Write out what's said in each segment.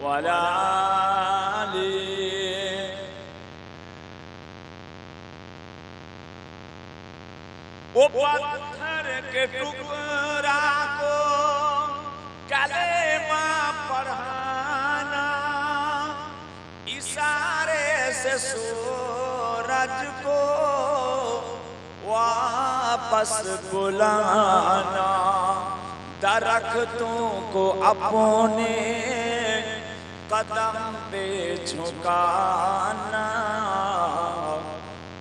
وعلى آله वो पत्थर के टुकड़ा को कलेमा पढ़ाना, इशारे से सूरज को वापस बुलाना, दरख्तों को अपने कदम पे झुकाना,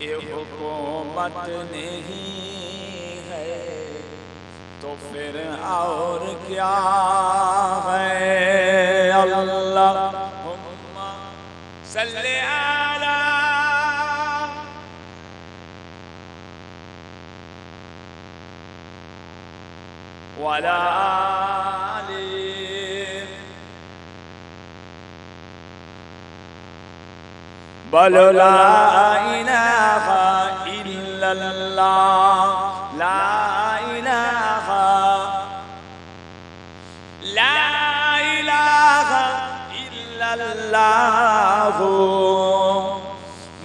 ये हुकूमत नहीं है तो फिर और क्या है। अल्लाहुम्मा सल्ली अला वअला आलि बोलो ला इलाहा इल्लल्लाह, ला इलाहा इल्लल्लाह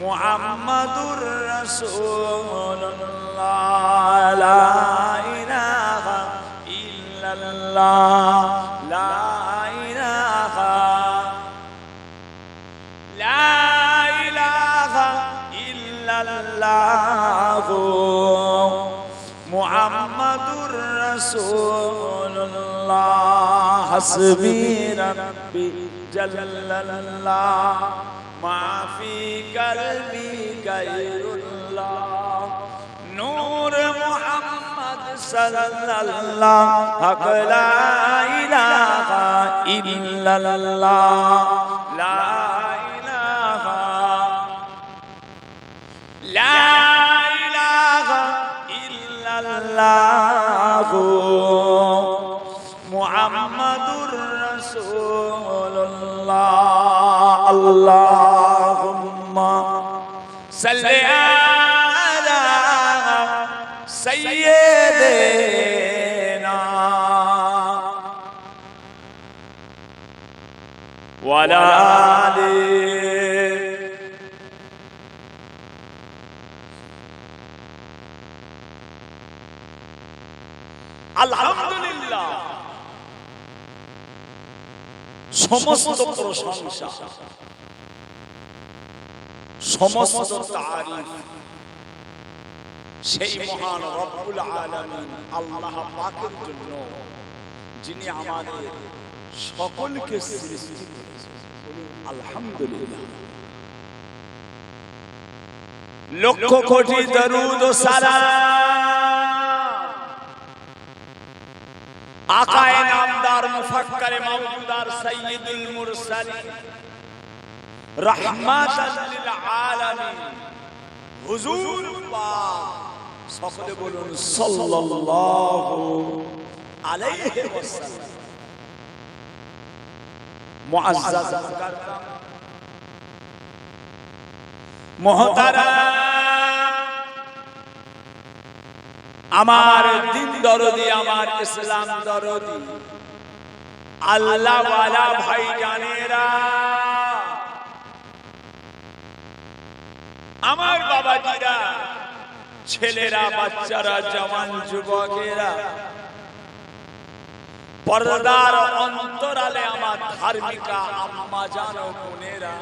मुहम्मदुर रसूलुल्लाह, ला इलाहा इल्लल्लाह, ला इलाहा इल्लल्लाह मुहम्मदुर रसूलुल्लाह, हस्बी रब्बी जल्लल्लाह मा फी क़ल्बी गैरुल्लाह, नूर मुहम्मद सल्लल्लाह, हक़ ला इलाहा इल्लल्लाह, ला इल्लल्लाह मुहम्मदुर रसूलुल्लाह। अल्लाहुम्मा सल्ली अला सय्यिदिना वअला आलि আলহামদুলিল্লাহ। সমস্ত প্রশংসা, সমস্ত তারিফ সেই মহান রব্বুল আলামিন আল্লাহ পাকের জন্য, যিনি আমাদের সকলকে সৃষ্টি করেছেন। আলহামদুলিল্লাহ। লক্ষ কোটি দরুদ ও সালাম আকায়ে নামদার মুফাক্কারে মাওজুদার সাইয়্যিদুল মুরসালিন রাহমাতাল লিল আলামিন হুজুর পাক, সকলে বলুন সাল্লাল্লাহু আলাইহি ওয়াসাল্লাম। মুআজ্জাজ মুকাররম মুহতারাম, আমার দিন দরদি, আমার ইসলাম দরদি আল্লাহ ওয়ালা ভাই জানেরা, আমার বাবাজিরা, ছেলেরা, বাচ্চারা, জওয়ান যুবকেরা, পর্দার অন্তরালে আমার ধার্মিকা আম্মা জান ও বোনেরা,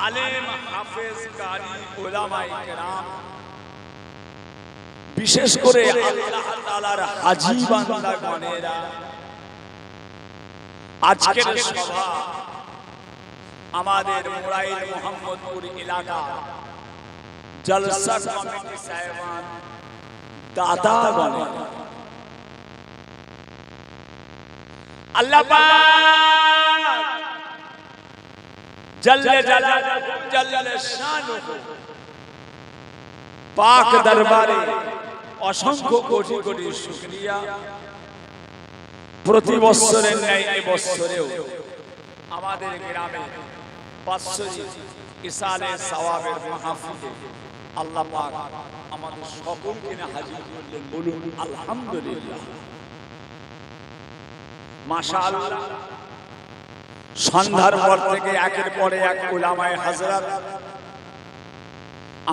আলেম হাফেজ কারি উলামায়ে কেরাম, বিশেষ করে আল্লাহ তাআলার হাজী বান্দাগণেরা, আজকের সভা আমাদের মুরাইল মোহাম্মদপুর এলাকা জলসা কমিটি সাহেবান, দাদাগণ, আল্লাহ পাক জল্লে জালালুহু জল্লে শানুহু পাক দরবারে অসংখ্য কোটি কোটি শুকরিয়া। প্রতি বছরের ন্যায় এবছরেও আমাদের গ্রামে বাৎসরিক ইসালে সওয়াবের মাহফিলে আল্লাহ পাক আমাদের সকলকে হাজির করলেন। বলুন আলহামদুলিল্লাহ। মাশাআল্লাহ, সন্ধ্যার পর থেকে একের পরে এক উলামায়ে হযরত,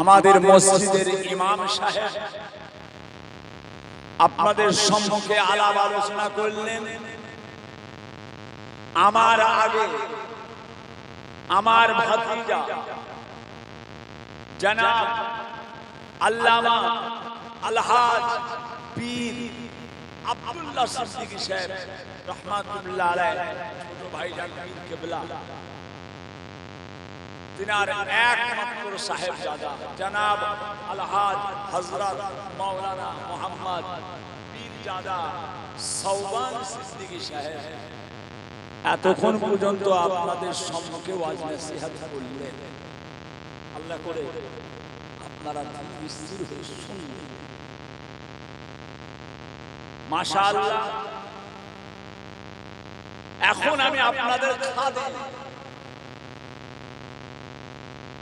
আমাদের মসজিদের ইমাম সাহেব আপনাদের সম্মুখে আলাপ আলোচনা করলেন। আমার আগে আমার ভাতিজা জনাব আল্লামা আলহাজ পীর আব্দুল্লাহ সিদ্দিকী সাহেব রহমাতুল্লাহ আলাইহি, ছোট ভাইজান পীর কেবলা, তিনার একমাত্র সাহেবজাদা জনাব আলহাজ হযরত মাওলানা মুহাম্মদ পীরজাদা সওবান সিদ্দিকী সাহেব এতক্ষণ পর্যন্ত আপনাদের সম্মুখে ওয়াজ নসিহত করলেন। আল্লাহ করে আপনারা স্থির হয়ে শুনলেন। মাশাআল্লাহ, এখন আমি আপনাদের খাদেম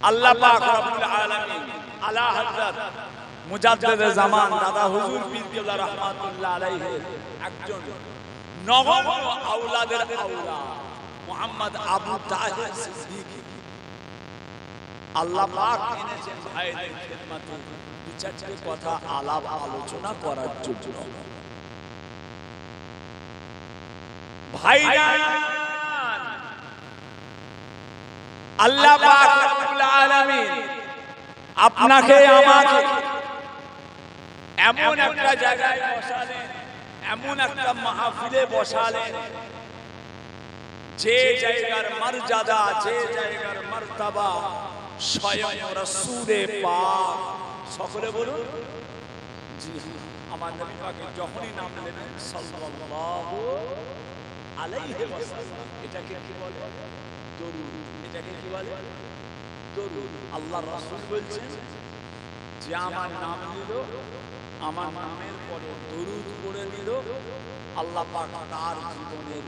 আল্লাহ পাক রব্বুল আলামিন আলা হযরত মুজাদ্দিদে জামান দাদা হুজুর পীর কেবলা রাহমাতুল্লাহ আলাইহি একজন নগণ্য আওলাদের আওলাদ মুহাম্মদ আবু তাহের সিদ্দিকী আল্লাহ পাক এনেছেন ভাইদের খিদমতে দু চারটি কথা আলাপ আলোচনা করার জন্য। ভাইজান, আল্লাহ পাক রব্বুল আলামিন আপনাকে আমাকে এমন একটা জায়গায় বসালেন, এমন একটা মাহফিলে বসালেন, যে জায়গার মর্যাদা, যে জায়গার মর্তবা স্বয়ং রাসূলে পাক, সকলে বলুন জি, আমার নবী পাকের যখনই নাম নেবেন সাল্লাল্লাহু আলাইহি ওয়াসাল্লাম, এটাকে কি বলে? দরুদ। এটাকে কি বলে? দরুদ। আল্লাহর রাসূল বলছেন যে আমার নাম নিল, আমার নামের পরে দরুদ পড়ে নিল, আল্লাহ পাক তার জীবনের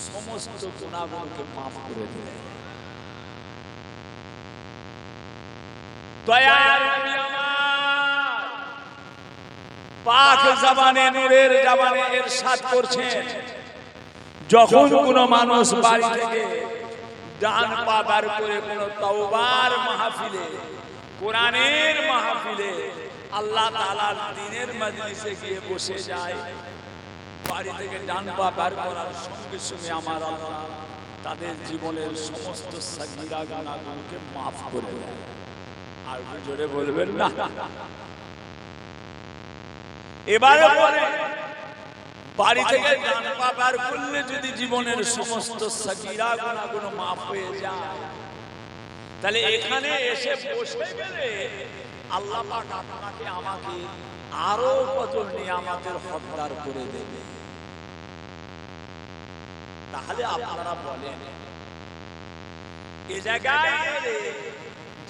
সমস্ত গুনাহগুলোকে মাফ করে দিলেন। দয়ার নবী আমার পাক জবানে, নূরের জবানে ইরশাদ করছেন, যখন কোনো মানুষ বাড়ি থেকে ডান পা বার করে কোনো তওবার মাহফিলে, কোরআনের মাহফিলে, আল্লাহ তাআলার দ্বীনের মজলিসে গিয়ে বসে যায়, বাড়ি থেকে ডান পা বার করার সঙ্গে সঙ্গে আমার আল্লাহ তাদের জীবনের সমস্ত সাগীরা গুনাহগুলোকে মাফ করে দেয়। আর জোরে বলবেন না? এবারে বলে বাড়ি থেকে ডান পা বার করলে যদি জীবনের সমস্ত সাগীরা গুনাহগুলো মাফ হয়ে যায়, তাহলে এখানে এসে বসে গেলে আল্লাহ পাক আপনাকে আমাকে আরো কত নিয়ামতের হকদার করে দেবে। তাহলে আপনারা বলেন, এই জায়গায়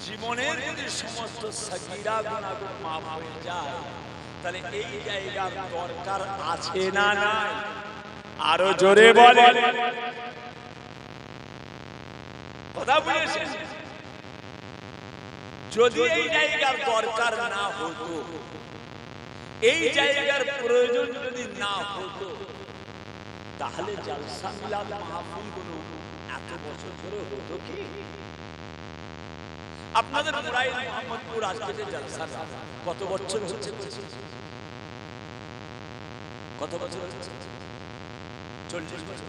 জীবনের যদি সমস্ত সাগীরা গুনাহগুলো মাফ হয়ে যায়, তাহলে এই জায়গার দরকার আছে না নাই? আরো জোরে বলেন, কথা বুঝেছেন? যদি এই জায়গার দরকার না হতো, এই জায়গার প্রয়োজন যদি না হতো, তাহলে জলসা মিলাদ মাহফিলগুলো এত বছর ধরে হতো কি? আপনাদের মুরাইদ মোহাম্মদপুর আজকে যে জলসা কত বছর হচ্ছে? কত বছর হচ্ছে? 40 বছর,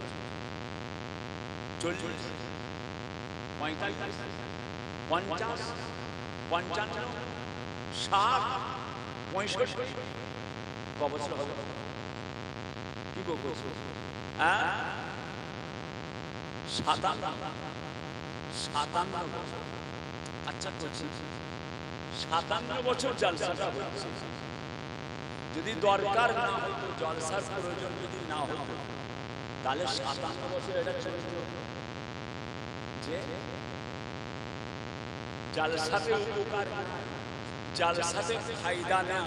40, 45, 50, 55, 60, 65, ক বছর হবে? কি বলছো? 57 বছর। আচ্ছা, 57 বছর জলসাটা হচ্ছে। যদি দরকার না হতো, জলসার প্রয়োজন যদি না হতো, তাহলে 57 বছর এটা চলত যে জলসাতে উপকার, জলসাতে ফায়দা না,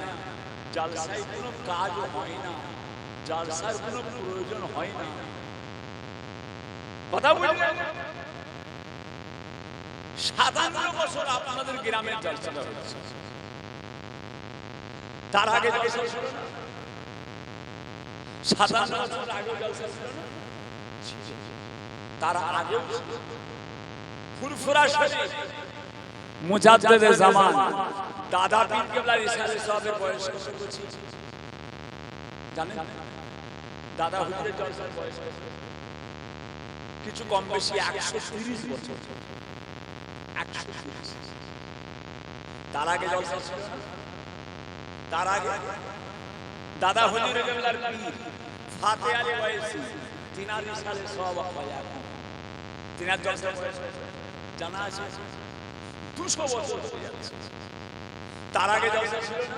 জলসায় কোনো কাজ হয় না, জলসার কোনো প্রয়োজন হয় না। কথা বলবেন? 57 বছর আপনাদের গ্রামের জলসাটা হচ্ছে, তার আগে জলসা ছিল না? 57 বছর আগে জলসা ছিল না? তার আগে ফুরফুরা শরীফ মুজাদ্দেদে জামান দাদা পীর কেবলার ইশারে সাহেবের বয়স কত ছিল জানেন? দাদা হুজুরের জলসার বয়স কিছু কম বেশি 130 বছর। 130। তার আগে জলসা ছিল, তার আগে দাদা হুজুরের কেবলার পীর ফাতে আলী ওয়াইসি তিনার ইশারে সওয়াব হয়। তিনার জলসার বয়স জানা আছে 200 বছর হয়ে যাচ্ছে। তার আগে জলসা ছিল না?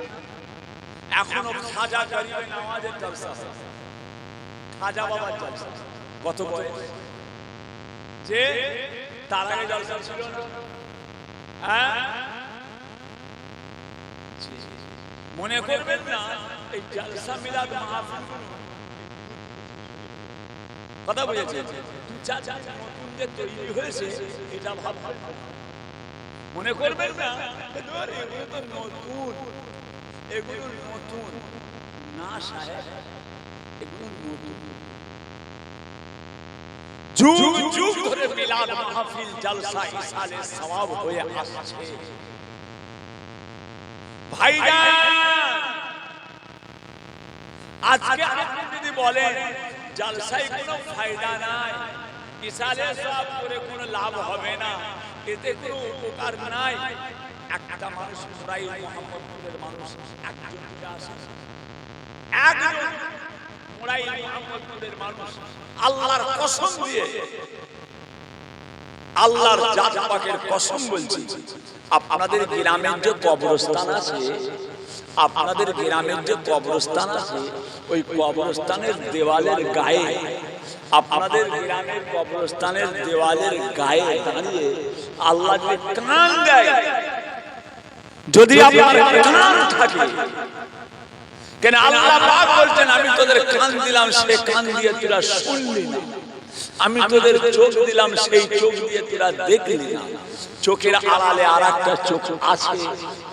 এখনো খাজা গরিবে নওয়াজের জলসা, খাজা বাবার জলসা। কত বয়স যে তার আগে জলসা ছিল না? হ্যাঁ, মনে করবেন না এই জলসা মিলাদ মাহফিল কথা বুঝেছে নতুন যে তৈরি হয়েছে এটা ভাববেন, মনে করবেন না এগুলো তো নতুন, এগুলো নতুন না সাহেব, এগুলো নতুন। যুগ যুগ ধরে মিলাদ মাহফিল জলসা ইসালে সওয়াব হয়ে আসছে। ভাইজান আজকে আপনি যদি বলেন জলসায় কোনো ফায়দা নাই, ইসালে সওয়াব করে কোনো লাভ হবে না, এতে কোনো উপকার নাই, একটা মানুষ মুরাই মুহাম্মদপুরের মানুষ একজন মুরাই মুহাম্মদপুরের মানুষ আল্লাহর কসম দিয়ে, আল্লাহর জাত পাকের কসম বলছি, আপনাদের গ্রামের যে কবরস্থান আছে, আপনাদের গ্রামের যে কবরস্থান আছে, ওই কবরস্থানের দেওয়ালের গায়ে, আপনাদের গ্রামের কবরস্থানের দেওয়ালের গায়ে দাঁড়িয়ে আল্লাহ যদি কান দেয়, যদি আপনার কান থাকে, কেন আল্লাহ পাক বলছেন আমি তোদের কান দিলাম, সে কান দিয়ে তোরা শুনলি না, আমি তোদের চোখ দিলাম, সেই চোখ দিয়ে তোরা দেখলি না, চোখের আড়ালে আরেকটা চোখ আছে,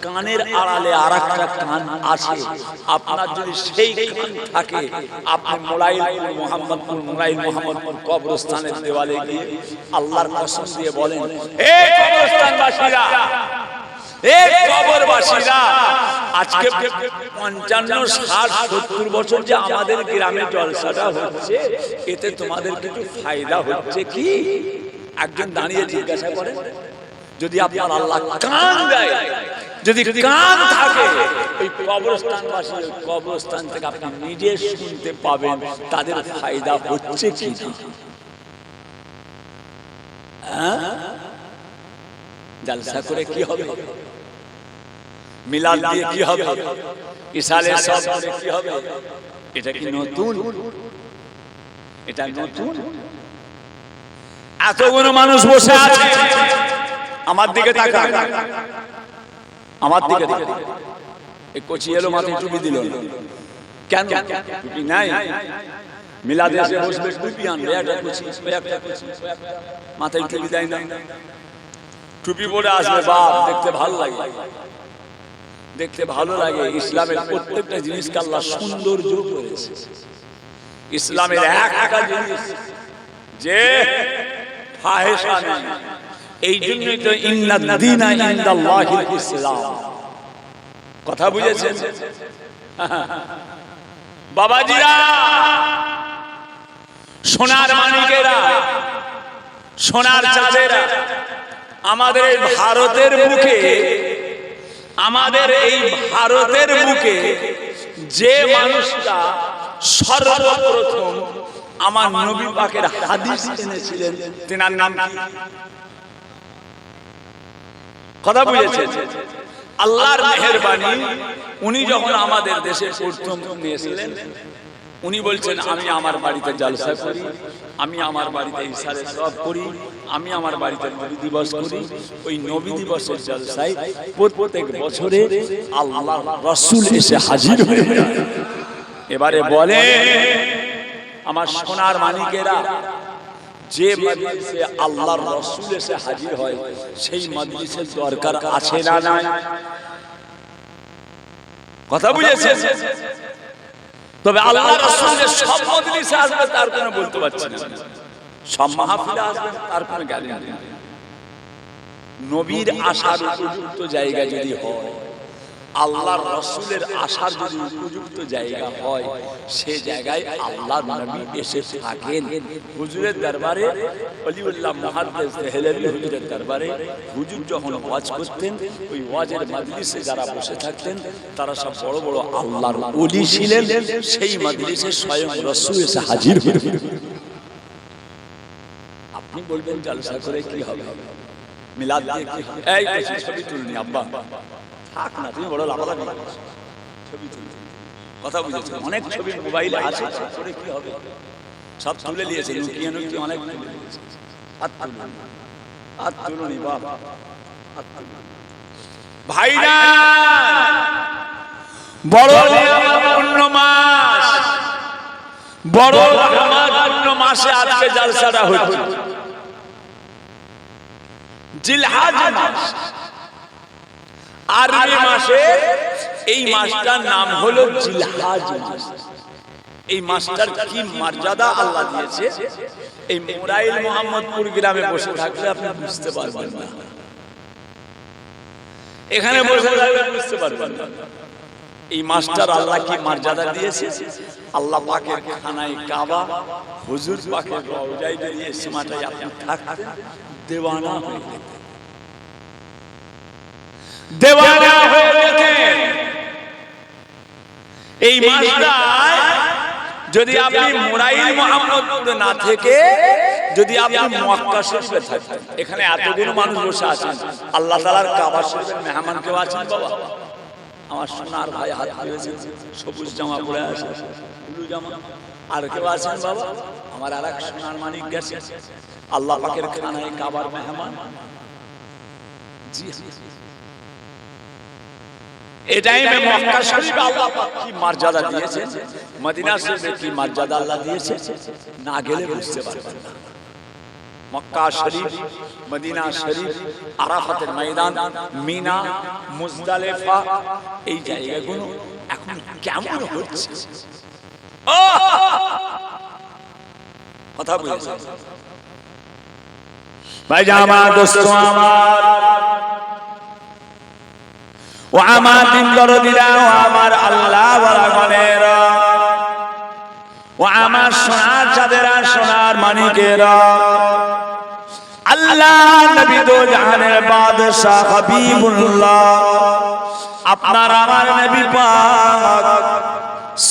কানের আড়ালে আরেকটা কান আছে, আপনার যদি সেই কান থাকে, আপনি মোলাইল মুহাম্মদপুর কবরস্থানের দেওয়ালে গিয়ে আল্লাহর কসম দিয়ে বলেন, এ কবরস্থানবাসীরা, এ কবরবাসীরা, আজকে 55, 60, 70 বছর যে আমাদের গ্রামে জলসাটা হচ্ছে, এতে তোমাদের কিছু ফায়দা হচ্ছে কি? একজন দাঁড়িয়ে জিজ্ঞাসা করেন, যদি আপনার আল্লাহ কান দেয়, যদি কান থাকে, এই কবরস্থানবাসী কবরস্থান থেকে আপনি নিজে শুনতে পাবেন তাদের ফায়দা হচ্ছে কি না। জলসা করে কি হবে? মিলাদ দিয়ে কি হবে? ইসালে সওয়াব করে কি হবে? এটা কি নতুন? এটা নতুন? এতগুলো মানুষ বসে আছে, আমার দিকে তাকান, আমার দিকে তাকান। এই কচি এলো মাথায় টুপি দিল কেন? টুপি নাই, মিলাদে এসে বসবে, টুপি আনবে, একটা কচি, একটা কচি, মাথায় টুপি দেয় না, টুপি পরে আসবে, বাপ দেখতে ভালো লাগে, দেখতে ভালো লাগে। ইসলামের প্রত্যেকটা জিনিসকে আল্লাহ সৌন্দর্য করেছে। ইসলামের একটা জিনিস যে ফাহেশা নেই, এই জন্যই তো ইন্নাদ দীনা ইনদাল্লাহিল ইসলাম। কথা বুঝেছেন বাবাজিরা? সোনার মানিকেরা, সোনার চাঁদেরা, আমাদের এই ভারতের বুকে, আমাদের এই ভারতের বুকে যে মানুষটা সর্বপ্রথম আমার নবী পাকের হাদিস এনেছিলেন, তেনার নাম কি? কথা বুঝেছেন? আল্লাহর মেহেরবানি, উনি যখন আমাদের দেশে প্রথম নিয়েছিলেন, উনি বলছেন আমি আমার বাড়িতে জলসা করি, আমি আমার বাড়িতে ইশারে সওয়াব করি, আমি আমার বাড়িতে নবী দিবস করি। ওই নবী দিবসের জলসায় প্রত্যেক বছরে আল্লাহ রাসূল এসে হাজির হয়ে যায়। এবারে বলে আমার সোনার মানিকেরা, যে মজলিসে আল্লাহর রাসূল এসে হাজির হয়, সেই মজলিসের দরকার আছে না নাই? কথা বুঝেছেন? তবে আল্লাহর রাসূলের সব মজলিসে আসবে তার কোনো বলতে পারছি না। সব মাহফিলে আসবেন তার কোনো গ্যারান্টি নেই। নবীর আসার উপযুক্ত জায়গা যদি হয়, আল্লাহর রাসূলের আসার যদি উপযুক্ত জায়গা হয়, সে জায়গায় আল্লাহর নবী এসে থাকেন। হুজুরের দরবারে ওলিউল্লাহ মুহাদ্দিস দেহলভী হুজুরের দরবারে হুজুর যখন ওয়াজ করতেন, ওই ওয়াজের মাজলিসে যারা বসে থাকতেন তারা সব বড় বড় আল্লাহর ওলি ছিলেন। সেই মাজলিসে স্বয়ং রাসূল এসে হাজির হতেন। আপনি বলবেন জলসা করে কি হবে, মিলাদ দিয়ে কি হবে? এই বেশি ছবি তুলনি আব্বা, থাক না, তুমি বড় লাফালাফি ছবি তুলনি, কথা বুঝেছেন? অনেক ছবি মোবাইলে আছে, করে কি হবে? সব তুলে নিয়েছে, লুকিয়ে লুকিয়ে অনেক তুলে নিয়েছে। হাত তুলুনি বাবা, ভাইরা, বড় পূর্ণ মাস, বড় পূর্ণ মাসে আজকে জলসাটা হচ্ছে। জিলহজ মাস, আরবি মাসে এই মাসটার নাম হলো জিলহজ মাস। এই মাসটার কি মর্যাদা আল্লাহ দিয়েছে, এই মুরাইল মোহাম্মদপুর গ্রামে বসে থাকলে আপনি বুঝতে পারবেন না, এখানে বসে থাকলে বুঝতে পারবেন না এই মাসটার আল্লাহ কি মর্যাদা দিয়েছে। আল্লাহ পাকের খানায় কাবা, হুজুর পাকের রওজায় যদি এই সময়টায় আপনি থাকতেন, দেওয়ানা হয়ে যেতেন, দেওয়ানা হয়ে যেতেন। এই মাসটায় যদি আপনি মুরাইল মোহাম্মদপুর না থেকে যদি আপনি মক্কা শরীফে থাকতেন, এখানে এতগুলো মানুষ বসে আছেন, আল্লাহ তাআলার কাবা শরীফের মেহমান কেউ আছেন বাবা? আমার সোনার ভাই হাত তুলেছে, সবুজ জামা পরে আছে, ব্লু জামা। আর কেউ আছেন বাবা? আমার আর এক সোনার মানিক গেছে, আল্লাহ পাকের খানায় কাবার মেহমান। জি, এটাই মক্কা শরীফ আল্লাহ পাক কি মর্যাদা দিয়েছেন, মদিনা শরীফে কি মর্যাদা আল্লাহ দিয়েছে, না গেলে বুঝতে পারবেন না। মক্কা শরীফ, মদিনা শরীফ, আরাফাতের ময়দান, মিনা, মুজদালিফা, এই জায়গাগুলো এখন কেমন হচ্ছে, কথা বুঝেছেন ভাই? আমার দোস্ত আমার, ও আমার দিন দরদিরা, ও আমার আল্লাহ ওয়ালাগণেরা, ও আমার সোনার চাঁদেরা, সোনার মানিকেরা, আল্লাহ নবী দো জাহানের বাদশা হাবিবুল্লাহ, আপনার আমার নবী পাক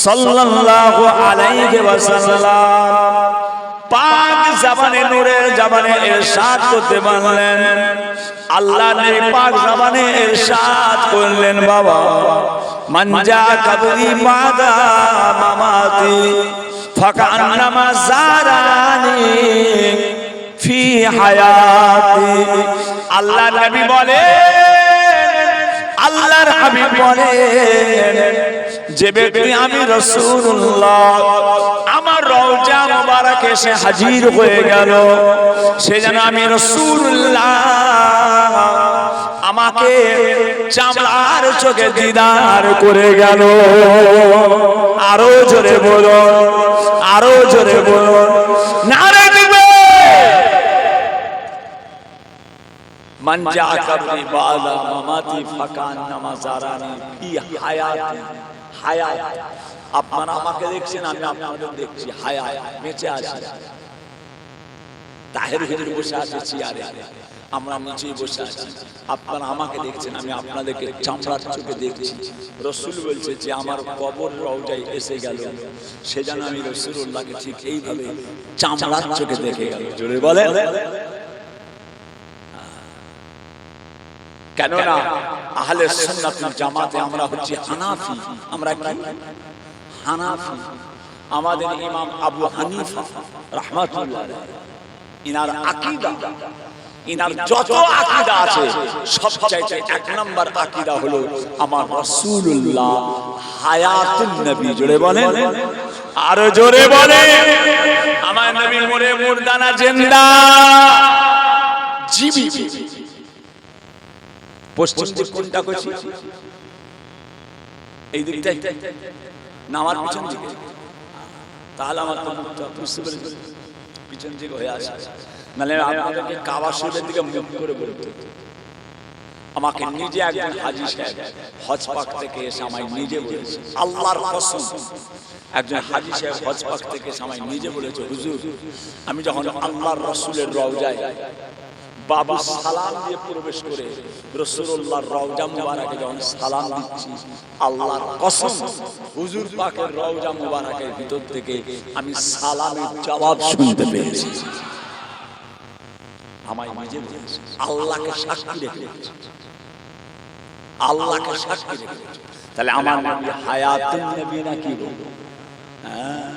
সাল্লাল্লাহু আলাইহি ওয়াসাল্লাম পাক জবানে নূরের জবানে ইরশাদ করতে বললেন। আল্লাহ নবী পাক জবানে ইরশাদ করলেন, বাবা মান জা কবরি মাদা মামাতি ফাকান্নামা জারানি ফি হায়াতি। আল্লাহ নবী বলে, আল্লাহর হাবিব বলে, যে ব্যক্তি আমি রাসূলুল্লাহ আমার রওজা মোবারকে এসে হাজির হয়ে গেল, সে যেন আমি রাসূলুল্লাহ আমাকে চামড়ার চোখে দিদার করে গেল। আরো জোরে বলো, আরো জোরে বলো, নারে দিবে। মান জা কবরি বাদা মামাতি ফাকান্নামা জারানি ফি হায়াতি। হায়াত, আপনারা আমাকে দেখছেন, আমি আপনাদের দেখছি, হায়াত, বেঁচে আছি। তাহের হুজুর বসে আছে চেয়ারে, আমরা নিচেই বসে আছি, আপনারা আমাকে দেখছেন, আমি আপনাদেরকে চামড়ার চোখে দেখছি। রাসূল বলছে যে আমার কবর রওজায় এসে গেল, সে যেন আমি রাসূলুল্লাহকে ঠিক এইভাবে চামড়ার চোখে দেখে গেল। জোরে বলেন। কেননা আহলে সুন্নাত ওয়াল জামাতে আমরা হচ্ছি হানাফি। আমরা কি হানাফি? আমাদের ইমাম আবু হানিফা রাহমাতুল্লাহ আলাইহি, ইনার আকীদা, ইনার যত আকীদা আছে সবচাইতে এক নাম্বার আকীদা হলো আমার রাসূলুল্লাহ হায়াতুন নবী। জোরে বলেন, আরো জোরে বলেন। আমার নবী মরে মুর্দানা জিন্দা জীবিত। পশ্চিম দিক কোনটা করছি? এই দিকটাই না, আমার পিছন দিকে। তাহলে আমার বুঝতে পেরেছি। পিছন দিকে হয়ে আসে, নাহলে আপনাদেরকে কাবা শরীফের দিকে মুখ করে বলতে হতো। আমাকে নিজে একজন হাজী সাহেব হজ পাক থেকে এসে আমায় নিজে বলেছে, আল্লাহর কসম, একজন হাজী সাহেব হজ পাক থেকে এসে আমায় নিজে বলেছে, হুজুর আমি যখন আল্লাহর রাসূলের রওজায় বাবু সালাম দিয়ে প্রবেশ করে রাসূলুল্লাহর রওজা মুবারকে যখন সালাম দিচ্ছি, আল্লাহর কসম হুজুর পাকের রওজা মুবারকের ভিতর থেকে আমি সালামের জবাব শুনতে পেয়েছি। আমায় নিজে বলেছে, আল্লাহকে সাক্ষী রেখে, আল্লাহকে সাক্ষী রেখে। তাহলে আমার নবী হায়াতুন নবী না কি বলবো? হ্যাঁ,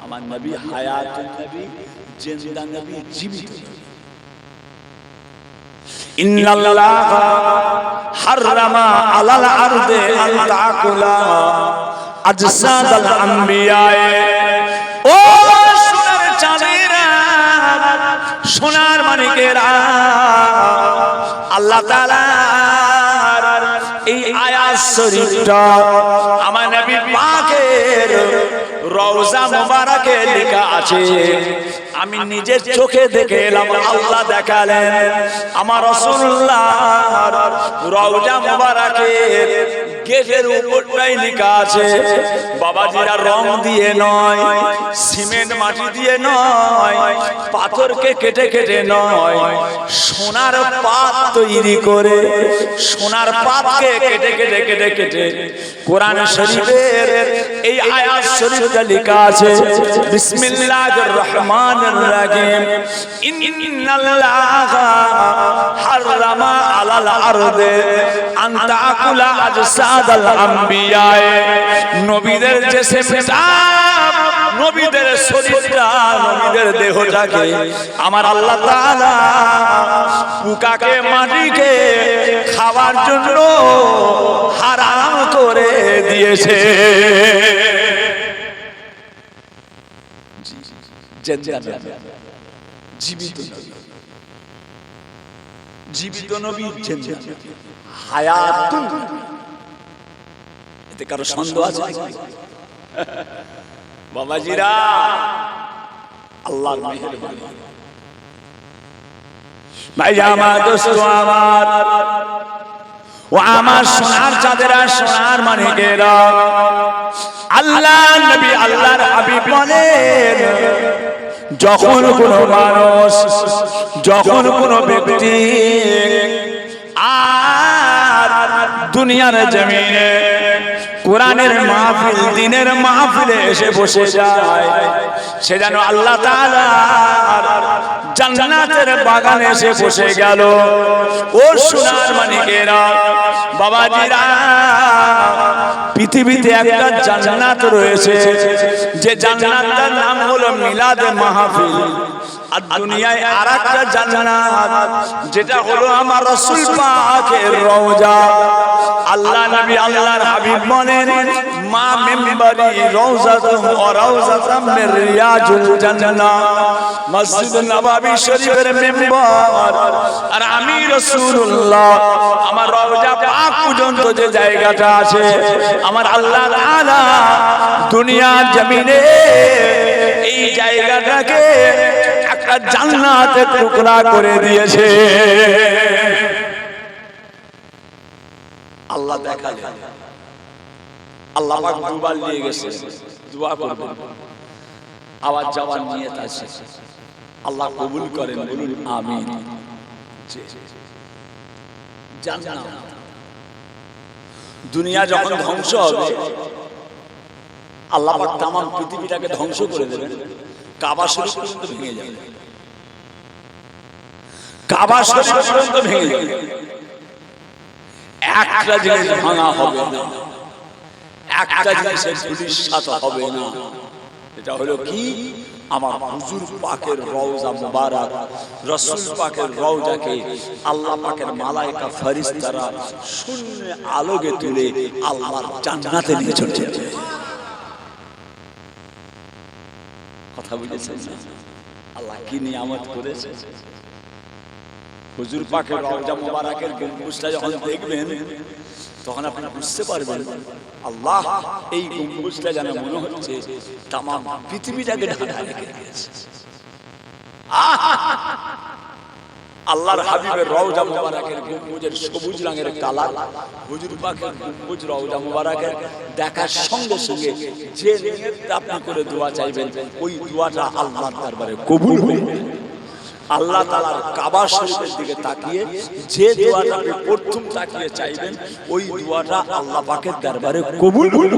আমার নবী হায়াতুন নবী, জিন্দা নবী, জীবিত। ইন্নাল্লাহা হাররামা আলাল আরদে আন তাকুলা আজসাদাল আম্বিয়া। ও সোনার চাঁদেরা, সোনার মানিকেরা, আল্লাহ তাআলা এই আয়াত শরীফটা আমার নবী পাকের রওজা মুবারকে লেখা আছে, আমি নিজের চোখে দেখে এলাম। আল্লাহ দেখালেন আমার রাসূলুল্লাহ রওজা মুবারকের গেটের উপরটাই লেখা আছে, বাবাজিরা রং দিয়ে নয়, সিমেন্ট মাটি দিয়ে নয়, পাথরকে কেটে কেটে নয়, সোনার পাত তৈরি করে, সোনার পাতকে কেটে কেটে কেটে কেটে কোরআন শরীফের এই আয়াত শরীফে লেখা আছে, বিসমিল্লাহির রহমানির রহিম, ইন্নাল্লাহা হাররামা আলাল আরদে আন তাকুলা আজসাদাল আম্বিয়া। নবীদের যে সেটা, নবীদের শরীরটা, নবীদের দেহটাকে আমার আল্লাহ তাআলা পোকাকে, মাটিকে খাওয়ার জন্য হারাম করে দিয়েছে। জীবিত নবী, জীবিত নবী, হায়াতুন। এতে কারো সন্দেহ আছে? বাবাজিরা, আল্লাহর মেহেরবানি। ভাই আমার, দোস্ত আমার, ও আমার সোনার চাঁদেরা, সোনার মানিকেরা, আল্লাহ নবী, আল্লাহর হাবিব বলেন, যখন কোন মানুষ, যখন কোন ব্যক্তি আর দুনিয়ার জমিনে কোরআনের মাহফিল, দ্বীনের মাহফিলে এসে বসে যায়, সে যেন আল্লাহ তাআলা জান্নাতের বাগানে এসে বসে গেল। ও সোনার মানিকেরা, বাবাজিরা, পৃথিবীতে একটা জান্নাত রয়েছে, যে জান্নাতের নাম হলো মিলাদ মাহফিল। আর দুনিয়ায় আরেকটা জান্নাত, যেটা হলো আমার রাসূল পাকের রওজা। আল্লাহ নবী, আল্লাহর হাবিব বলেন, মা মিম্বারি রওজাতুম ওয়া রাওজাতুম মির রিয়াজুল জান্নাহ। মসজিদ নববী শরীফের মিম্বার আর আমি রাসূলুল্লাহ, আমার রওজা পাক পর্যন্ত যে জায়গাটা আছে, আমার আল্লাহ তাআলা দুনিয়ার জমিনে এই জায়গাটাকে একটা জান্নাতের টুকরা করে দিয়েছে। আল্লাহ দেখালেন, আল্লাহ পাক দুবার নিয়ে গেছে, দোয়া করবেন, আওয়াজ যাওয়ার নিয়ত আছে, আল্লাহ কবুল করেন, বলুন আমিন। জান্নাত, দুনিয়া যখন ধ্বংস হবে, আল্লাহ পাক তামাম পৃথিবীটাকে ধ্বংস করে দেবেন, কাবা শরীফ পর্যন্ত ভেঙে যাবে, কাবা শরীফ পর্যন্ত ভেঙে যাবে, একটা জিনিস ভাঙা হবে না, একটা জিনিসের ধূলিসাৎ হবে না। এটা হলো কি? আমার হুজুর পাকের রওজা মুবারক, রাসূল পাকের রওজাকে আল্লাহ পাকের মালায়েকা ফেরেশতারা শূন্য আলোকে তুলে আল্লাহর জান্নাতে নিয়ে চলে যাবে। কথা বুঝেছেন? আল্লাহ কি নিয়ামত করেছে। হুজুর পাকের রওজা মুবারকের গম্বুজটা যখন দেখবেন, তখন আপনি বুঝতে পারবেন আল্লাহ এই গম্বুজটা যেন মনে হচ্ছে তামাম পৃথিবীটাকে ঢাকা রেখে দিয়েছে। আল্লাহর হাবিবের রওজা মুবারকের গম্বুজের সবুজ রঙের কালার, হুজুর পাকের গম্বুজ রওজা মুবারকের দেখার সঙ্গে সঙ্গে যে নিয়তটা আপনি করে দোয়া চাইবেন ওই দোয়াটা আল্লাহর দরবারে কবুল হবে। আল্লাহ তাআলার কাবা শরীফের দিকে তাকিয়ে যে দোয়াটা আপনি প্রথম তাকিয়ে চাইবেন ওই দোয়াটা আল্লাহ পাকের দরবারে কবুল হবে।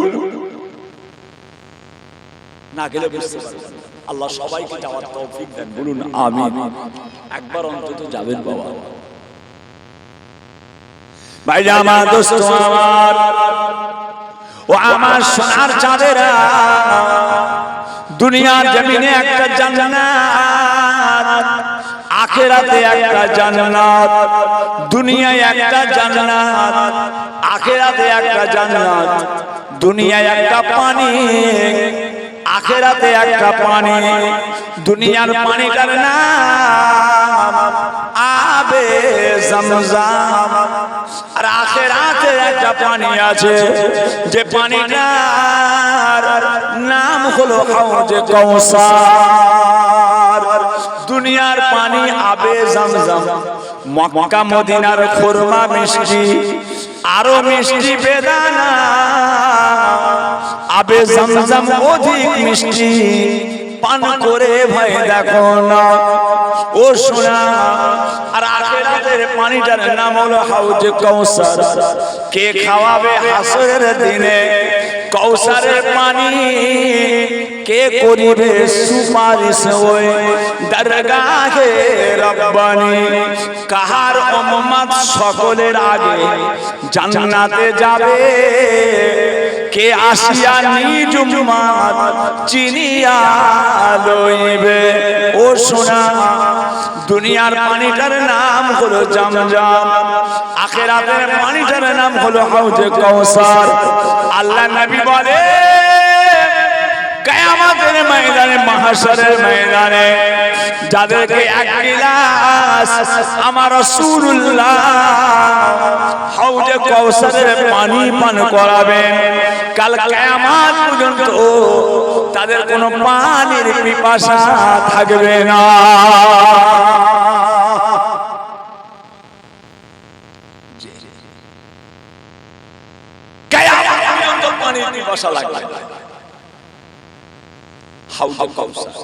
না গেলে বুঝতে পারবেন। আল্লাহ সবাইকে যাওয়ার তৌফিক দেন, বলুন আমিন। একবার অন্তত যাবেন বাবা। ভাইরা আমার, দোস্ত আমার, ও আমার সোনার চাঁদেরা, দুনিয়ার জমিনে একটা জান্নাত, আখিরাতে একটা জান্নাত। দুনিয়ায় একটা জান্নাত, আখিরাতে একটা জান্নাত। দুনিয়ায় একটা পানি, আখিরাতে একটা পানি। দুনিয়ার পানিটার নাম আবে জমজম, আর আখিরাতে একটা পানি আছে যে পানিটার নাম হলো হাউজে কাউসার। দুনিয়ার পানি আবে জমজম, মক্কা মদিনার খুরমা মিষ্টি, আরো মিষ্টি বেদানা। আবে জমজম অধিক মিষ্টি, পান করে ভাই দেখো না ও সোনা। আর আখিরাতের পানিটার নাম হলো হাউজে কাউসার। কে খাওয়াবে হাসরের দিনে কাউসারের পানি? কে করিবে সুপারিশ ওই দরগাহে রব্বানি? কাহার উম্মত সকলের আগে জান্নাতে যাবে? কে আসিয়া নিজ উম্মত চিনিয়া লইবে? ও সোনা, দুনিয়ার পানিটার নাম হলো জমজম, আখিরাতের পানিটার নাম হলো হাউজে কাউসার। আল্লাহ নবী বলে কিয়ামতের ময়দানে, মাহশরের ময়দানে যাদেরকে এক গিলাস আমার রাসূলুল্লাহ হাউজে কাউসারের পানি পান করাবেন, কাল কিয়ামত পর্যন্ত তাদের কোনো পানির পিপাসা থাকবে না। কিয়ামত পর্যন্ত পানির পিপাসা লাগবে। হাউজে কাউসার,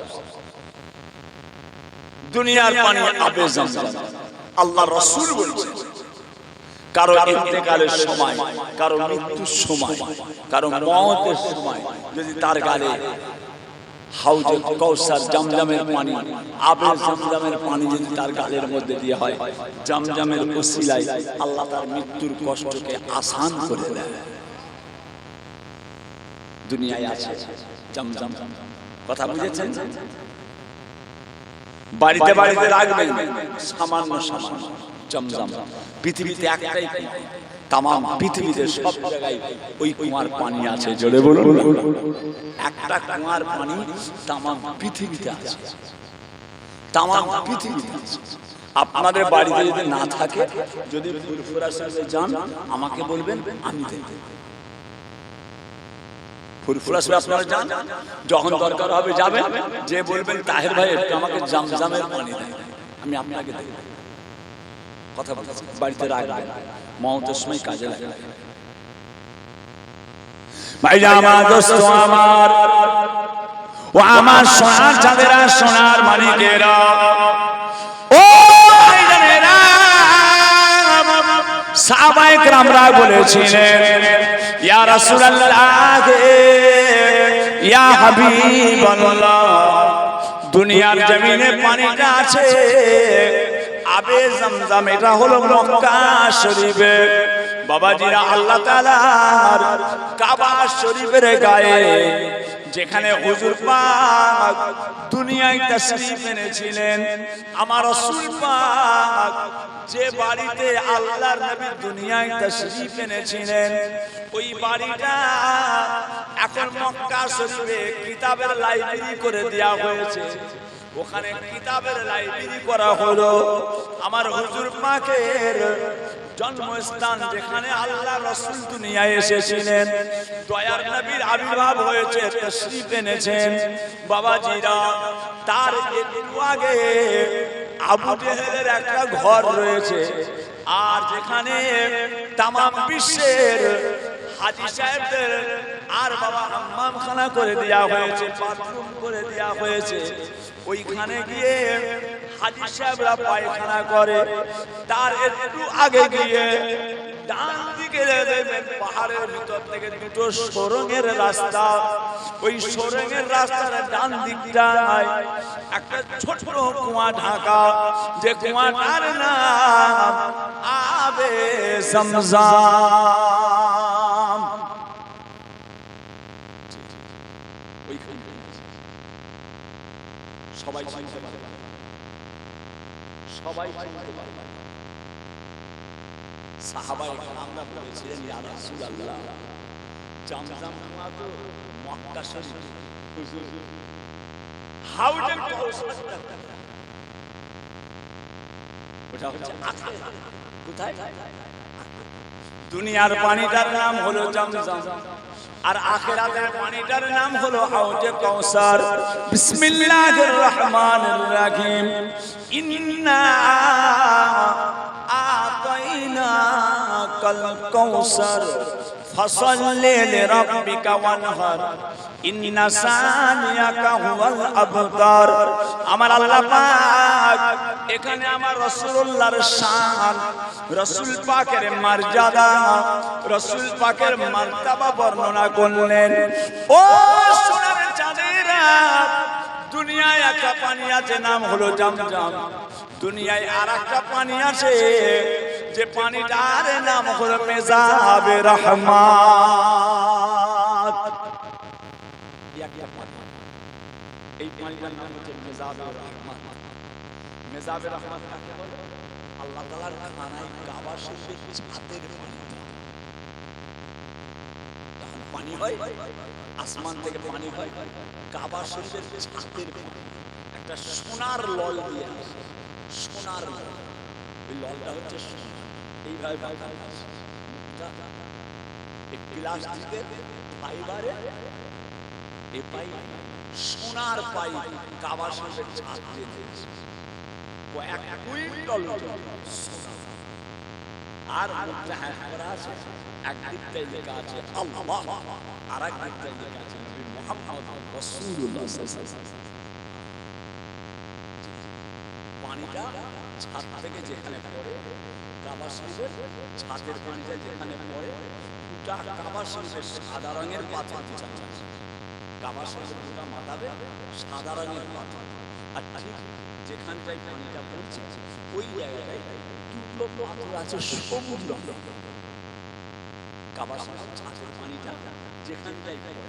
দুনিয়ার পানি আবে জমজম। আল্লাহ রাসূল বলেছেন কারো ইন্তেকালের সময়, কারো মৃত্যুর সময়, কারো মওতের সময় যদি তার গালে হাউজে কাউসার জমজমের পানি, আবে জমজমের পানি যদি তার গালের মধ্যে দিয়ে হয়, জমজমের ওসিলায় আল্লাহ তার মৃত্যুর কষ্টকে আসান করে দেয়। দুনিয়ায় আছে জমজম, কথা বুঝেছেন? বাড়িতে বাড়িতে রাখবেন সামান্য সামান্য জমজম। পৃথিবীতে একটাই, তামাম পৃথিবীতে সব জায়গায় ওই কুয়ার পানি আছে। জোরে বলুন, একটা কুয়ার পানি তামাম পৃথিবীতে আছে, তামাম পৃথিবীতে আছে। আপনাদের বাড়িতে যদি না থাকে, যদি ফুরফুরা সাহেবে যান আমাকে বলবেন, আমি দেব। ফুরফুরা সাহেব আপনারা যান, যখন দরকার হবে যাবেন, যে বলবেন তাহের ভাই একটু আমাকে জমজমের পানি দেন, আমি আপনাকে দেব। কথা বলছি, বাড়িতে রাখবেন, মওতের সময় কাজে লাগবে। ভাইরা আমার, দোস্ত আমার, ও আমার সোনার চাঁদেরা, সোনার মানিকেরা, ও ভাইজানেরা, সাহাবায়ে কেরামরা বলেছিলেন ইয়া রাসূলুল্লাহ, ইয়া হাবিবাল্লাহ, দুনিয়ার জমিনে পানিটা আছে আবে জমজম, এটা হলো মক্কা শরীফে। বাবাজিরা, আল্লাহ তাআলার কাবা শরীফের গায়ে যেখানে হুজুর পাক দুনিয়ায় তাশরীফ এনেছিলেন, আমার রাসূল পাক যে বাড়িতে আল্লাহর নবী দুনিয়ায় তাশরীফ এনেছিলেন, ওই বাড়িটা এখন মক্কা শরীফে কিতাবের লাইব্রেরি করে দেয়া হয়েছে। ওখানে কিতাবের লাইব্রেরি করা হলো। আমার হুজুর পাকের জন্মস্থান, যেখানে আল্লাহ রাসূল দুনিয়ায় এসেছিলেন, দয়ার নবীর আবির্ভাব হয়েছে, তাশরীফ এনেছেন বাবাজিরা। তার একটু আগে আবু জেহেলের একটা ঘর রয়েছে, আর যেখানে তামাম বিশ্বের হাজী সাহেবদের আর বাবা হাম্মামখানা করে দেওয়া হয়েছে, বাথরুম করে দেওয়া হয়েছে, ওইখানে গিয়ে হাজী সাহেবরা পায়খানা করে। তার একটু আগে গিয়ে ডান দিকে দেখবেন পাহাড়ের ভিতর থেকে দুটো সুড়ঙ্গের রাস্তা, ওই সুড়ঙ্গের রাস্তার ডান দিকটায় একটা ছোট কুয়া ঢাকা, যে কুয়াটার নাম আবে জমজম। সবাই চিনতে পারে, সবাই চিনতে পারে। সাহাবায়ে কেরামরা বলেছিলেন, ইয়া রাসূলুল্লাহ, জমজম কুয়া তো মক্কা শরীফ, হুজুর হাউজের কাউসারটা ওটা হচ্ছে আখিরাত। কোথায়? দুনিয়ার পানিটার নাম হলো জমজম, আর আখিরাতের পানিটার নাম হলো হাউজে কাউসার। বিসমিল্লাহির রহমানির রহিম। ইন্না আতাইনাকাল কাউসার ফাসাল্লি লিরাব্বিকা ওয়ানহার ইন্না সানিয়াকা হুয়াল আবতার। আমার আল্লাহ পাক এখানে আমার রাসূলুল্লাহর শান, রাসূল পাকের মর্যাদা, রাসূল পাকের মার্তবা বর্ণনা করলেন। ও সোনার চাঁদেরা, দুনিয়ায় একটা পানি আছে, নাম হলো জমজম। দুনিয়ায় আরেকটা পানি আছে, যে পানিটার নাম হলো মেজাবে রহমাত। এই পানিটার নাম হচ্ছে মেজাবে রহমাত। মেজাবে রহমাত কাকে বলে? আল্লাহ তাআলার খানায় কাবা শরীফের ছাদের পানি। যখন পানি হয়, আসমান থেকে পানি হয়, কাবা শরীফের ছাদের পানি একটা সোনার লল দিয়ে আসে, সোনার লল। ওই ললটা হচ্ছে সোনা। এইভাবে প্লাস্টিকের ফাইবারে এই পাইপ, সোনার পাইপ কাবা শরীফের ছাদ দিয়ে দিয়েছে। এক কুইন্টাল সোনা। আর মুখটা হ্যাঁ করা আছে, একদিকটাই লেখা আছে আল্লাহ, আর একদিকটাই লেখা আছে নবী মুহাম্মদ রাসূলুল্লাহ সাল্লাল্লাহু আলাইহি ওয়াসাল্লাম। পানিটা ছাদ থেকে যেখানে পড়ে, কাবা শরীফের ছাদের পানিটা যেখানে পড়ে, গোটা কাবা শরীফের সাদা রঙের পাথর বিছানো আছে। কাবা শরীফের গোটা মাথাবে সাদা রঙের পাথর, আর ঠিক যেখানটায় পানিটা পড়ছে ওই জায়গাটায় দুটো পাথর আছে সবুজ রঙের। কাবা শরীফের ছাদের পানিটা যেখানটায় পড়ে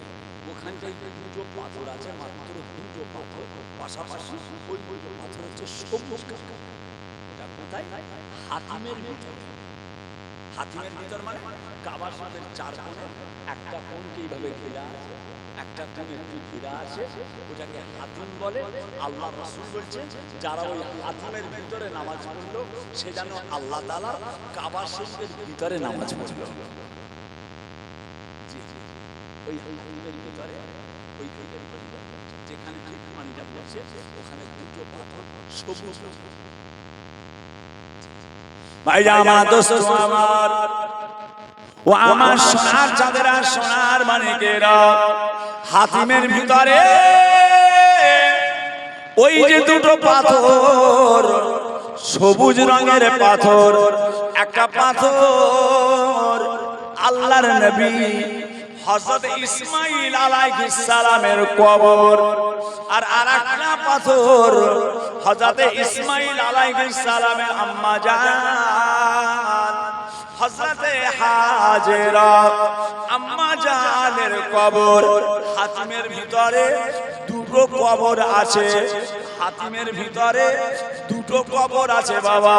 ওখানটায় দুটো পাথর আছে, মাত্র দুটো পাথর পাশাপাশি। ওই দুটো পাথর হচ্ছে সবুজ কালার। এটা কোথায়? হাতিমের ভিতর। হাতিমের ভিতর মানে কাবা শরীফের চার কোণে একটা কোণকে এইভাবে ঘেরা আছে, একটা কোণে একটু ঘেরা আছে, ওটাকে হাতিম বলে। আল্লাহ রাসূল বলছেন, যারা ওই হাতিমের ভিতরে নামাজ পড়লো, সে যেন আল্লাহ তাআলা কাবা শরীফের ভিতরে নামাজ পড়লো। ওই হাতিমের ভিতরে, ওই যেখানে পানিটা পড়ছে ওখানে দুটো পাথর সবুজ। ভাইরা আমার, দোস্ত আমার, ও আমার সোনার চাঁদেরা, সোনার মানিকেরা, হাতিমের ভিতরে ওই যে দুটো পাথর, সবুজ রঙের পাথর, একটা পাথর আল্লাহর নবী হযরত ইসমাঈল আলাইহিস সালামের কবর, আর আরেকটা পাথর হযরত ইসমাঈল আলাইহিস সালামের আম্মা জান হযরত হাজেরা আম্মা জানের কবর। হাতিমের ভিতরে দুটো কবর আছে, হাতিমের ভিতরে দুটো কবর আছে বাবা।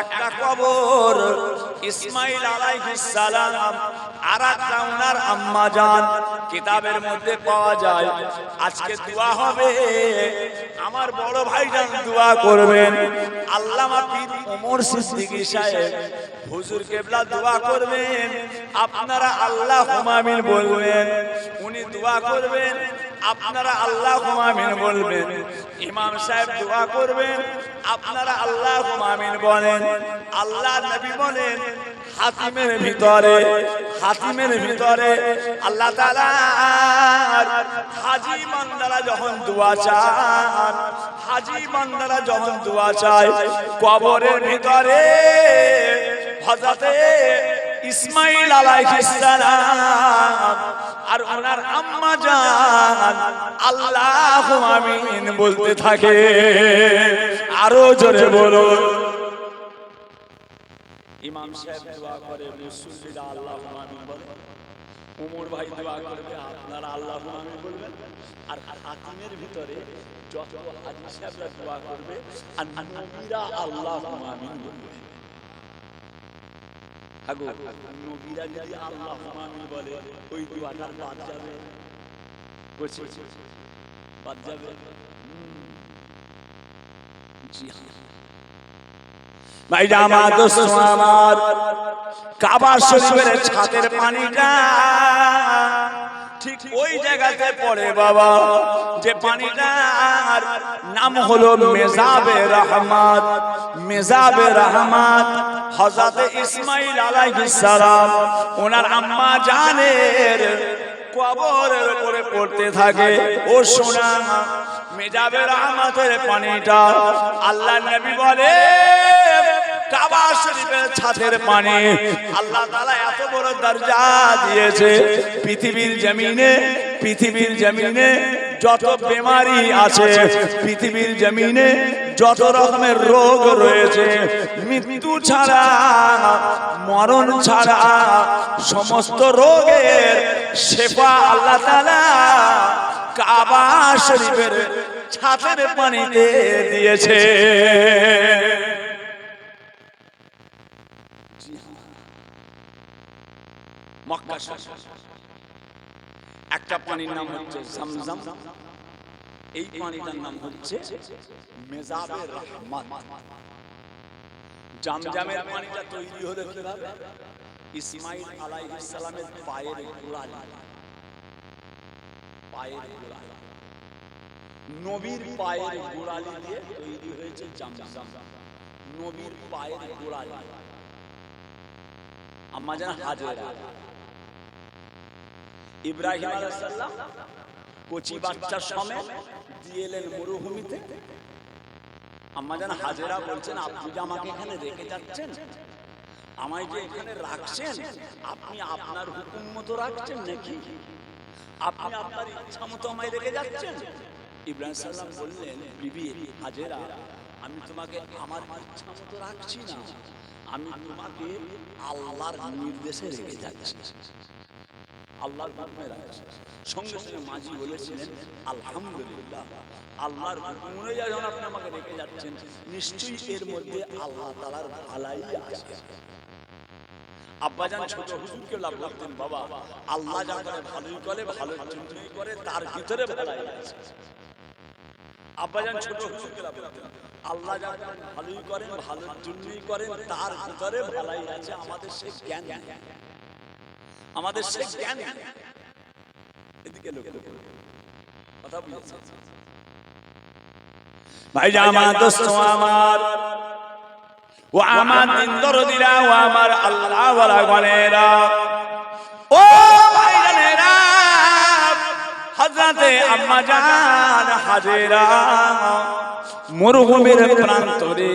একটা কবর ইসমাঈল আলাইহিস সালাম, আর একটা ওনার আম্মা জান কিতাবের মধ্যে পাওয়া যায়। আজকে দোয়া হবে, আমার বড় ভাইজান দোয়া করবেন, আল্লামা পীর ওমর সিদ্দিকী সাহেব হুজুর কেবলা দোয়া করবেন, আপনারা আল্লাহুম্মা আমিন বলবেন। উনি দোয়া করবেন, আপনারা আল্লাহুম্মা আমিন বলবেন। ইমাম সাহেব দোয়া করবেন, আপনারা আল্লাহুম্মা আমিন বলেন। আল্লাহ নবী বলেন হাতিমের ভিতরে আল্লাহ তাআলা হাজী বান্দারা যখন দোয়া চায়, কবরের ভিতরে হযরতে ইসমাঈল আলাইহিস সালাম আর ওনার আম্মা জান আল্লাহুম্মা আমিন বলতে থাকে। আরো জোরে বলো। ইমাম সাহেব দোয়া করে, মুসল্লিরা আল্লাহুম্মা আমিন বলে, ওমর ভাই দোয়া করবে, আপনারা আল্লাহুম্মা আমিন বলবেন। আর হাতিমের ভিতরে যত হাজী সাহেবরা দোয়া করবে আর নবীরা আল্লাহুম্মা আমিন বলবে। আগো নবীরা যদি আল্লাহুম্মা আমিন বলে, ওই দোয়াটার বাদ যাবে, বলছি বাদ যাবে। জি হ্যাঁ ভাই আমার দোস্ত আমার, কাবা শরীফের ছাদের পানিটা ঠিক ওই জায়গাতে পড়ে বাবা, যে পানিটার নাম হলো মেজাবে রহমত। হযরত ইসমাঈল আলাইহিস সালাম ওনার আম্মা জানের কবরের উপরে পড়তে থাকে। ও সোনা, মেজাবে রহমতের পানিটা আল্লাহ নবী বলে কাবা শরীফের ছাদের পানি আল্লাহ তাআলা এত বড় দরজা দিয়েছে। পৃথিবীর জমিনে যত বেমারি আছে, পৃথিবীর জমিনে যত রকমের রোগ রয়েছে, মৃত্যু ছাড়া মরণ ছাড়া সমস্ত রোগের শেফা আল্লাহ তাআলা কাবা শরীফের ছাদের পানিতে দিয়েছে। মক্কা শরীফ একটা পানির নাম হচ্ছে zamzam, এই পানিটার নাম হচ্ছে মেজাবে রহমত। জামজামের পানিটা তৈরি হলো কিভাবে? ইসমাঈল আলাইহিস সালামের পায়ের গোড়ালি, নবীর পায়ের গোড়ালি দিয়ে তৈরি হয়েছে জামজাম। নবীর পায়ের গোড়ালি আম্মা জান হাজেরা, ইব্রাহিম আলাইহিস সালাম কচি বাচ্চা সমেত দিয়ে এলেন মরুভূমিতে। আম্মা জান হাজেরা বলছেন, আপনি যে আমাকে এখানে রেখে যাচ্ছেন, আমায় যে এখানে রাখছেন, আপনি আপনার হুকুম মতো রাখছেন নাকি আপনি আপনার ইচ্ছা মতো আমায় রেখে যাচ্ছেন? ইব্রাহিম সাল্লাম বললেন, বিবি হাজেরা, আমি তোমাকে আমার ইচ্ছা মতো রাখছি না, আমি তোমাকে আল্লাহর নির্দেশে রেখে যাচ্ছি, আল্লাহর হুকুমে রাখছি। সঙ্গে সঙ্গে মাঝি বলেছিলেন, আলহামদুলিল্লাহ, আল্লাহর হুকুম অনুযায়ী যখন আপনি আমাকে রেখে যাচ্ছেন, নিশ্চয়ই এর মধ্যে আল্লাহ তাআলার ভালাই আছে। আব্বাজান ছোট হুজুরকে লাভ করতেন, বাবা আল্লাহ যা করে ভালোই করে, ভালোর জন্যই করে, তার ভিতরে ভালাই আছে। আব্বাজান ছোট হুজুরকে লাভ করতেন, আল্লাহ যা করেন ভালোই করেন, ভালোর জন্যই করেন, তার ভিতরে ভালাই আছে। আমাদের সে জ্ঞান, আমাদের সে জ্ঞান। এদিকে লক্ষ্য করুন, কথা বুঝেছেন ভাই? আমার দোস্ত আমার, ও আমার দিন দরদিরা, ও আমার আল্লাহ ওয়ালা গনেরা, ও ভাইজানেরা, হযরতে আম্মা জান হাজেরা মরুভূমির প্রান্তরে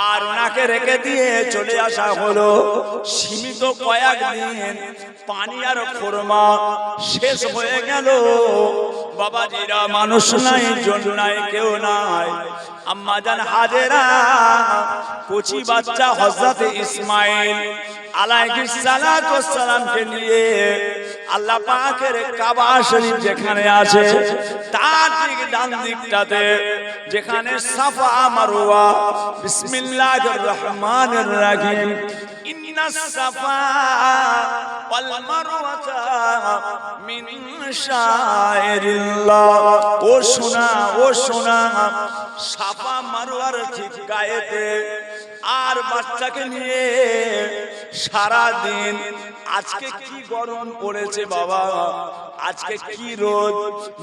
আর ওনাকে রেখে দিয়ে চলে আসা হলো। সীমিত কয়েকদিন পানি আর খোরমা শেষ হয়ে গেল। বাবাজিরা, মানুষ নাই, জন নাই, কেউ নাই। আম্মা জান হাজেরা কচি বাচ্চা হযরতে ইসমাঈল আলাইহিস সালাতু ওয়াস সালামকে নিয়ে আল্লাহ পাকের কাবা শরীফ যেখানে আছে, তার ঠিক ডান দিকটাতে যেখানে সাফা মারওয়া, বিসমিল্লাহির রহমানির রহিম, ইন্নাস সাফা ওয়াল মারওয়াতা মিন শাইরিল্লাহ। ও সোনা সাফা মারওয়ার ঠিক গায়েতে আর বাচ্চাকে নিয়ে সারা দিন। আজকে কি গরম পড়েছে বাবা, আজকে কি রোদ।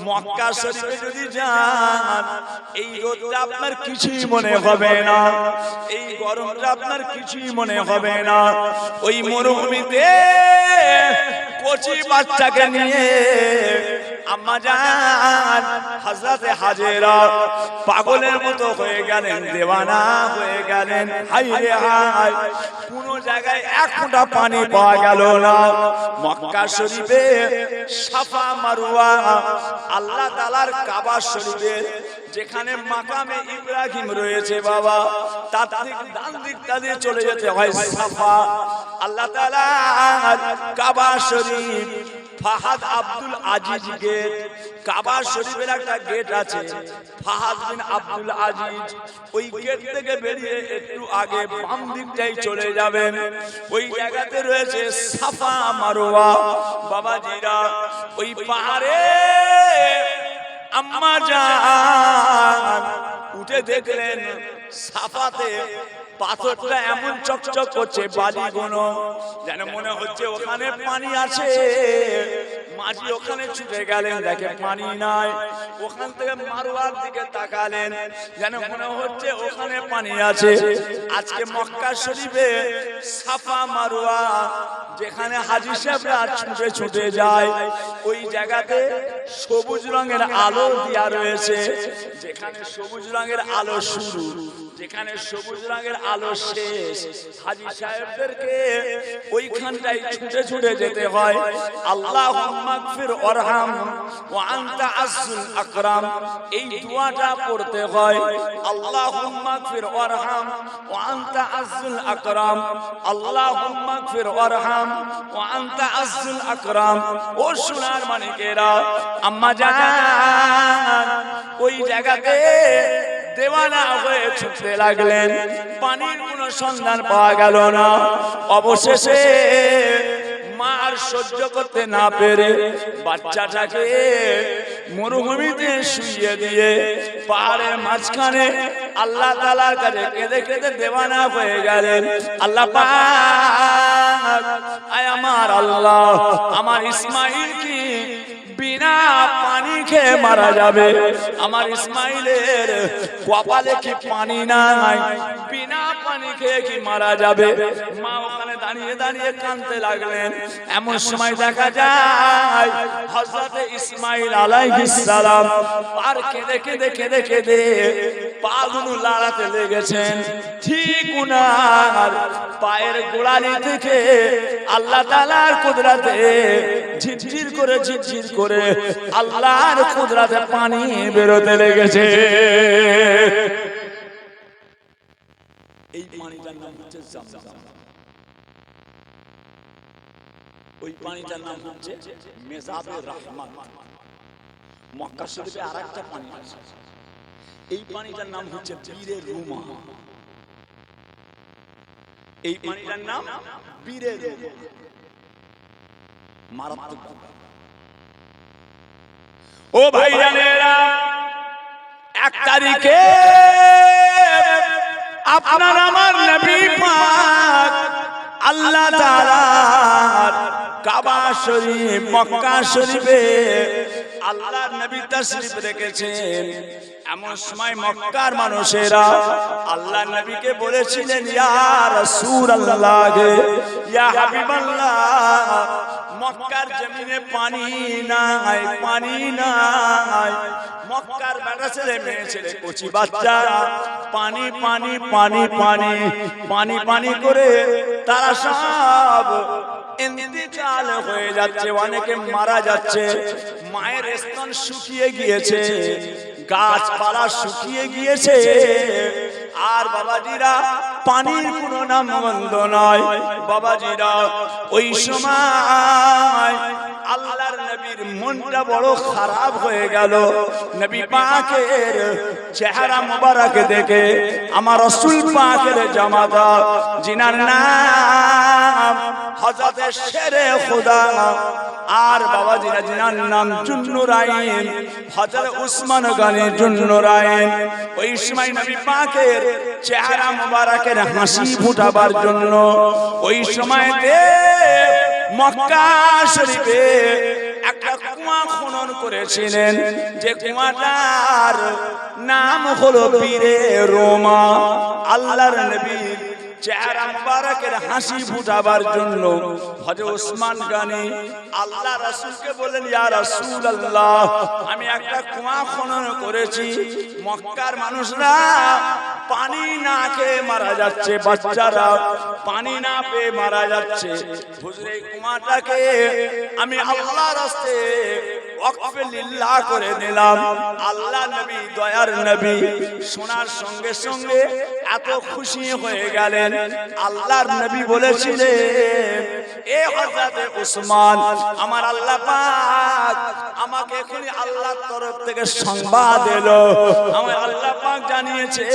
মক্কা শরীফে যদি যান এই রোদটা আপনার কিছুই মনে হবে না, এই গরমটা আপনার কিছুই মনে হবে না। ওই মরুভূমিতে কচি বাচ্চাকে নিয়ে আম্মা জান হযরত হাজেরা পাগলের মতো হয়ে গেলেন, দেওয়ানা হয়ে গেলেন। হায় রে হায়, কোন জায়গায় এক ফোঁটা পানি পাওয়া গেল না। মক্কা শরীফে সাফা মারওয়া আল্লাহ তাআলার কাবা শরীফে যেখানে মাকামে ইব্রাহিম রয়েছে বাবা, তার ঠিক ডান দিকটা দিয়ে চলে যেতে হয় সাফা। আল্লাহ তাআলার কাবা শরীফ ফাহাদ আব্দুল আজিজ গেট, কাবা শরীফের একটা গেট আছে ফাহাদ বিন আব্দুল আজিজ। ওই গেট থেকে বেরিয়ে একটু আগে বাম দিকটাই চলে যাবেন, ওই জায়গাতে রয়েছে সাফা মারওয়া। বাবাজিরা ওই পাহাড়ে আম্মা জান উঠে দেখলেন সাফাতে পাথরটা এমন চকচক করছে, বালিগুলো যেন মনে হচ্ছে ওখানে পানি আছে। মাঝি ওখানে ছুটে গেলেন, দেখে পানি নাই। ওখান থেকে মারওয়ার দিকে তাকালেন, যেন মনে হচ্ছে ওখানে পানি আছে। আজকে মক্কা শরীফে সাফা মারওয়া যেখানে হাজী সাহেবরা ছুটে ছুটে যায়, ওই জায়গাতে সবুজ রঙের আলো দেয়া রয়েছে। যেখানে সবুজ রঙের আলো শুরু, যেখানে সবুজ রঙের আলো শেষ, হাজী সাহেবদেরকে ওইখানটাই ছুটে ছুটে যেতে হয়। আল্লাহুম্মা গফির ওয়ারহাম ওয়া আনতা আযজুল আকরাম, এই দোয়াটা পড়তে হয়। আল্লাহুম্মা গফির ওয়ারহাম ওয়া আনতা আযজুল আকরাম, আল্লাহুম্মা গফির ওয়ারহাম ওয়া আনতা আযজুল আকরাম। ও সোনার মানিকেরা, আম্মা জান ওই জায়গাতে দেওয়ানা হয়ে ছুটতে লাগলেন। পানির কোনো সন্ধান পাওয়া গেল না। অবশেষে মা আর সহ্য করতে না পেরে বাচ্চাটাকে মরুভূমিতে শুইয়ে দিয়ে পাহাড়ের মাঝখানে আল্লাহ তাআলার কাছে কেঁদে কেঁদে দেওয়ানা হয়ে গেলেন। আল্লাহ পাক, আয় আমার আল্লাহ, আমার ইসমাইল কি বিনা পানি খেয়ে মারা যাবে? আমার ইসমাইলের কপালে কি পানি নাই? বিনা পানি খেয়ে কি মারা যাবে? মা ওখানে দাঁড়িয়ে দাঁড়িয়ে কাঁদতে লাগলেন। এমন সময় দেখা যায় হযরত ইসমাইল আলাইহিস সালাম আর কেঁদে কেঁদে কেঁদে কেঁদে পাগুলো লাড়াতে লেগেছেন। ঠিক উনার পায়ের গোড়ালি থেকে আল্লাহ তাআলার কুদরতে ঝিরঝির করে ঝিরঝির করে আল্লাহর কুদরতে পানি বেরোতে লেগেছে। এই পানিটার নাম হচ্ছে জামজাম। ওই পানিটার নাম হচ্ছে মেজাবে রহমান। মক্কা শরীফে আরেকটা পানি আছে, এই পানিটার নাম হচ্ছে বীরে রুমা। এই পানিটার নাম বীরে রুমা, মারাত্মক। ও ভাইজানেরা, 1 তারিখে আপনার আমার নবী পাক আল্লাহ তাআলার কাবা শরীফ মক্কা শরীফে আল্লাহর নবী তাশরীফ রেখেছেন। এমন সময় মক্কার মানুষেরা আল্লাহর নবীকে বলেছিলেন, ইয়া রাসূলুল্লাহ, ইয়া হাবিবাল্লাহ, মক্কার জমিনে পানি নাই, পানি নাই। মক্কার বেটা ছেলে মেয়ে ছেলে কচি বাচ্চারা পানি পানি পানি পানি পানি পানি করে তারা সব ইন্তিকাল হয়ে যাচ্ছে, অনেকে মারা যাচ্ছে। মায়ের স্তন শুকিয়ে গিয়েছে, গাছপালা শুকিয়ে গিয়েছে। আর বাবাজিরা পানির কোনো নাম গন্ধ নয়। বাবাজিরা ওই সময় আল্লাহর নবীর মনটা বড় খারাপ হয়ে গেল। নবী পাকের চেহারা মোবারক দেখে আমার রাসূল পাকের জামাতা, জিনার নাম হযরতে শেরে খুদা আর বাবাজিরা জিনার নাম জুন্নুরাইন হযরত উসমান গনি জুন্নুরাইন। ওই সময় নবী পাকের চেহারা মোবারকের হাসি ফুটাবার জন্য ওই সময়তে মক্কা শরীফে একটা কুয়া খনন করেছিলেন, যে কুয়াটার নাম হলো বীরে রোমা। আল্লাহর নবী চেহারা মুবারকের হাসি ফুটাবার জন্য হযরত উসমান গনি আল্লাহ রাসূলকে বললেন, ইয়া রাসূলুল্লাহ, আমি একটা কুয়া খনন করেছি, মক্কার মানুষরা পানি না খেয়ে মারা যাচ্ছে, বাচ্চারা পানি না পেয়ে মারা যাচ্ছে। হুজুর, এই কুয়াটাকে আমি আল্লাহর রাস্তায় ওয়াকফে লিল্লাহ করে দিলাম। আল্লাহ নবী, দয়ার নবী শোনার সঙ্গে সঙ্গে এত খুশি হয়ে গেলেন। আল্লাহর নবী বলেছিলেন, এ হযরতে উসমান, আমার আল্লাহ পাক আমাকে এখনি আল্লাহর তরফ থেকে সংবাদ এলো, আমার আল্লাহ পাক জানিয়েছে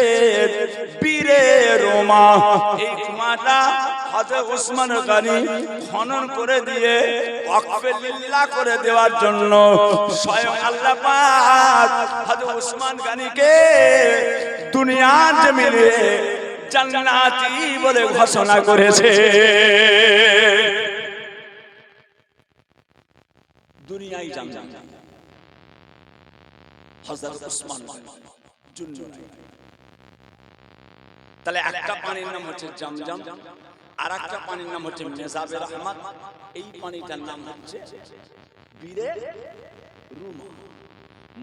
বীরে রোমা এই কুয়াটা হযরত উসমান গনি খনন করে দিয়ে ওয়াকফে লিল্লাহ করে দেওয়ার জন্য স্বয়ং আল্লাহ পাক হযরত উসমান গনিকে দুনিয়ার জমিনে জান্নাতি বলে ঘোষণা করেছে। দুনিয়ায় জান্নাত হযরত উসমান জুন্নুরাইন। তাহলে একটা পানির নাম হচ্ছে জামজাম, আর একটা পানির নাম হচ্ছে মেজাবে রহমত। এই পানিটার নাম হচ্ছে বীরে রুমা।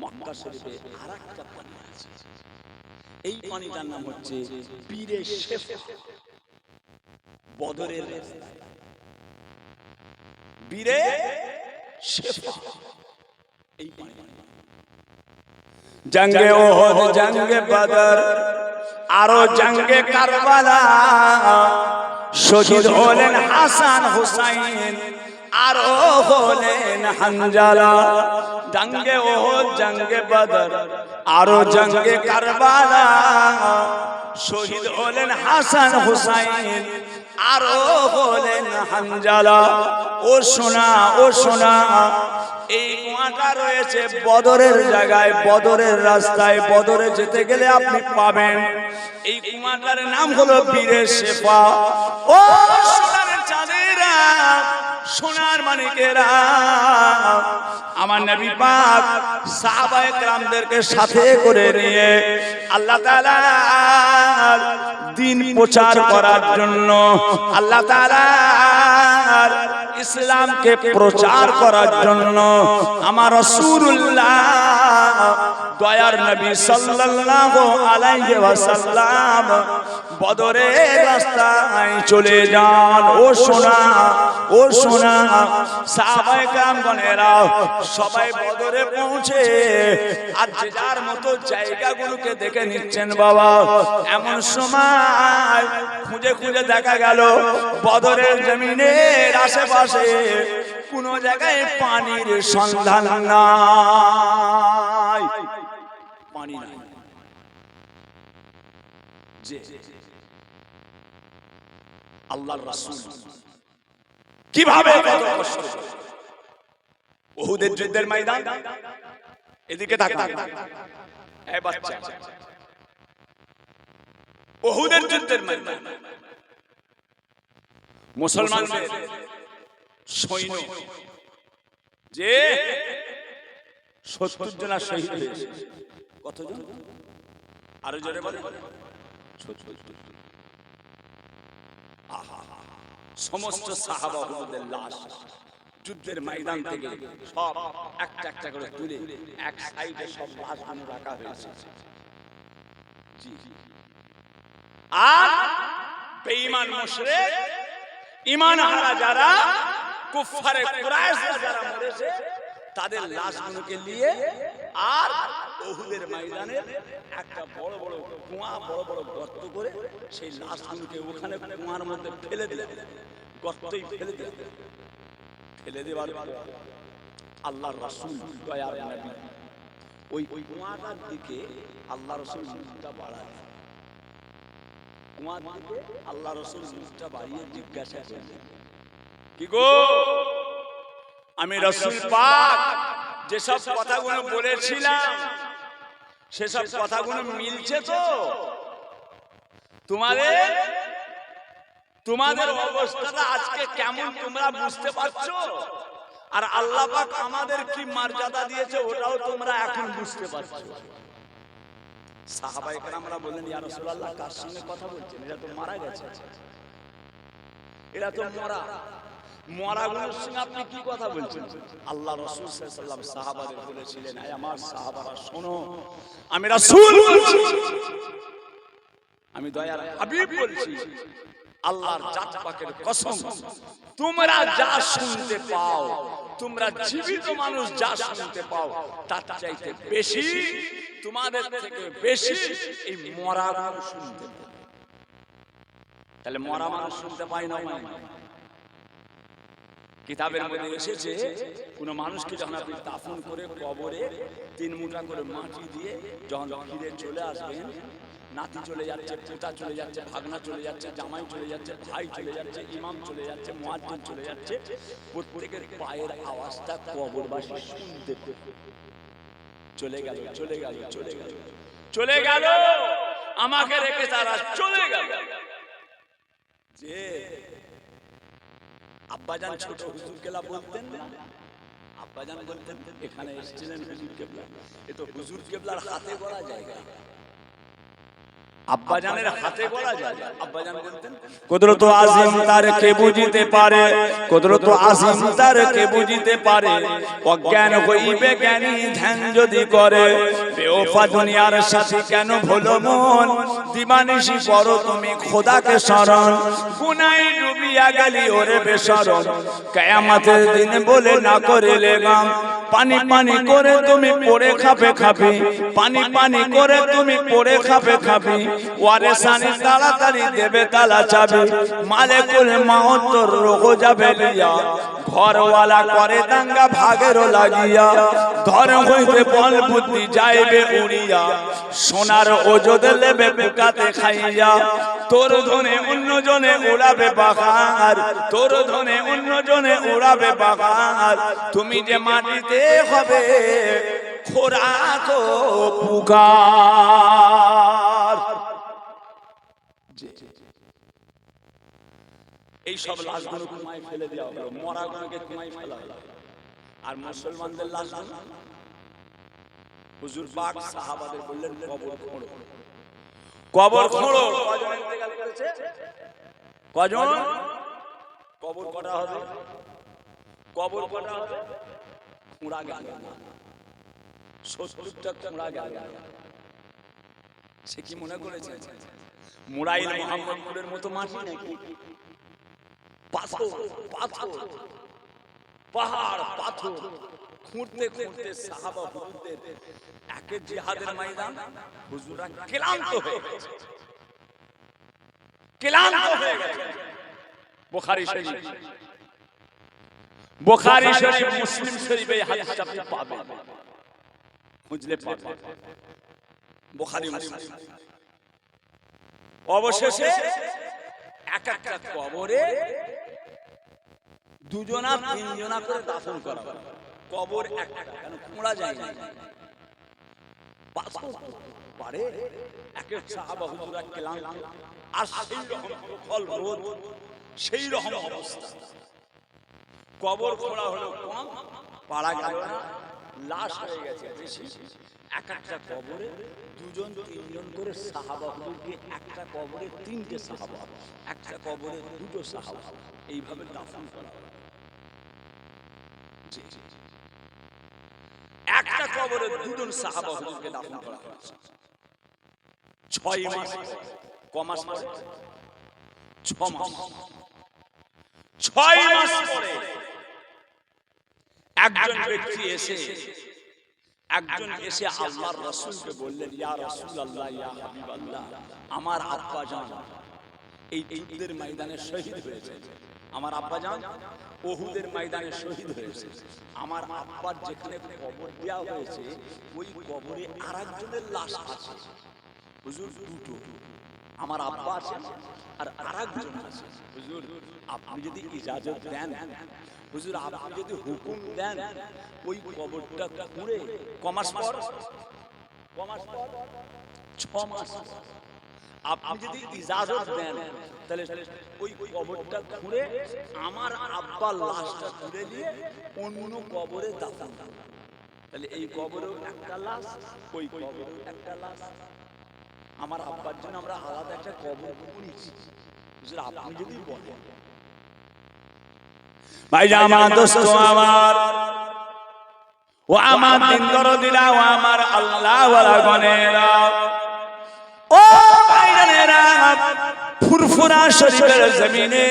মক্কা শরীফে আরেকটা পানি আছে, এই পানিটার নাম হচ্ছে বীরে শেফা। বদরের বীরে শেফা এই পানি। জঙ্গে ওহদ, জঙ্গে বদর, আরো জঙ্গে কারবালা শহীদ হলেন হাসান হুসাইন, আরো হলেন হানজালা। জঙ্গে ওহদ, জঙ্গে বদর, আরো জঙ্গে কারবালা শহীদ হলেন হাসান হুসাইন, আরো হলেন হানজালা। ও সোনা, ও সোনা, এই কুয়াটা রয়েছে বদরের জায়গায়, বদরের রাস্তায়। বদরে যেতে গেলে আপনি পাবেন। এই কুয়াটার নাম হলো বীরে শেফা। ও সোনার চাঁদেরা, সোনার মানিকেরা, আমার নবী পাক সাহাবায়ে কেরামদেরকে সাথে করে নিয়ে আল্লাহ তাআলা দ্বীন প্রচার করার জন্য, আল্লাহ তাআলা ইসলামকে প্রচার করার জন্য আমার রাসূলুল্লাহ দয়ার নবী সাল্লাল্লাহু আলাইহি ওয়াসাল্লাম বদরের রাস্তায় চলে যান। ও সোনা, ও সোনা, সাহাবায়ে কেরামগণেরা সবাই বদরে পৌঁছে আর যে যার মতো জায়গাগুলোকে দেখে নিচ্ছেন। বাবা, এমন সময় খুঁজে খুঁজে দেখা গেল বদরের জমিনের আশেপাশে কোন জায়গায় পানির সন্ধান নাই, পানি নাই। যে আল্লাহর রাসূল কিভাবে কত কষ্ট, উহুদের যুদ্ধের ময়দান, এদিকে তাকান, এই বাচ্চা, উহুদের যুদ্ধের ময়দান মুসলমানদের সৈন্য যে 70 জন শহীদ হয়েছে। কতজন? আরো জোরে বলে, 70 জন। আহা, সমস্ত সাহাবা হুজুরদের লাশ যুদ্ধের ময়দান থেকে সব একটা একটা করে তুলে এক সাইডে সব লাশগুলো রাখা হয়েছে। আর বেঈমান মুশরিক, ঈমান হারা যারা কুফারে কুরাইশরা যারা মরেছে তাদের লাশগুলোকে নিয়ে আর উহুদের ময়দানে একটা বড় বড় কুয়া, বড় বড় গর্ত করে সেই লাশগুলোকে ওখানে কুয়ার মধ্যে ফেলে দিলেন। গর্তই ফেলে দিলেন। ফেলে দেওয়ার আল্লাহর রাসূল দয়ার নবী ওই কুয়াটার দিকে আল্লাহর রাসূল মুখটা বাড়ালেন। কুয়ার দিকে আল্লাহর রাসূল মুখটা বাড়িয়ে জিজ্ঞাসা করলেন, কি গো, আমি রাসূল পাক যেসব কথাগুলো বলেছিলাম সেসব কথাগুলো মিলছে তো? তোমাদের অবস্থাটা আজকে কেমন তোমরা বুঝতে পারছো? আর আল্লাহ পাক আমাদের কি মর্যাদা দিয়েছে ওটাও তোমরা এখন বুঝতে পারছো। সাহাবায়ে কেরামরা বললেন, ইয়া রাসূলুল্লাহ, কার সঙ্গে কথা বলছেন? এরা তো মারা গেছে, এরা তো মরাগুলোর সঙ্গে আপনি কি কথা বলছেন? আল্লাহ রাসূল সাল্লাল্লাহু আলাইহি ওয়াসাল্লাম সাহাবাদের বলেছিলেন, হে আমার সাহাবারা শোনো, আমি রাসূল বলছি, আমি দয়ার হাবিব বলছি, আল্লাহর জাত পাকের কসম, তোমরা যা শুনতে পাও, তোমরা জীবিত মানুষ যা শুনতে পাও, তার চাইতে বেশি, তোমাদের থেকে বেশি এই মরা মানুষ শুনতে পায়। তাহলে মরা মানুষ শুনতে পায় না? কিতাবের মধ্যে এসেছে, কোন মানুষকে যখন আপনি দাফন করে কবরে 3 মুঠা করে মাটি দিয়ে যখন ফিরে চলে আসবেন, নাতি চলে যাচ্ছে, পোতা চলে যাচ্ছে, ভাগনা চলে যাচ্ছে, জামাই চলে যাচ্ছে, ভাই চলে যাচ্ছে, ইমাম চলে যাচ্ছে, মুয়াজ্জিন চলে যাচ্ছে, প্রত্যেকের পায়ের আওয়াজটা কবরবাসী শুনতে পেল। চলে গেল, চলে গেল, চলে গেল, চলে গেল, আমাকে রেখে তারা চলে গেল। যে আব্বাজান ছোট হুজুর কেবলা বলতেন না, আব্বাজান বলতেন, এখানে এসেছিলেন হুজুর কেবলা, এ তো হুজুর কেবলার হাতে গড়া জায়গা, আব্বাজানের হাতে গড়া যায়। আব্বাজান বলতেন, কুদরত আজিম তার কে বুঝিতে পারে, কুদরত আজিম তার কে বুঝিতে পারে, অজ্ঞান হইবে জ্ঞানী ধ্যান যদি করে, বেওফা দুনিয়ার সাথী কেন ভুলো মন, দিবানিশি করো তুমি খোদাকে শরণ, গুনাহে ডুবিয়া গেলি ওরে বেশরম, কিয়ামতের দিন বলে না করিলে গাম, পানি পানি করে তুমি পড়ে খাবে খাবে, পানি পানি করে তুমি পড়ে খাবে খাবে, ওয়ারেসানি তাড়াতাড়ি দেবে তালা চাবি, মালিকুল মউত তোর রোগ যাবে লিয়া, ঘরওয়ালা করে দাঙ্গা ভাগেরও লাগিয়া, ধর হইতে বল বুদ্ধি যাইবে উড়িয়া, সোনার ওজদ লেবে বুকাতে খাইয়া, তোর ধনে অন্যজনে উড়াবে বাগান, তোর ধনে অন্যজনে উড়াবে বাগান, তুমি যে মাটিতে হবে খোরাক পুকার। এই সব লাশগুলো কুমায় ফেলে দেওয়া হলো, মরাগুলোকে কুমায় ফেলা হলো, আর মুসলমানদের লাশগুলো হুজুর পাক সাহাবাদের বললেন কবর খোঁড়ো, কবর খোঁড়ো। কজন ইন্তেকাল করেছে? কজন? কবর কটা হবে? কবর কটা হবে? খোঁড়া গেল না, 70টা খোঁড়া গেল। সে কি মনে করেছে মুরাইল মোহাম্মদপুরের মতো মাটি নাকি? পাথর পাথর, পাহাড় পাথর খুঁড়তে খুঁড়তে সাহাবা হুজুরদের একে জিহাদের ময়দান, হুজুররা ক্লান্ত হয়ে গেছে, ক্লান্ত হয়ে গেছে। বুখারী শরীফ, বুখারী শরীফ, মুসলিম শরীফ এই হাদিসটা আপনি পাবেন, বুঝলে পাবেন, বুখারী মুসলিম। অবশেষে এক একটা কবরে 2 জনা 3 জনা করে দাফন করা হয়। কবর একটা, কেন খোঁড়া যায় না, পারে এক এক সাহাবা হুজুররা ক্লান্ত, আর সেই রকম প্রখর রোদ, সেই রকম অবস্থা, কবর খোঁড়া হলো কম, পারা গেল না, লাশ হয়ে গেছে বেশি। এক একটা কবরে 2 জন 3 জন করে সাহাবা হুজুরকে, একটা কবরে 3টে সাহাবা, একটা কবরে 2টো সাহাবা, এইভাবে দাফন করা হয়। একটা কবরে 2 জন সাহাবা হুজুরকে দাফন করা হয়েছে 6 মাস। ক মাস পরে? 6 মাস। 6 মাস পরে একজন ব্যক্তি এসে আল্লাহর রাসূলকে বললেন, ইয়া রাসূলুল্লাহ, ইয়া হাবিবাল্লাহ, আমার আব্বাজান এই যুদ্ধের ময়দানে শহীদ হয়েছে, আমার আব্বাজান উহুদের ময়দানে শহীদ হয়েছে, আমার আব্বার যেখানে কবর দেওয়া হয়েছে ওই কবরে আরেকজনের লাশ আছে হুজুর, 2টো, আমার আব্বা আছেন আর আরেকজন আছে। হুজুর আপনি যদি ইজাজত দেন, হুজুর আপনি যদি হুকুম দেন, ওই কবরটা খুঁড়ে কমাস পর 6 মাস আপনি যদি ইজাজত দেন, তাহলে ওই কবরটা খুঁড়ে আমার আব্বার লাশটা তুলে দিয়ে অন্য কবরে দাফন। তাহলে এই কবরেও একটা লাশ, ওই কবরেও একটা লাশ। আমার আব্বার জন্য আমরা আলাদা একটা কবর খুঁড়েছি। হুজুর আপনি যদি বলেন। ভাইজান আমার দোস্ত আমার, ও আমার দিন দরদিরা, ও আমার আল্লাহ ওয়ালা গনেরা, ও ভাইজানেরা, ফুরফুরা শরীফের জমিনে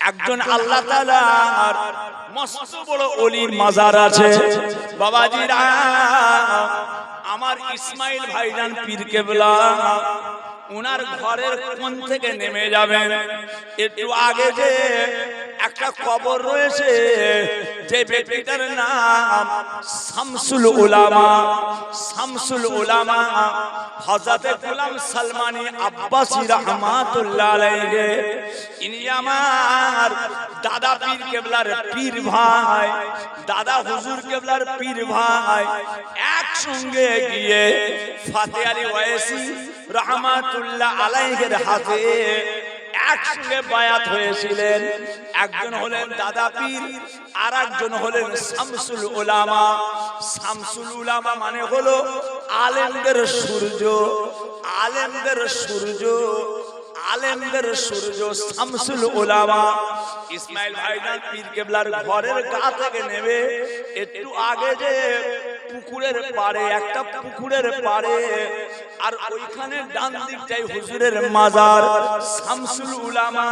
একজন আল্লাহ তাআলার মস্ত বড় ওলির মাজার আছে। বাবাজিরা, আমার ইসমাইল ভাইজান পীর কেবলা ওনার ঘরের কোণ থেকে নেমে যাবেন, একটু আগে যে একটা কবর রয়েছে, যে ব্যক্তিটার নাম শামসুল উলামা, শামসুল উলামা হযরত গোলাম সালমানী আব্বাসী রাহমাতুল্লাহ আলাইহি। ইনি আমার দাদা পীর কেবলার পীর ভাই, দাদা হুজুর কেবলার পীর ভাই। একসঙ্গে গিয়ে ফাতে আলী ওয়াইসি রাহমাতুল্লাহ আলাইহির হাতে একসঙ্গে বায়াত হয়েছিলেন। একজন হলেন দাদা পীর, আর একজন হলেন শামসুল উলামা। শামসুল উলামা মানে হলো আলেমদের সূর্য, আলেমদের সূর্য, আলেমদের সূর্য শামসুল উলামা। ইসমাইল ভাইজান পীর কেবলার ঘরের গা থেকে নেমে একটু আগে যে পুকুরের পাড়ে, একটা পুকুরের পাড়ে, আর ওইখানে ডান দিকটাই হুজুরের মাজার। শামসুল উলামা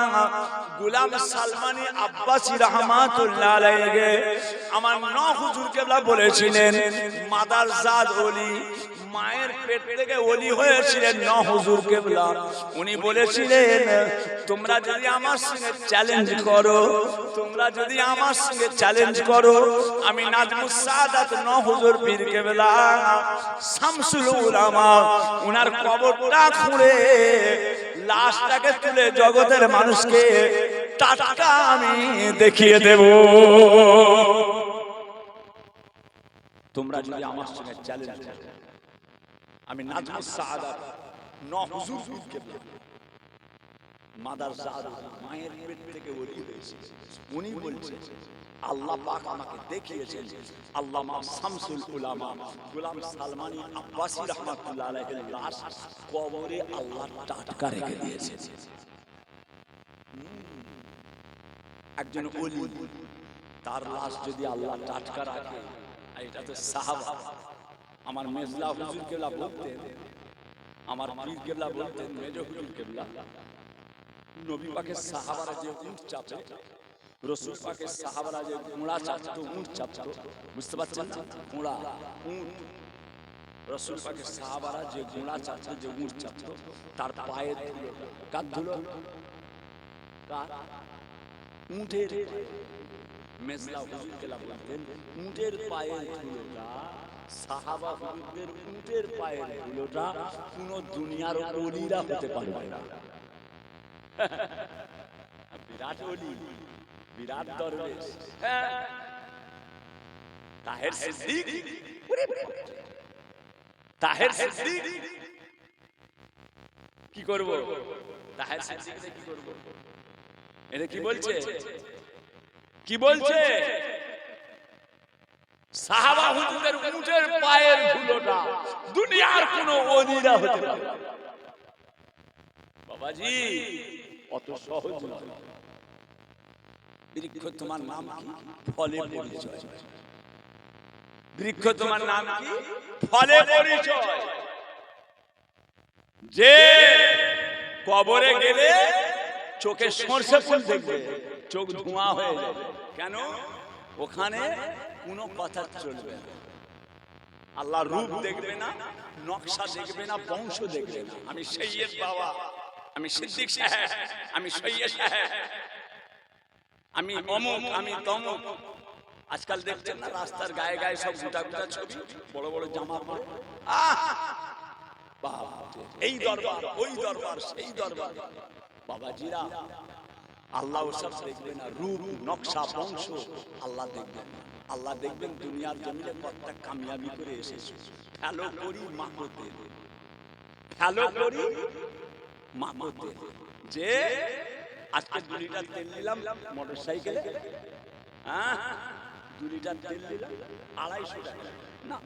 গোলাম সালমানী আব্বাসী রাহমাতুল্লাহ আলাইহি। আমার নওয়াজ হুজুর কেবলা বলেছিলেন মাদার জাদ ওলি, মায়ের পেট থেকে ওলি হয়েছিলেন নওয়াজ হুজুর কেবলা। উনি বলেছিলেন তোমরা যদি আমার সঙ্গে চ্যালেঞ্জ করো, তোমরা যদি আমার সঙ্গে চ্যালেঞ্জ করো, আমি নাজমুস সাদাত নওয়াজ হুজুর পীর কেবলা শামসুল উলামা উনার কবরটা খুঁড়ে লাশটাকে তুলে জগতের মানুষকে টাটকা আমি দেখিয়ে দেব। তোমরা যদি আমার সঙ্গে চ্যালেঞ্জ করো, আমি নাজমুস সাদাত নওয়াজ হুজুর পীর কেবলা মাদার জাদ মায়ের পেট থেকে ওলি হয়েছে। উনি বলছেন আল্লাহ পাক আমাকে দেখিয়েছেন আল্লামা শামসুল উলামা গোলাম সালমানী আব্বাসী রাহমাতুল্লাহ আলাইহির লাশ কবরে আল্লাহ টাটকা রেখে দিয়েছে। একজন ওলি তার লাশ যদি আল্লাহ টাটকা রাখে, এটা তো সাহাবা। আমার মেজলা হুজুর কেবলা বলতেন, আমার পীর কেবলা বলতেন, মেজ হুজুর কেবলা নবী পাকের সাহাবারা যে উট চাপে, রাসূল পাকের সাহাবারা যে ঘোড়া চাপতো, উট চাপতো, বুঝতে পারছেন না? ঘোড়া উট, রাসূল পাকের সাহাবারা যে ঘোড়া চাপতো, যে উট চাপতো, তার পায়ের ধুলো কার ধুলো? কার? উটের। মেজলা হুজুর কেবলা বলতেন উটের পায়ের ধুলোটা, সাহাবা হুজুরদের উটের পায়ের ধুলোটা কোনো দুনিয়ার ওলিরা হতে পারবে না। বিরাট ওলি, বিরাট দরবেশ। তাহের সিদ্দিক, তাহের সিদ্দিক কি করব? তাহের সিদ্দিক কি করব? এটা কি বলছে? কি বলছে? সাহাবা হুজুরের উটের পায়ের ধুলোটা দুনিয়ার কোনো ওলিরা হতে পারবে না। বাবাজি অত সহজ নয়। বৃক্ষ তোমার নাম কি? ফলে পরিচয়। বৃক্ষ তোমার নাম কি? ফলে পরিচয়। যে কবরে গেলে চোখে সরষে ফুল দেখবে, চোখ ধোঁয়া হয়ে যাবে। কেন? ওখানে কোনো কথা চলবে না, আল্লাহ রূপ দেখবে না, নকশা দেখবে না, বংশ দেখবে না। আমি সৈয়দ বাবা, আমি সিদ্দিক সাহেব, আমি সৈয়দ সাহেব, আমি অমুক, আমি তমুক। আজকাল দেখছেন না রাস্তার গায়ে গায়ে সব গোটা গোটা ছবি, বড় বড় জামা পরে। এই দরবার ওই দরবার সেই দরবার। বাবাজিরা, আল্লাহ সব দেখবে না, রূপ নকশা বংশ আল্লাহ দেখবেন। আল্লাহ দেখবেন দুনিয়ার জমিনে কতটা কামিয়াবি করে এসেছে। ফেলো করি মাহমতে, ফেলো করি মাহমতে। যে আজকে 2 লিটার তেল নিলাম মোটর সাইকেলে, হ্যাঁ 2 লিটার তেল নিলাম 250 টাকা, না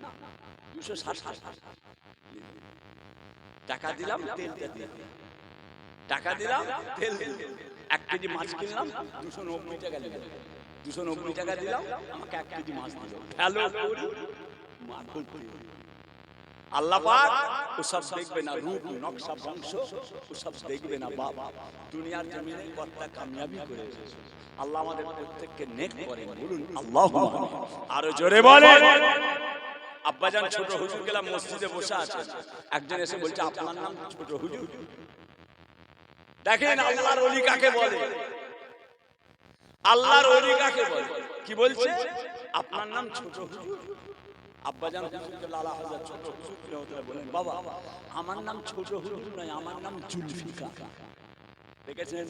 260 টাকা দিলাম তেলটা দিয়ে, টাকা দিলাম তেল দিলাম। 1 কেজি মাছ কিনলাম 290 টাকা দিলাম, 290 টাকা দিলাম, আমাকে 1 কেজি মাছ দিল। ফেলো করি মাহমতে। আল্লাহ পাক ওসব দেখবে না, রূপ নকশা বংশ ওসব দেখবে না। বাবা দুনিয়ার জমিনে কতটা কামিয়াবি করে এসেছে। আল্লাহ আমাদের প্রত্যেককে নেক করেন, বলুন আল্লাহুম্মা আমিন। আরো জোরে বলেন। আব্বাজান ছোট হুজুর গেলাম মসজিদে বসে আছে, একজন এসে বলছে আপনার নাম ছোট হুজুর। দেখেন আল্লাহর ওলি কাকে বলে, আল্লাহর ওলি কাকে বলে। কি বলছে? আপনার নাম ছোট হুজুর। আব্বাজান হুজুরকে লালা হাজার ছোট হুজুর বলেন, বাবা আমার নাম ছোট হুজুর নয়, আমার নাম জুলফিকার। দেখেছেন?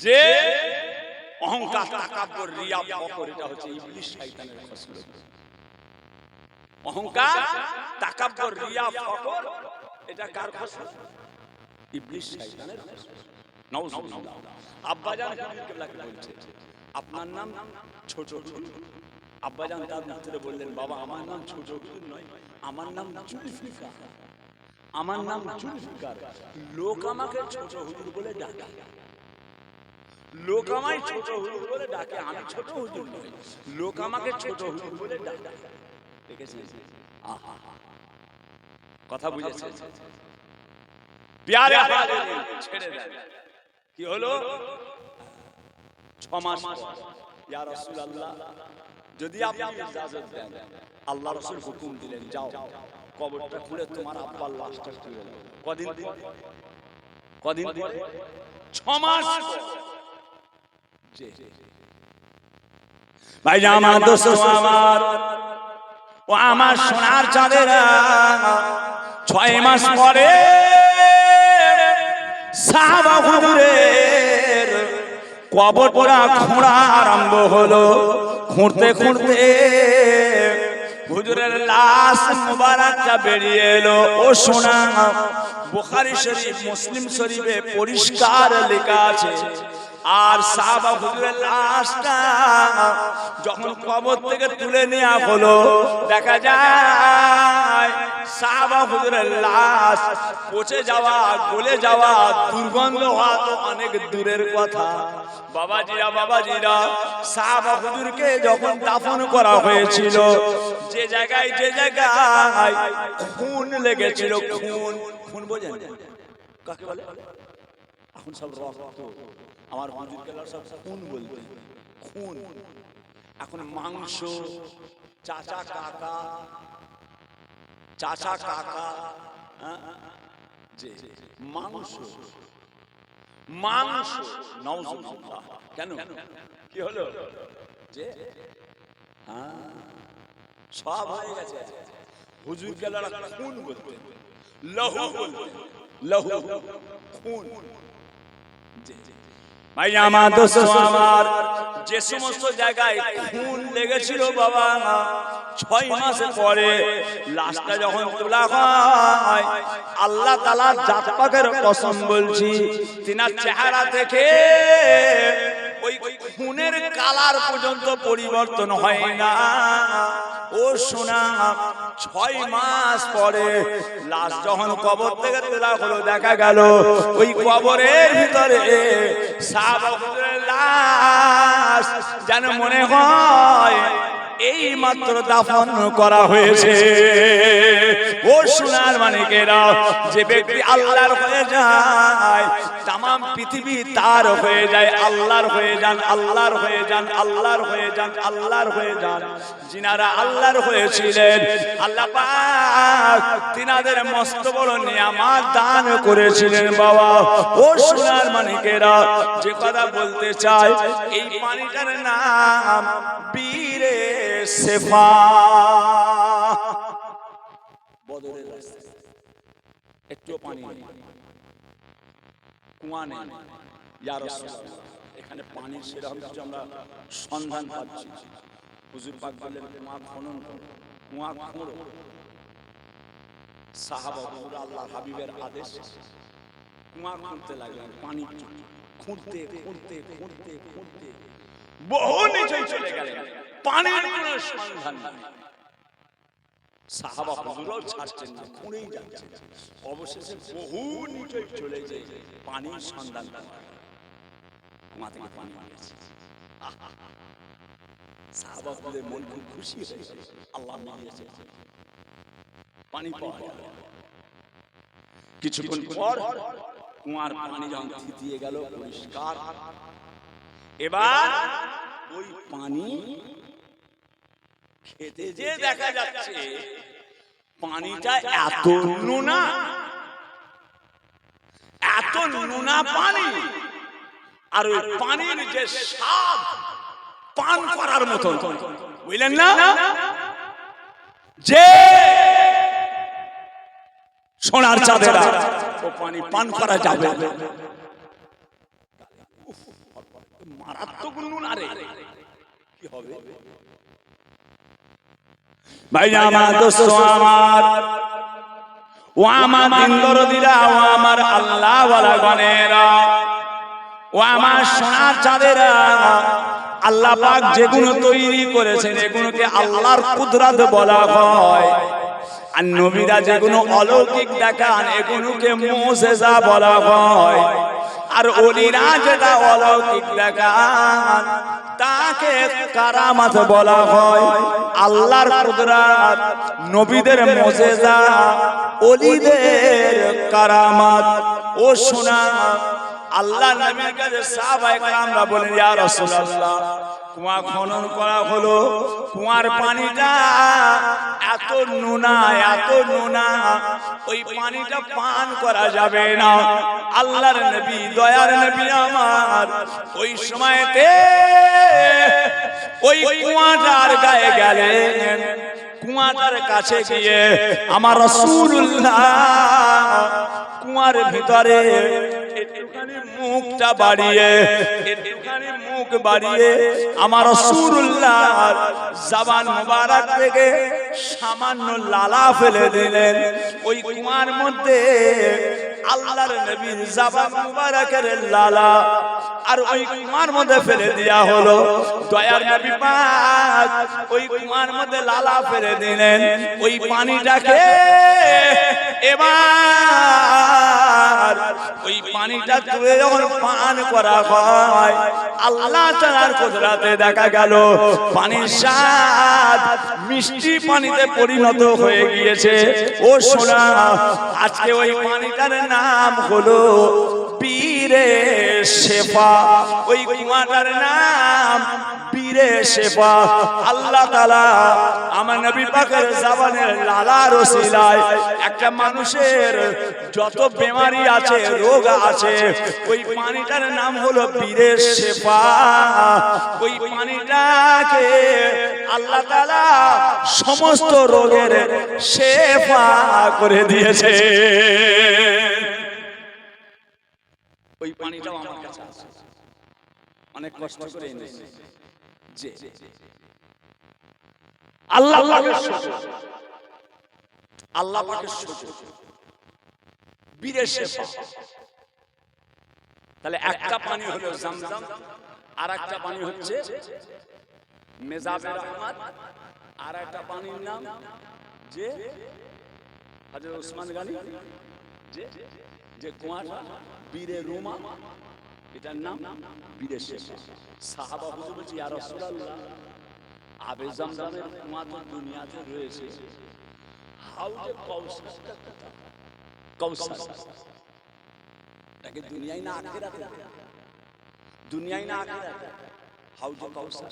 যে অহংকার, তাকাব্বুর, রিয়া, ফখর, এটা হচ্ছে ইবলিস শয়তানের খসলত। অহংকার, তাকাব্বুর, রিয়া, ফখর, এটা কার খসলত? ইবলিস শয়তানের খসলত। নাউজুবিল্লাহ। আব্বাজান কিবলাকে বলছে আপনার নাম ছোট হুজুর। আব্বাজান তার উত্তরে বললেন, বাবা আমার নাম ছোট হুজুর নয়, আমার নাম জুলফিকার, আমার নাম জুলফিকার। লোক আমাকে ছোট হুজুর বলে ডাকে, লোক আমায় ছোট হুজুর বলে ডাকে, আমি ছোট হুজুর নই, লোক আমাকে ছোট হুজুর বলে ডাকে। দেখেছেন? কথা বুঝেছেন? প্যারে হাজিরিন, ছেড়ে দেন। কি হলো? 6 মাস পর ইয়া রাসূলুল্লাহ, যদি আপনি ইজাজত দেন, আল্লাহ রাসূল হুকুম দিলেন, যাও কবরটা খুলে তোমার আব্বার লাশটা তুলে নাও। কদিন পরে? 6 মাস। ভাই আমার দোস্ত আমার, ও আমার সোনার চাঁদেরা, 6 মাস পরে সাহাবা হুজুরের কবর পোড়া খোঁড়া আরম্ভ হলো। খুঁড়তে খুঁড়তে হুজুরের লাশ মুবারকটা বেরিয়ে এলো। ও সোনা, বুখারী শরীফ, মুসলিম শরীফে পরিষ্কার লেখা আছে। আর সাহাবা হুজুরের লাশটা যখন কবর থেকে তুলে নেওয়া হলো, দেখা যায় সাহাবা হুজুরের লাশ পচে যাওয়া, গলে যাওয়া, দুর্গন্ধ হওয়া তো অনেক দূরের কথা। বাবাজিরা, সাহাবা হুজুরকে যখন দাফন করা হয়েছিল, যে জায়গায় খুন লেগেছিল, খুন বোঝেন কাকে বলে? এখন সব রক্ত, আমার হুজুরকে সব খুন বলতে, খুন। এখন মাংস, চাচা কাকা, যে মাংস নাউজুবিল্লাহ। কেন? কি হলো? যে সব হয়ে গেছে। হুজুর গেল খুন বলতে, লহু বলতে, লহু খুন। ভাই আমার দোস্ত আমার, যে সমস্ত জায়গায় খুন লেগেছিল বাবা, 6 মাস পরে লাশটা যখন তোলা হয়, আল্লাহ তাআলা জাত পাকের কসম বলছি, তিনার চেহারা থেকে ওই খুনের কালার পর্যন্ত পরিবর্তন হয় না। ও সোনা, 6 মাস পরে লাশ যখন কবর থেকে তোলা হলো, দেখা গেল ওই কবরের ভিতরে সাহাবা হুজুরের লাশ যেন মনে হয় এই মাত্র দাফন করা হয়েছে। ও সোনার মানিকেরা, যে ব্যক্তি আল্লাহর হয়ে যায় তামাম পৃথিবী তার হয়ে যায়, আল্লাহর হয়ে যান, আল্লাহর হয়ে যান, আল্লাহর হয়ে যান, আল্লাহর হয়ে যান। যিনারা আল্লাহর হয়েছিলেন, আল্লাহ পাক তিনাদের মস্ত বড় নিয়ামত দান করেছিলেন বাবা। ও সোনার মানিকেরা, যে কথা বলতে চাই, এই পানিটার নাম বীরে সেফা। বদরের রাস্তায় একটু পানি নেই, কুয়া নেই, ইয়া রাসূলুল্লাহ এখানে পানির সেরকম কিছু আমরা সন্ধান পাচ্ছি। হুজুর পাক বললেন কুয়া খনন করো, কুয়া খোঁড়ো। সাহাবা হুজুর আল্লাহর হাবিবের আদেশ, কুয়া খুঁড়তে লাগলেন। পানি খুঁড়তে খুঁড়তে খুঁড়তে খুঁড়তে বহু নিচে চলে গেলেন, পানির কোনো সন্ধান নেই। সাহাবা হুজুরও ছাড়ছেন না, খুঁড়েই যাচ্ছে। অবশেষে বহু নিচে চলে যে পানির সন্ধান পাওয়া, কুয়া থেকে পানি পেয়েছে। সাহাবাদের মন খুব খুশি হয়েছে, আল্লাহ নিয়েছে, পানি পাওয়া গেল। কিছুক্ষণ পর কুয়ার পানি যখন থিতিয়ে গেল পরিষ্কার, এবার ওই পানি খেতে যে দেখা যাচ্ছে পানিটা এত নোনা, এত নোনা পানি, আর ওই পানির যে স্বাদ পান করার মতো, বুঝলেন না? যে সোনার চাঁদেরা ও পানি পান করা যাবে, মারাত্মক নোনা রে, কি হবে ভাই আমার দোস্ত আমার, ও আমার দিন দরদিরা, ও আমার আল্লাহ ওয়ালা গণেরা, ও আমার সোনার চাঁদেরা, আল্লাহ পাক যেগুলো তৈরি করেছেন এগুলোকে আল্লাহর কুদরত বলা হয়। আর নবীরা যেগুলো অলৌকিক দেখান এগুলোকে মুজিজা বলা হয়। আর ওলিরা যেটা অলৌকিক দেখান তাকে কারামাত বলা হয়। আল্লাহর কুদরত, নবীদের মুজিজা, ওলিদের কারামাত। ও শোনা, আল্লাহ নবীর কাছে সাহাবায়ে কেরামরা বলেন, ইয়া রাসূলুল্লাহ কুয়া খনন করা হলো, কুয়ার পানিটা এত নোনা, এত নোনা, ওই পানিটা পান করা যাবে না। আল্লাহর নবী, দয়ার নবী আমার, ওই সময়তে ওই কুয়াটার গায়ে গেলেন, কুয়াটার কাছে গিয়ে আমার রাসূলুল্লাহ কুয়ার ভিতরে একটুখানি মুখটা বাড়িয়ে, একটুখানি মুখ বাড়িয়ে আমার রাসূলুল্লাহ জবান মোবারক থেকে সামান্য লালা ফেলে দিলেন। ওই কুয়ার মধ্যে আল্লাহর নবীর জবান মোবারকের লালা আর ওই কুয়ার মধ্যে ফেলে দেয়া হলো। দয়ার নবী পাক ওই কুয়ার মধ্যে লালা ফেলে দিলেন। ওই পানিটাকে এবার ওই পানিটা তুলে যখন পান করা হয়, আল্লাহ তাআলার কুদরতে দেখা গেল পানির স্বাদ মিষ্টি পানিতে পরিণত হয়ে গিয়েছে। ও সোনা, আজকে ওই পানিটার নাম হলো বীরে শেফা। ওই কুয়াটার নাম বীরে শেফা। আল্লাহ তাআলা আমার নবী পাকের জবানের লালার ওসিলায় একটা মানুষের যত বেমারি আছে, রোগ আছে, ওই পানিটার নাম হলো বীরে শেফা। ওই পানিটাকে আল্লাহ তাআলা সমস্ত রোগের শেফা করে দিয়েছে। ওই পানিটাও আমার কাছে আছে, অনেক কষ্ট করে এনেছি। যে আল্লাহ পাকের শুকর, আল্লাহ পাকের শুকর, বীরে শেফা। তাহলে একটা পানি হলো জামজাম, আর একটা পানি হচ্ছে মেজাবে রহমত, আর একটা পানির নাম যে হযরত ওসমান গনি যে কুয়াটা বীরে রুমা, এটার নাম বীরে শেফা। সাহাবা হুজুর বলছে, ইয়া রাসূলুল্লাহ আবে জামজামের কুয়া তো দুনিয়াতে রয়েছে, হাউজে কাউসারটা কোথায়? কাউসার তাকে দুনিয়ায় না আখিরাতে, দুনিয়ায় না আখিরাতে। হাউজে কাউসার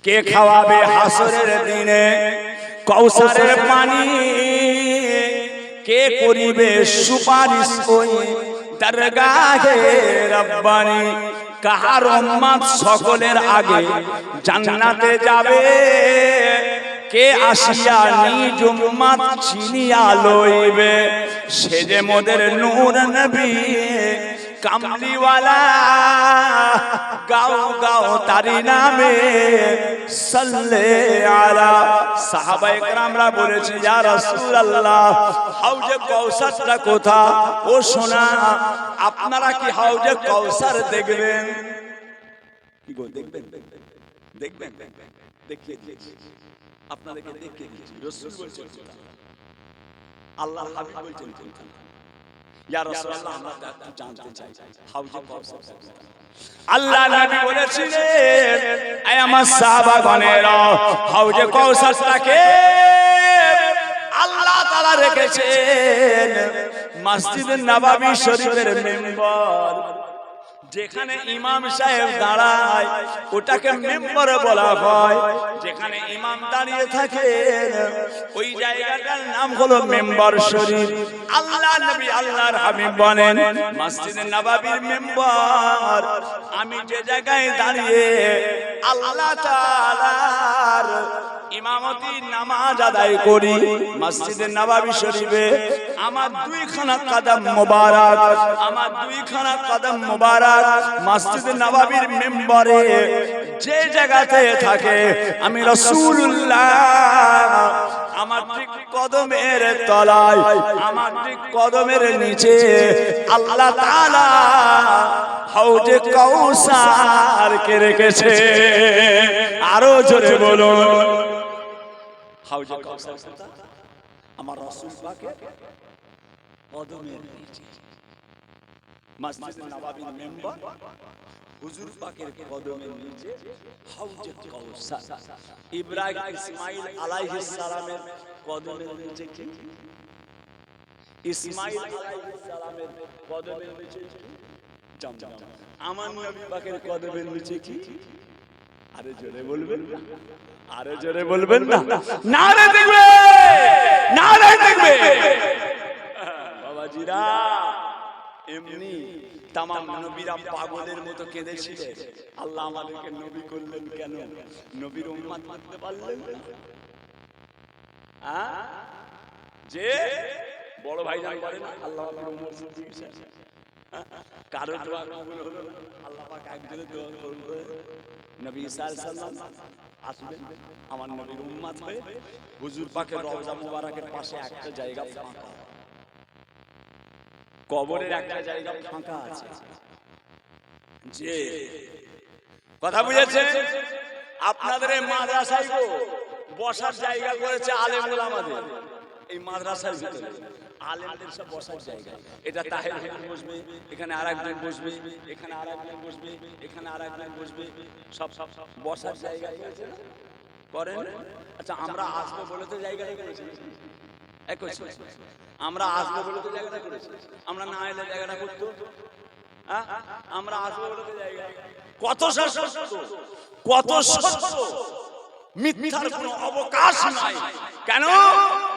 কে খাওয়াবে হাসরের দিনে কাউসারের পানি? কে করিবে সুপারিশ ওই দরগাহে রব্বানি? কাহার উম্মত সকলের আগে জান্নাতে যাবে? কে আসিয়া নিজ উম্মত চিনিয়া লইবে? সে যে মোদের নূর নবী কামলিওয়ালা, গাও গাও তারি নামে সাল্লে আলা। সাহাবায়ে কেরামরা বলেছে, ইয়া রাসূলুল্লাহ, হাউজে কাউসারটা কোথায়? ও সোনা, আপনারা কি হাউজে কাউসার দেখবেন? কি গো, দেখবেন? দেখবেন? দেখিয়ে দিয়েছি আপনাদেরকে, দেখিয়ে দিয়েছি। রাসূল বলছেন আল্লাহর হাবিব বলছেন ইয়া রাসূলুল্লাহ, আমরা একটু জানতে চাই হাউজে কাউসার কোথায়? আল্লাহ নবী বলেছিলেন, এ আমার সাহাবাগণেরা, হাউজে কাউসারটাকে আল্লাহ তাআলা রেখেছেন মসজিদ নববী শরীফের মিম্বর। যেখানে ইমাম সাহেব দাঁড়ায় ওটাকে মিম্বর বলা হয়। যেখানে ইমাম দাঁড়িয়ে থাকেন ওই জায়গাটার নাম হলো মিম্বর শরীফ। আল্লাহ নবী আল্লাহর হাবিব বলেন, মসজিদে নববীর মিম্বর আমি যে জায়গায় দাঁড়িয়ে আল্লাহ তাআলার ইমামতি নামাজ আদায় করি মসজিদে নববী শরীফে, আমার দুইখানা কদম মোবারক, আমার দুইখানা কদম মোবারক মসজিদে নববীর মিম্বরে যে জায়গাতে থাকে, আমি রাসূলুল্লাহ আমার ঠিক কদমের তলায়, আমার ঠিক কদমের নিচে আল্লাহ তাআলা হাউজে কাউসার কে রেখেছে। আরো জোরে বলুন, হাউজে কাউসার আমার রাসূল পাকের কদমের নিচে, মসজিদে নববীর মিম্বর হুজুর পাকের কদমের নিচে হাউজে কাউসার। ইব্রাহিম ইসমাঈল আলাইহিস সালামের কদমের নিচে কি? ইসমাঈল আলাইহিস সালামের কদমের নিচে জমজম। আমার নবী পাকের কদমের নিচে কি? আরে জোরে বলবেন না, আরে জোরে বলবেন না, নারে দেখবে, নারে দেখবে বাবাজিরা। এমনি তামাম নবীরা পাগলের মতো কেঁদেছিলেন, আল্লাহ আমাদেরকে নবী করলেন কেন? নবীর উম্মত করতে পারলেন না? যে বড় ভাইজান বলেন আল্লাহ কারো দোয়া কবুল হলো, আল্লাহ পাক একজনের দোয়া কবুল করে নবী ঈসা আলাইহিস সালাম আসবেন আমার নবীর উম্মত হয়ে। হুজুর পাকের রওজা মুবারকের পাশে একটা জায়গা ফাঁকা, কবরের একটা জায়গা ফাঁকা আছে। যে কথা বুঝেছেন? আপনাদের এই মাদ্রাসায় গো বসার জায়গা করেছে আলেম ওলামাদের। এই মাদ্রাসার ভিতরে আলেমদের সব বসার জায়গা। এটা তাহের হুজুর বসবে, এখানে আরেকজন বসবে, এখানে আরেকজন বসবে, এখানে আরেকজন বসবে, সব সব বসার জায়গা করেছে না? করেন? আচ্ছা, আমরা আসবো বলে তো জায়গাটা করেছি। আমরা আসবো বলে তো জায়গাটা করেছি, আমরা না এলে জায়গাটা করতো? আমরা আসবো বলে তো জায়গা। কত সত্য, কত সত্য, মিথ্যার কোনো অবকাশ নাই। কেন?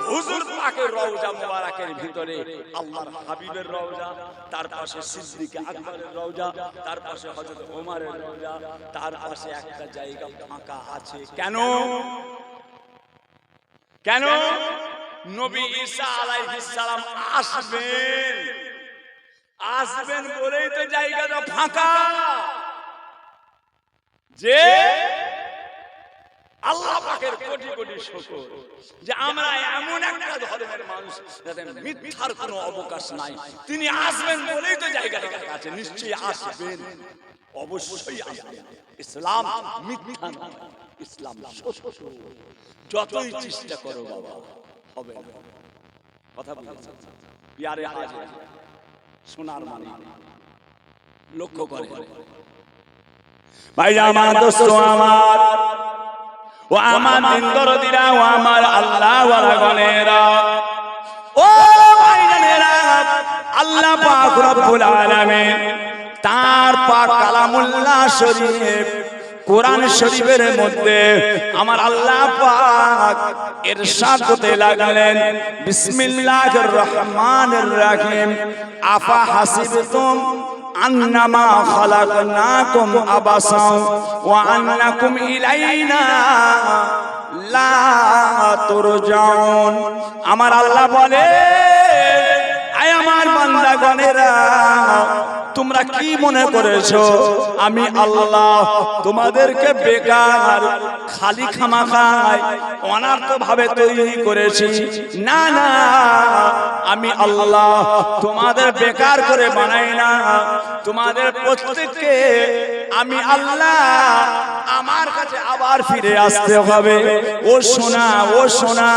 হুজুর পাকের রওজা মুবারকের ভিতরে আল্লাহর হাবিবের রওজা, তার পাশে সিদ্দিক আকবরের রওজা, তার পাশে হযরত ওমরের রওজা, তার পাশে একটা জায়গা ফাঁকা আছে। কেন? কেন? নবী ঈসা আলাইহিস সালাম আসবেন, আসবেন বলেই তো জায়গাটা ফাঁকা। যে আল্লাহ পাকের কোটি কোটি শুকর যে আমরা এমন একটা ধর্মের মানুষ যাতে মিথ্যার কোনো অবকাশ নাই। তিনি আসবেন বলেই তো জায়গাটা ফাঁকা আছে। নিশ্চয়ই আসবেন, অবশ্যই আসবেন। ইসলাম মিথ্যা না, ইসলাম সত্য। যতই চেষ্টা করো বাবা হবে না। কথা বুঝেছেন? প্যারে হাজির সোনার মানে লক্ষ্য করে ভাই আমার দোস্ত আমার, ও আমার দিন দরদিরা, ও আমার আল্লাহ ওয়ালা গণেরা, ও ভাইজানেরা, আল্লাহ পাক রব্বুল আলামিন তার পাক কালামুল্লাহ শরীফ কোরআন শরীফের মধ্যে আমার আল্লাহ পাক ইরশাদ করতে লাগলেন, বিসমিল্লাহির রহমানির রহিম, আফা হাসিবতুম আন্নামা খালাকনাকুম আবাসা ওয়া আন্নাকুম ইলাইনা লা তুরজাউন। আমার আল্লাহ বলে, আয় আমার বান্দাগণেরা, তোমরা কি মনে করেছো আমি আল্লাহ তোমাদেরকে বেকার খালি খামাখায় অনার্থ ভাবে তৈরি করেছি? না না, আমি আল্লাহ তোমাদের বেকার করে বানাই না। তোমাদের প্রত্যেককে আমি আল্লাহ আমার কাছে আবার ফিরে আসতে হবে। ও সোনা, ও সোনা,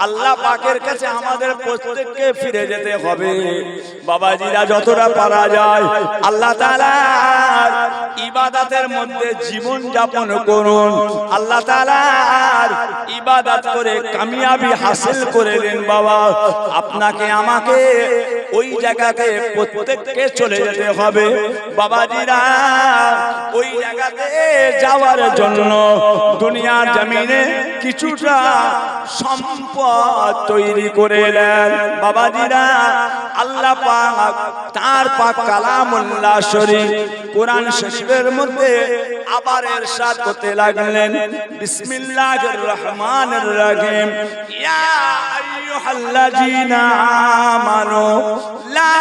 আল্লাহ পাকের কাছে আমাদের প্রত্যেককে ফিরে যেতে হবে। বাবাজিরা, যতটা পারা যায় আল্লাহ তাআলার ইবাদতের মধ্যে জীবন যাপন করুন। আল্লাহ তাআলার ইবাদত করে কামিয়াবি হাসিল করে দিন। বাবা, আপনাকে আমাকে ওই জায়গাতে প্রত্যেককে চলে যেতে হবে। বাবাজিরা, ওই জায়গাতে যাওয়ার জন্য দুনিয়ার জমিনে কিছুটা সম্পদ তৈরি করে দেন। বাবাজিরা, আল্লাহ পাক তার পাক কালামুল্লাহ শরীফ কোরআন শরীফের মধ্যে আবার ইরশাদ করতে লাগলেন, বিসমিল্লাহির রহমানির রহিম, ইয়া আইয়ুহাল্লাযীনা আমানু লা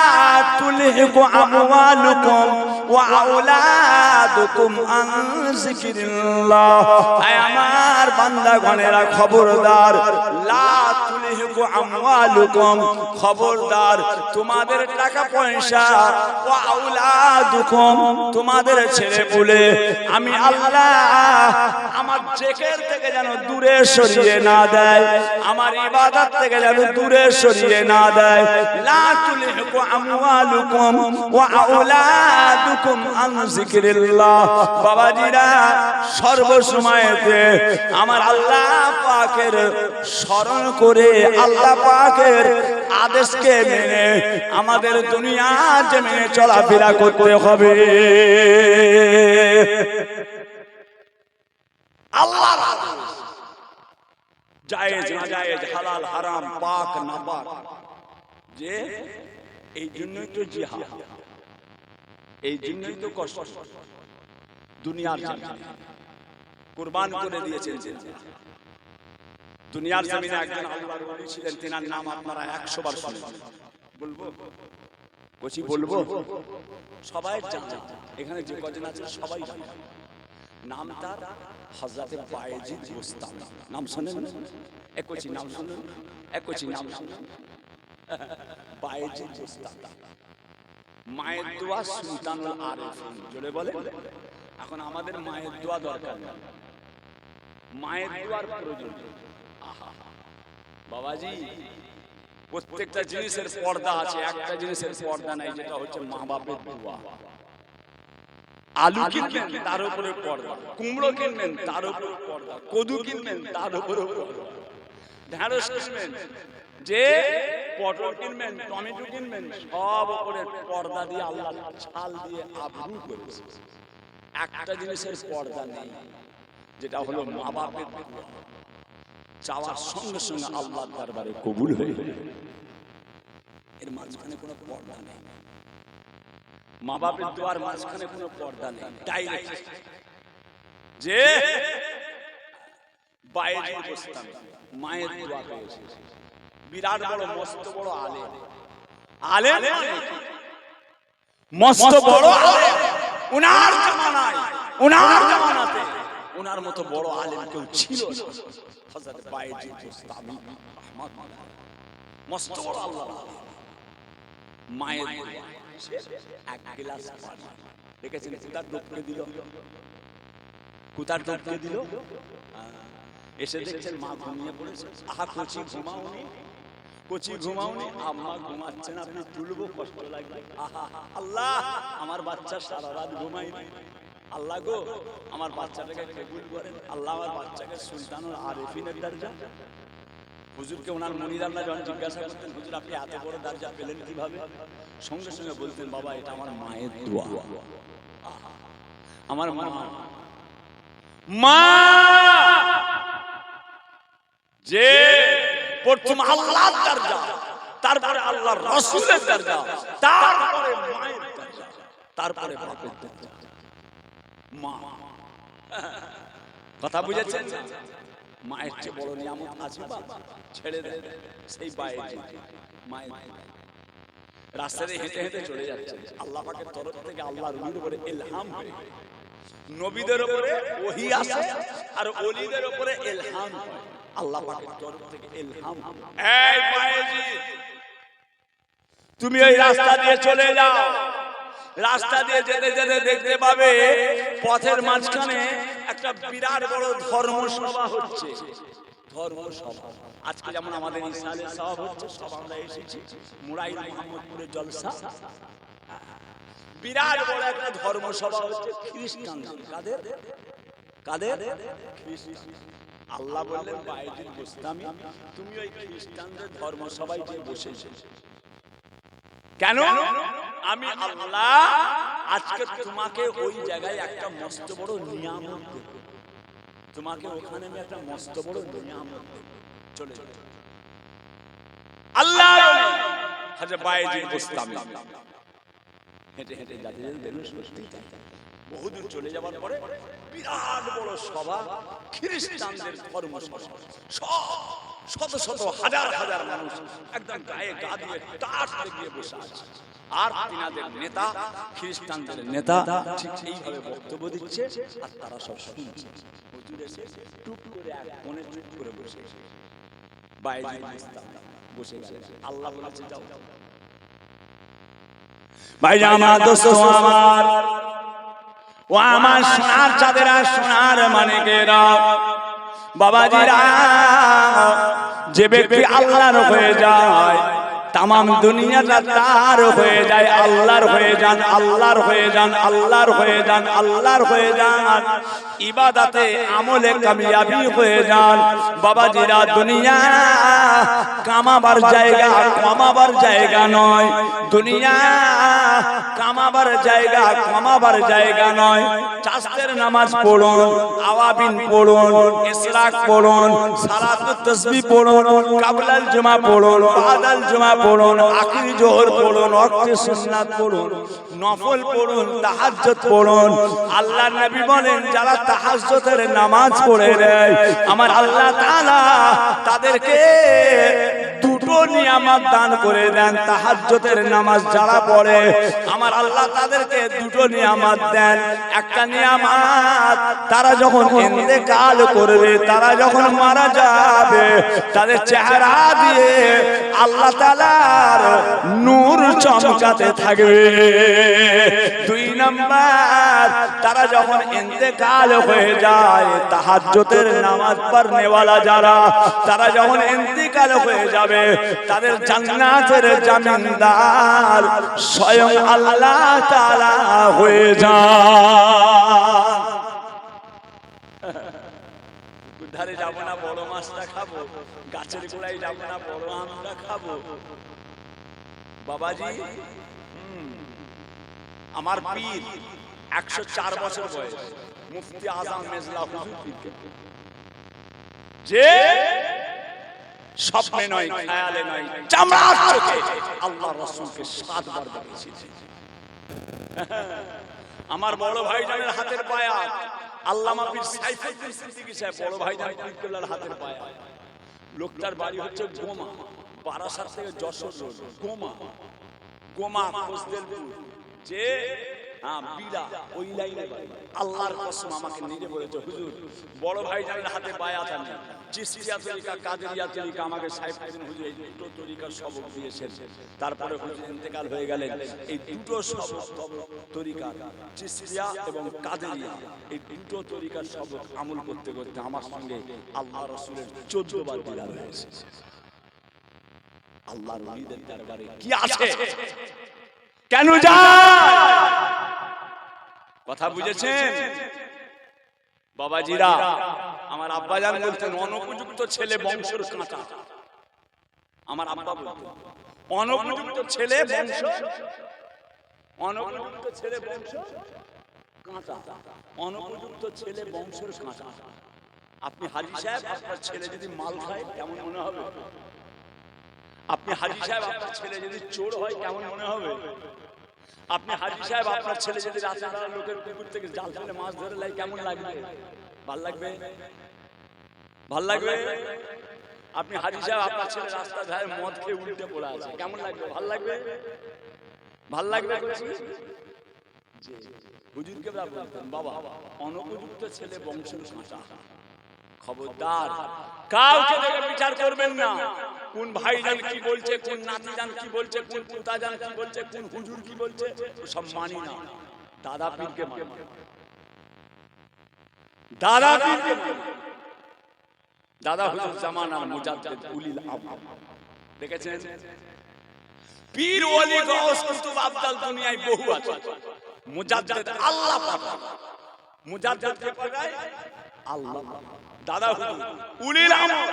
তুলহিকু আমওয়ালুকুম ওয়া আওলাদুকুম আন যিকরিল্লাহ। আয় আমার বান্দাগণেরা, খবরদার, লা তুলহিকু আমওয়ালুকুম, খবরদার, তোমাদের টাকা পয়সা, ওয়া আওলাদুকুম, তোমাদের ছেলে পুলে আমি আল্লাহ আমার জিকির থেকে যেন দূরে সরিয়ে না দেয়, আমার ইবাদত থেকে যেন দূরে সরিয়ে না দেয়। লা তুলহিকু আমওয়ালুকুম ওয়া আওলাদুকুম আন যিকরিল্লাহ। বাবাজিরা, সর্বসময়েতে আমার আল্লাহ পাকের স্মরণ করে আল্লাহ পাকের আদেশকে মেনে আমাদের দুনিয়া জমিনে চলাফেরা করতে হবে। আল্লাহর আদেশ, জায়েজ না জায়েজ, হালাল হারাম, পাক না পাক, যে এই জন্যই তো জিহাদ, এই জন্যই তো কষ্ট। দুনিয়ার জমিনে কুরবান করে দিয়েছেন। দুনিয়ার জমিনে একজন আল্লাহর ওলি ছিলেন, তেনার নাম আপনারা 100 বার শুনেছেন। বলবো কচি, বলবো, সবাই জানে, এখানে যে কজন আছে সবাই জানে। নাম তার হযরত বায়েজিদ বোস্তামি। নাম শুনেন? একচি নাম শুনেন? একচি নাম শুনেন? বায়েজিদ বোস্তামি, মায়ের দোয়া সুলতানুল আরিফিন। জোরে বলে। এখন আমাদের মায়ের দোয়া দরকার নেই, মায়ের দোয়ার প্রয়োজন। বাবাজি, প্রত্যেকটা জিনিসের পর্দা আছে, একটা জিনিসের পর্দা নাই, যেটা হচ্ছে মা বাপের দোয়া। আলু কিনবেন তার উপরে পর্দা, কুমড়ো কিনবেন তার উপরে পর্দা, কদু কিনবেন তার উপরে পর্দা, ঢেঁড়স কিনবেন, যে পটল কিনবেন, টমেটো কিনবেন, সব উপরে পর্দা দিয়ে আল্লাহ ছাল দিয়ে আবরু করেছে। একটা জিনিসের পর্দা নেই, যেটা হলো মা বাপের দোয়া। চাওয়ার সঙ্গে সঙ্গে আল্লাহর দরবারে কবুল হয়ে যায়। এর মাঝখানে কোনো পর্দা নেই, মা বাপের দোয়ার মাঝখানে কোনো পর্দা নেই, ডাইরেক্ট। যে বায়েজিদ বোস্তামি মায়ের দোয়া পেয়েছে, বিরাট বড় মস্ত বড় আলেম। আলেম মস্ত বড় আলেম। উনার জামানায়, উনার জামানাতে উনার মতো বড় আলেম কেউ ছিল না। হযরত বায়েজিদ বোস্তামি রাহমাতুল্লাহ, মস্ত বড় আল্লাহর আলেম। মায়ের দোয়া, এক গ্লাস পানি দেখেছেন কুতার ডুবকে দিল, কুতার ডুবকে দিল, এসে দেখছেন মা ঘুমিয়ে পড়েছে। আহা কচি ঘুমাওনি, কচি ঘুমাওনি, আম্মা ঘুমাচ্ছেন, আপনি তুলবো, কষ্ট লাগবে। আহা আল্লাহ, আমার বাচ্চা সারা রাত ঘুমায়নি, আল্লাহ গো আমার বাচ্চাটাকে কবুল করেন, আল্লাহ আমার বাচ্চাকে সুলতানুল আরিফিনের দরজা। হুজুরকে ওনার মুনির আল্লাহ যখন জিজ্ঞাসা করতেন, হুজুর আপনি এত বড় দরজা পেলেন কিভাবে, সঙ্গে সঙ্গে বলতেন, বাবা এটা আমার মায়ের দোয়া। আমার মা মা যে প্রথম আল্লাহর দরজা, তারপরে আল্লাহর রাসূলের দরজা, তারপরে মায়ের দরজা, তারপরে বাপের দরজা। মা, কথা বুঝেছেন? মায়ের চেয়ে বড় নিয়ামত আছে বাবা? ছেড়ে দেন সেই বাইরে মায়ের রাস্তায় হেঁটে হেঁটে চলে যাচ্ছে, আল্লাহ পাকের তরফ থেকে আল্লাহর নূর উপরে ইলহাম হয়ে নবীদের উপরে ওহী আসে আর ওলিদের উপরে ইলহাম হয়, আল্লাহ পাকের তরফ থেকে ইলহাম। এই মায়েজি তুমি ওই রাস্তা দিয়ে চলে যাও, রাস্তা দিয়ে যেতে যেতে দেখতে পাবে পথের মাঝখানে একটা বিরাট বড় ধর্মসভা হচ্ছে। ধর্মসভা আজকে যেমন আমাদের ইসলামের সভা হচ্ছে, সব আমরা এসেছি মুরাই মোহাম্মদপুরে জলসা, বিরাট বড় একটা ধর্মসভা হচ্ছে খ্রিস্টানদের। কাদের কাদের? আল্লাহ বললেন বাইজিদ গোস্তামি তুমি ওই খ্রিস্টানদের ধর্মসভায় গিয়ে বসেছো কেন? আমি আল্লাহ আজকে তোমাকে ওই জায়গায় একটা মস্ত বড় নিয়ামত দেব, তোমাকে ওখানে আমি একটা মস্ত বড় নিয়ামত দেব। চলে আল্লাহ হযরত বাইজিদ গোস্তামি হেঁটে হেঁটে যাতে বহুদূর চলে যাওয়ার পরে বিরাট বড় সভা, খ্রিস্টানদের ধর্মসভা, শত শত হাজার হাজার মানুষ একদম গায়ে গা দিয়ে টাট দিয়ে বসে আছে। আর তিনাদের নেতা, খ্রিস্টানদের নেতা ঠিক এইভাবে বক্তব্য দিচ্ছে আর তারা সব শুনছে। হুজুর এসে টুপ করে এক কোণে চুপ করে বসে বাইজিদ বসে গেছে। আল্লাহ বলেছে যাও ভাইজান আমার দোস্ত আমার ও আমার সোনার চাঁদেরা, সোনার মানিকেরা, বাবাজিরা, যে ব্যক্তি আল্লাহর হয়ে যায় তামাম দুনিয়াটা তার হয়ে যায়। আল্লাহর হয়ে যান, আল্লাহর হয়ে যান, আল্লাহর হয়ে যান, আল্লাহর হয়ে যান, ইবাদতে আমলে কামিয়াবি হয়ে যান। বাবাজিরা দুনিয়া কামাবার জায়গা, কমাবার জায়গা নয়। দুনিয়া কামাবার জায়গা, কমাবার জায়গা নয়। চাষের নামাজ পড়ুন, আওয়াবিন পড়ুন, ইসরাক পড়ুন, সালাতুত তাসবিহ পড়ুন, কাবলাল জুমা পড়ুন, বাদাল জুমা পড়ুন, আখিরি জোহর পড়ুন, ওয়াক্তে সুন্নাত পড়ুন, নফল পড়ুন, তাহাজ্জুদ পড়ুন। আল্লাহর নবী বলেন যারা তাহাজ্জুদের নামাজ পড়ে দেয় আমার আল্লাহ তাআলা তাদেরকে দুটো নিয়ামত দান করে দেন। তাহাজ্জুদের নামাজ যারা পড়ে আমার আল্লাহ তাদেরকে দুটো নিয়ামত দেন। একটা নিয়ামত তারা যখন ইন্তেকাল করবে, তারা যখন মারা যাবে, তাদের চেহারা দিয়ে আল্লাহ তাআলার নূর চমকাতে থাকবে। দুই নাম্বার তারা যখন ইন্তেকাল হয়ে যায়, তাহাজ্জুদের নামাজ পড়নেওয়ালা যারা, তারা যখন ইন্তেকাল হয়ে যাবে তাদের জান্নাতের জামিনদার স্বয়ং আল্লাহ তাআলা হয়ে যান। ধারে যাব না বড় মাছটা খাবো, গাছের গোড়ায় যাব না বড় আমটা খাবো। বাবাজি আমার পীর 104 বছর বয়স, মুফতি আজম মেজলা হুজুর পীর, যে স্বপ্নে নয়, খেয়ালে নয়, চামড়ার চোখে আল্লাহ রাসূলকে 7 বার দেখেছি। আমার বড় ভাইজানের হাতের বায়াত, আল্লামা পীর সাইফুদ্দিন সিদ্দিকী সাহেব বড় ভাইজান পীরকেবলার হাতের বায়াত। লোকটার বাড়ি হচ্ছে গোমা, বারাসাত থেকে যশোর রোড, গোমা গোমা কোসদেলপুর, যে বিড়া ওই লাইনে বাড়ি। আল্লাহর কসম আমাকে নিজে বলেছে হুজুর বড় ভাইজানের হাতে বায়াত আমি চিশতিয়া তরিকা, কাদেরিয়া তরিকা, আমাকে সাইফুদ্দিন হুজুর এই দুটো তরিকার সবক দিয়েছেন। তারপরে হুজুর ইন্তেকাল হয়ে গেলেন। এই দুটো সবক তরিকা, চিশতিয়া এবং কাদেরিয়া, এই দুটো তরিকার সবক আমল করতে করতে আমার সঙ্গে আল্লাহ রাসূলের 14 বার দিদার হয়েছে। আল্লাহর ওলিদের দরবারে কি আছে, কেন যায়? কথা বুঝেছেন বাবাজিরা? আমার আব্বাজান বলতেন অনুপযুক্ত ছেলে বংশের কাঁটা। আমার আব্বা বলতেন অনুপযুক্ত ছেলে বংশ, অনুপযুক্ত ছেলে বংশ কাঁটা, অনুপযুক্ত ছেলে বংশের কাঁটা। আপনি হাজী সাহেব, আপনার ছেলে যদি মাল খায় কেমন মনে হবে? আপনি হাজী সাহেব, আপনার ছেলে যদি চোর হয় কেমন মনে হবে? আপনি হাজী সাহেব, আপনার ছেলে যদি রাতের বেলা লোকের পুকুর থেকে জাল ফেলে মাছ ধরে লাই কেমন লাগবে? ভাল লাগবে? ভাল লাগবে? আপনি হাজী সাহেব, আপনার ছেলে রাস্তা ধারে মদ খেয়ে উল্টে পড়ে আছে, কেমন লাগবে? ভাল লাগবে? ভাল লাগবে? হুজুরকে বলতেন বাবা অনুপযুক্ত ছেলে বংশের কাঁটা, খবরদার কাউকে দেখে বিচার করবেন না। কোন ভাইজান কি বলছে, কোন নাতিজান কি বলছে, কোন পুতাজান কি বলছে, কোন হুজুর কি বলছে, সব মানি না। দাদা পীরকে মানি, দাদা পীরকে মানি। দাদা হুজুর জামানার মুজাদ্দিদ উলিল আমর, দেখেছেন? পীর ওলি গাউস কুতুব আব্দাল দুনিয়ায় বহু আছে। মুজাদ্দিদ আল্লাহ পাঠায়, মুজাদ্দিদ কে পাঠায়? আল্লাহ। দাদা হুজুর উলিল আমর,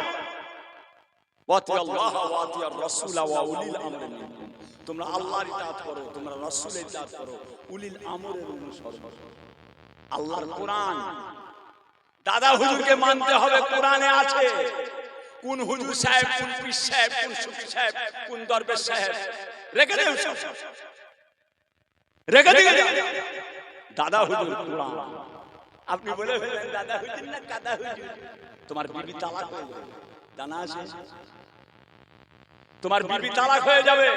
ওয়াতি আল্লাহ ওয়াতি আর রাসূল ওয়া উলিল আমর মিনকুম। তোমরা আল্লাহর ইতাআত করো, তোমরা রাসূলের ইতাআত করো, উলিল আমরের অনুসরণ করো। আল্লাহর কোরআন দাদা হুজুরকে মানতে হবে, কোরআনে আছে। কোন হুজুর সাহেব, কোন পীর সাহেব, কোন সুফি সাহেব, কোন দরবেশ সাহেব রেখে দেন, রেখে দিন। দাদা হুজুর কোরআন। আপনি বলে ফেলেন দাদা হুজুর না কাদা হুজুর, তোমার বিবি তালাক হয়ে যাবে। জানা আছে তোমার বিবি তালাক হয়ে যাবে।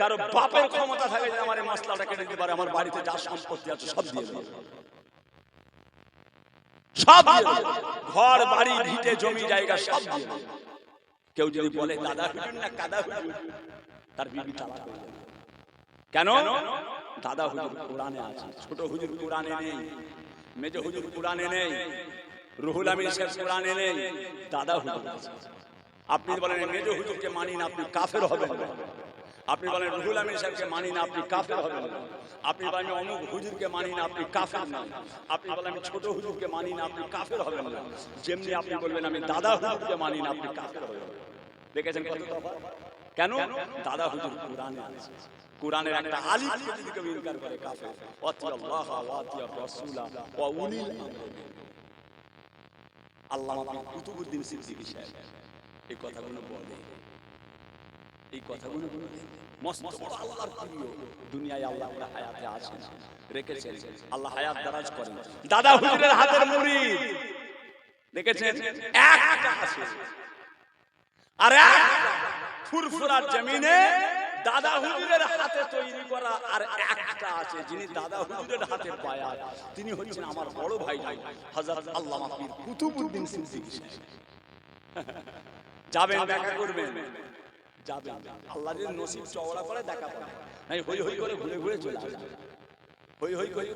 কারো বাপের ক্ষমতা থাকে যে আমার এই মশলাটা কেটে দিতে পারে, আমার বাড়িতে যা সম্পত্তি আছে সব দিয়ে দেবে, সব দিয়ে দেবে, ঘর বাড়ি ভিটে জমি জায়গা সব দিয়ে দেবে। কেউ যদি বলে দাদা হুজুর না কাদা হুজুর, তার বিবি তালাক হয়ে যাবে। কেন? দাদা হুজুর কোরআনে আছে, ছোট হুজুর কোরআনে নেই, মেজ হুজুর কোরআনে নেই, রুহুল আমিন সাহেব কোরআনে নেই, দাদা হুজুর আছে। আপনি বলেন মেজ হুজুরকে মানি না, আপনি কাফের হবেন না। আপনি বলেন রুহুল আমিন সাহেবকে মানি না, আপনি কাফের হবেন না। আপনি বলেন অমুক হুজুরকে মানি না, আপনি কাফের না। আপনি বলেন আমি ছোট হুজুরকে মানি না, আপনি কাফের হবেন না। যেমনি আপনি বলবেন আমি দাদা হুজুরকে মানি না, আপনি কাফের হবেন। দেখেছেন কত তফাৎ? কেন? দাদা হুজুর কোরআনে আছে। কোরআনের একটা আলিফকে যদি কেউ ইনকার করে কাফের। ওয়াতি আল্লাহ ওয়াতি আর রাসূল ওয়া উলিল আমর। আল্লামা কুতুবউদ্দিন সিদ্দিকী সাহেব এই কথাগুলো বলে, এই কথাগুলো বলে মস্ত বড় আল্লাহর প্রিয়। দুনিয়ায় আল্লাহ ওরা হায়াতে আছেন, রেখেছেন, আল্লাহ হায়াত দারাজ করেন। দাদা হুজুরের হাতের মুরিদ দেখেছেন একটা আছে, আর একটা ফুরফুরার জমিনে দাদা হুজুরের হাতে তৈরি করা আর একটা আছে, যিনি দাদা হুজুরের হাতে পায়া, তিনি হচ্ছেন আমার বড় ভাই হযরত আল্লামা পীর কুতুবউদ্দিন সিদ্দিকী সাহেব। যাবেন দেখা করবেন, যাবেন, আল্লাহ যদি নসিব চওড়া করে দেখা পাবেন। নাই হই হই করে ঘুরে ঘুরে চলে আসবেন, হই হই করে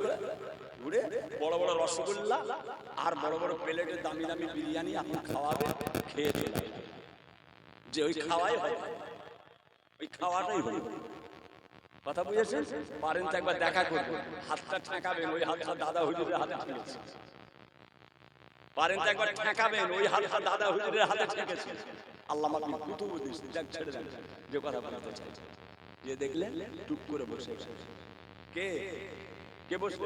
ঘুরে বড় বড় রসগোল্লা আর বড় বড় প্লেটের দামি দামি বিরিয়ানি আপনি খাওয়াবেন, খেয়ে চলে আসবেন। যে ওই খাওয়াই হয়, ওই খাওয়াটাই হল। কথা বুঝেছেন? পারেন তো একবার দেখা করবেন, হাতটা ঠেকাবেন, ওই হাতটা দাদা হুজুরের হাতে ঠেকেছে। পারেন তো একবার ঠেকাবেন, ওই হাতটা দাদা হুজুরের হাতে ঠেকেছে। আল্লামা পীর কুতুবউদ্দিন যাক ছেড়ে দেন, যে কথা বলতে চাইছে। যে দেখলেন টুক করে বসে কে কে বসে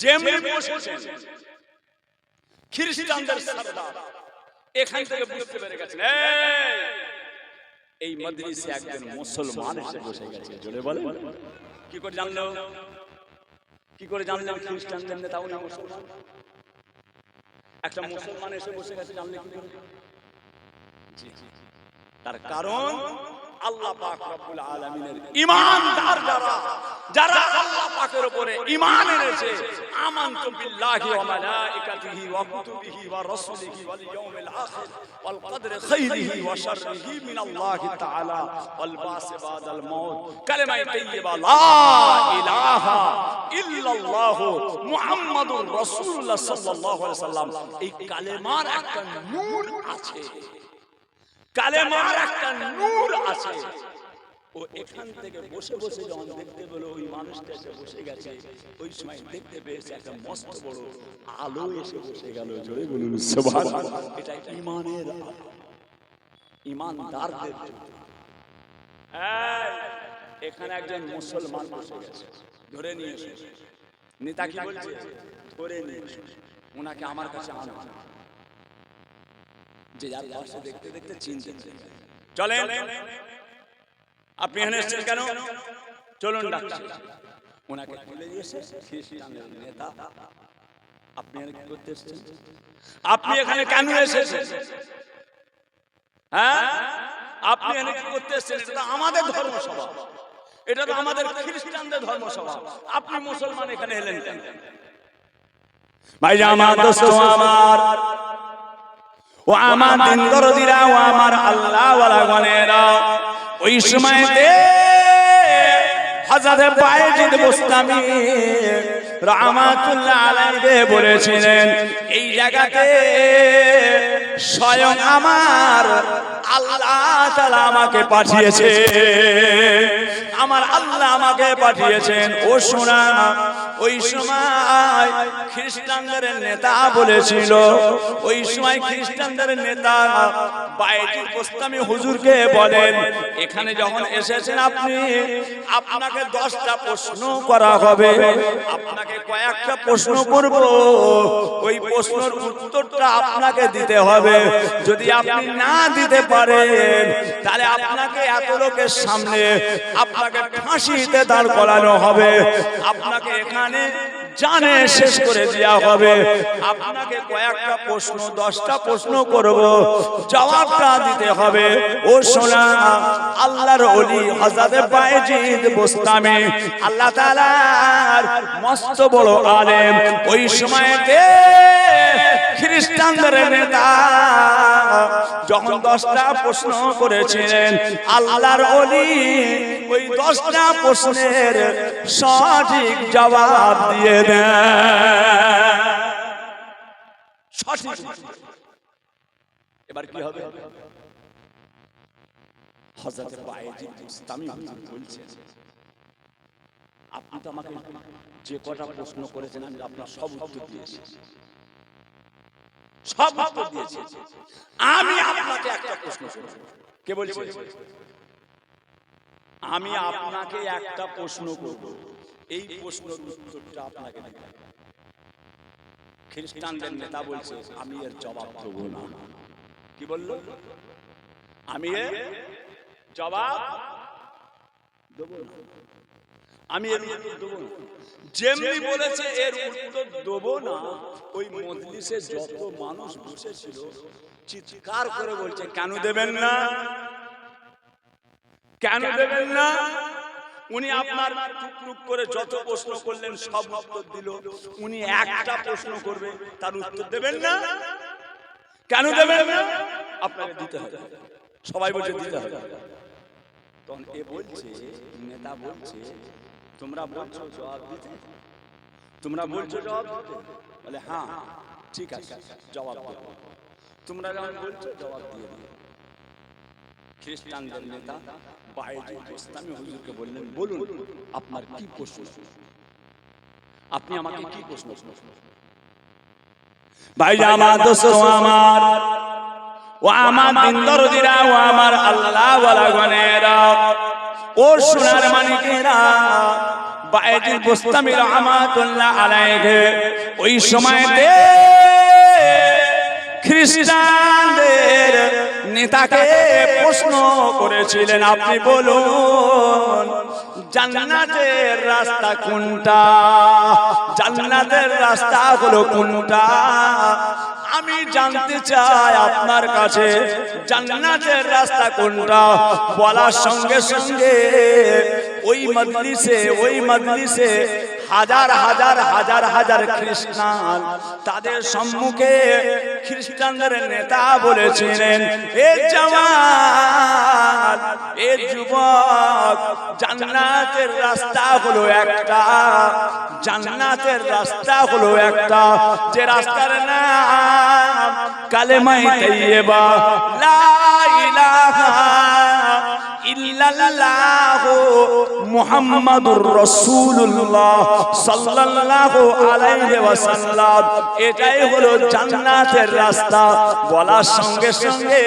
যেমনি বসেছেন খ্রিস্টানদের সরদার এখান থেকে বুঝতে পেরে গেছেন এই মজলিসে একজন মুসলমান এসে বসে গেছে। জোরে বলেন, কি করে জানলো? কি করে জানলেন খ্রিস্টানদের নেতা উনি মুসলমান? একটা মুসলমান এসে বসে গেছে, জানলে কি করে? তার কারণ আল্লাহ পাক রব্বুল আলামিনের ঈমানদার যারা, যারা আল্লাহ পাকের উপরে ঈমান এনেছে, আমানতু বিল্লাহি ওয়া মালাইকাতিহি ওয়া কুতুবিহি ওয়া রাসূলিহি ওয়াল ইয়াউমিল আখির ওয়াল কদরি খাইরিহি ওয়া শাররিহি মিনাল্লাহি তাআলা ওয়াল বাসি বাদাল মাউত কালিমায়ে তাইয়্যিবা লা ইলাহা ইল্লাল্লাহু মুহাম্মাদুর রাসূলুল্লাহ সাল্লাল্লাহু আলাইহি সাল্লাম। এই কালেমার একটা নূর আছে, কালেমার একটা নূর আছে। ও এখান থেকে বসে বসে যখন দেখতে পেলো ওই মানুষটা এসে বসে গেছে, ওই সময় দেখতে পেয়েছে একটা মস্ত বড় আলো এসে বসে গেল। জোরে বলুন সুবহানাল্লাহ। এটা ঈমানের আলো, ঈমানদারদের জন্য। এখানে একজন মুসলমান বসে গেছে, ধরে নিয়ে এসে নেতা কি বলছে, ধরে নিয়ে এসে ওনাকে আমার কাছে আনা। যে যার পাশে দেখতে দেখতে চিনতে চলেন, আপনি এখানে এসেছেন কেন, চলুন ডাকছি। ওনাকে তুলে দিয়েছে খ্রিস্টানের নেতা। আপনি এখানে কি করতে এসেছেন, আপনি এখানে কেন এসেছেন, হ্যাঁ আপনি এখানে কি করতে এসেছেন? এটা আমাদের ধর্মসভা, এটা তো আমাদের খ্রিস্টানদের ধর্মসভা, আপনি মুসলমান এখানে এলেন কেন? ভাই আমার দোস্ত আমার, ও আমার দিন দরদিরা, ও আমার আল্লাহ ওয়ালা গনেরা, ওই সময়তে হযরত বায়েজিদ বুস্তামি রাহমাতুল্লাহ আলাইহি বলেছিলেন, এই জায়গাতে স্বয়ং আমার আল্লাহ তাআলা আমাকে পাঠিয়েছে, আমার আল্লাহ আমাকে পাঠিয়েছেন। ও শোনা, ওই সময় খ্রিস্টানদের নেতা বলেছিল, ওই সময় খ্রিস্টানদের নেতা বায়েজিদ বুস্তামি হুজুরকে বলেন, এখানে যখন এসেছেন আপনি, আপনাকে 10টা প্রশ্ন করা হবে, আপনাকে কয়েকটা প্রশ্ন করব, ওই প্রশ্নের উত্তরটা আপনাকে দিতে হবে। যদি আপনি না দিতে পারেন তাহলে আপনাকে এত লোকের সামনে আপনাকে ফাঁসিতে দাঁড় করানো হবে, আপনাকে এখানে জানে শেষ করে দেওয়া হবে। আপনাকে কয়েকটা প্রশ্ন, 10টা প্রশ্ন করব, জবাবটা দিতে হবে। ও শোনা, আল্লাহর ওলি হযরত বায়েজিদ বুস্তামি আল্লাহ তাআলার মস্ত বড় আলেম, ওই সময়তে খ্রিস্টানদের নেতা যখন 10টা প্রশ্ন করেছিলেন, আল্লাহর ওলি ওই 10টা প্রশ্নের সঠিক জবাব দিয়ে দেন। সঠিক। এবার কি হবে? হযরত বায়েজিদ বুস্তামি বলছেন, আপনি তো আমাকে যে কটা প্রশ্ন করেছেন আমি আপনার সব উত্তর দিয়েছি, সব উত্তর দিয়েছি। আমি আপনাকে একটা প্রশ্ন করব। কে বলছে? আমি আপনাকে একটা প্রশ্ন করব, এই প্রশ্নের উত্তরটা আপনাকে দিতে হবে। খ্রিস্টানদের নেতা বলছে, আমি এর জবাব দেব না। কি বলল? আমি এর জবাব দেব না, আমি এর উত্তর দেব না। যেমনি বলেছে এর উত্তর দেব না, ওই মজলিসে যত মানুষ বসেছিল চিৎকার করে বলছে, কেন দেবেন না, কেন দেবেন না? উনি আপনার টুকটুক করে যত প্রশ্ন করলেন সব উত্তর দিল, উনি একটা প্রশ্ন করবে তার উত্তর দেবেন না, কেন দেবেন না? আপনাকে দিতে হবে। সবাই বলছে দিতে হবে। তখন এ বলছে, নেতা বলছে, তোমরা বলছো জবাব দিতে, তোমরা বলছো জবাব দিতে, বলে হ্যাঁ ঠিক আছে জবাব দেব, তোমরা যখন বলছো জবাব দিয়ে দিও। খ্রিস্টানদের নেতা বায়েজিদ বুস্তামি হুজুরকে বললেন, বলুন আপনার কি প্রশ্ন, আপনি আমাকে কি প্রশ্ন? ভাই আমার দোস্ত আমার, ও আমার দিন দরদিরা, ও আমার আল্লাহ ওয়ালা গনেরা, ও সোনার মানিকেরা, বায়েজিদ বুস্তামি রাহমাতুল্লাহ আলাইহি ওই সময়তে খ্রিস্টানদের নেতাকে প্রশ্ন করেছিলেন, আপনি বলুন জান্নাতের রাস্তা কোনটা, জান্নাতের রাস্তা হলো কোনটা? আমি জানতে চাই আপনার কাছে জান্নাতের রাস্তা কোনটা। বলার সঙ্গে সঙ্গে ওই মজলিসে হাজার হাজার হাজার হাজার খ্রিস্টান, তাদের সম্মুখে খ্রিস্টানদের নেতা বলেছিলেন, এ জওয়ান, এ যুবক, জান্নাতের রাস্তা হলো একটা, জান্নাতের রাস্তা হলো একটা, যে রাস্তার নাম কালেমায়ে তাইয়্যিবা, লা ইলাহা ইল্লাল্লাহু মুহাম্মাদুর রাসূলুল্লাহ সাল্লাল্লাহু আলাইহি ওয়াসাল্লাম। এটাই হলো জান্নাতের রাস্তা। বলার সঙ্গে সঙ্গে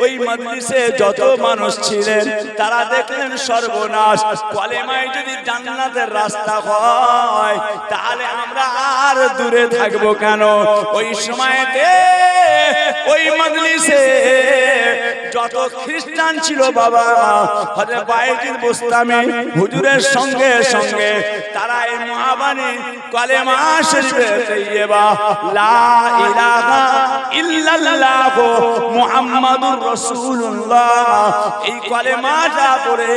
ওই মজলিসে যত মানুষ ছিলেন তারা দেখলেন সর্বনাশ, কলেমায় যদি জান্নাতের রাস্তা হয় তাহলে আমরা আর দূরে থাকবো কেন? ওই সময়তে ওই মজলিসে যত খ্রিস্টান ছিল বাবা, হযরত বাইজিদ বুস্তামি হুজুরের সঙ্গে সঙ্গে তারা এই মহাবাণী কলেমা শরীফে তৈয়বা লা ইলাহা ইল্লাল্লাহ মুহাম্মাদুর রাসূলুল্লাহ এই কলেমাটা পড়ে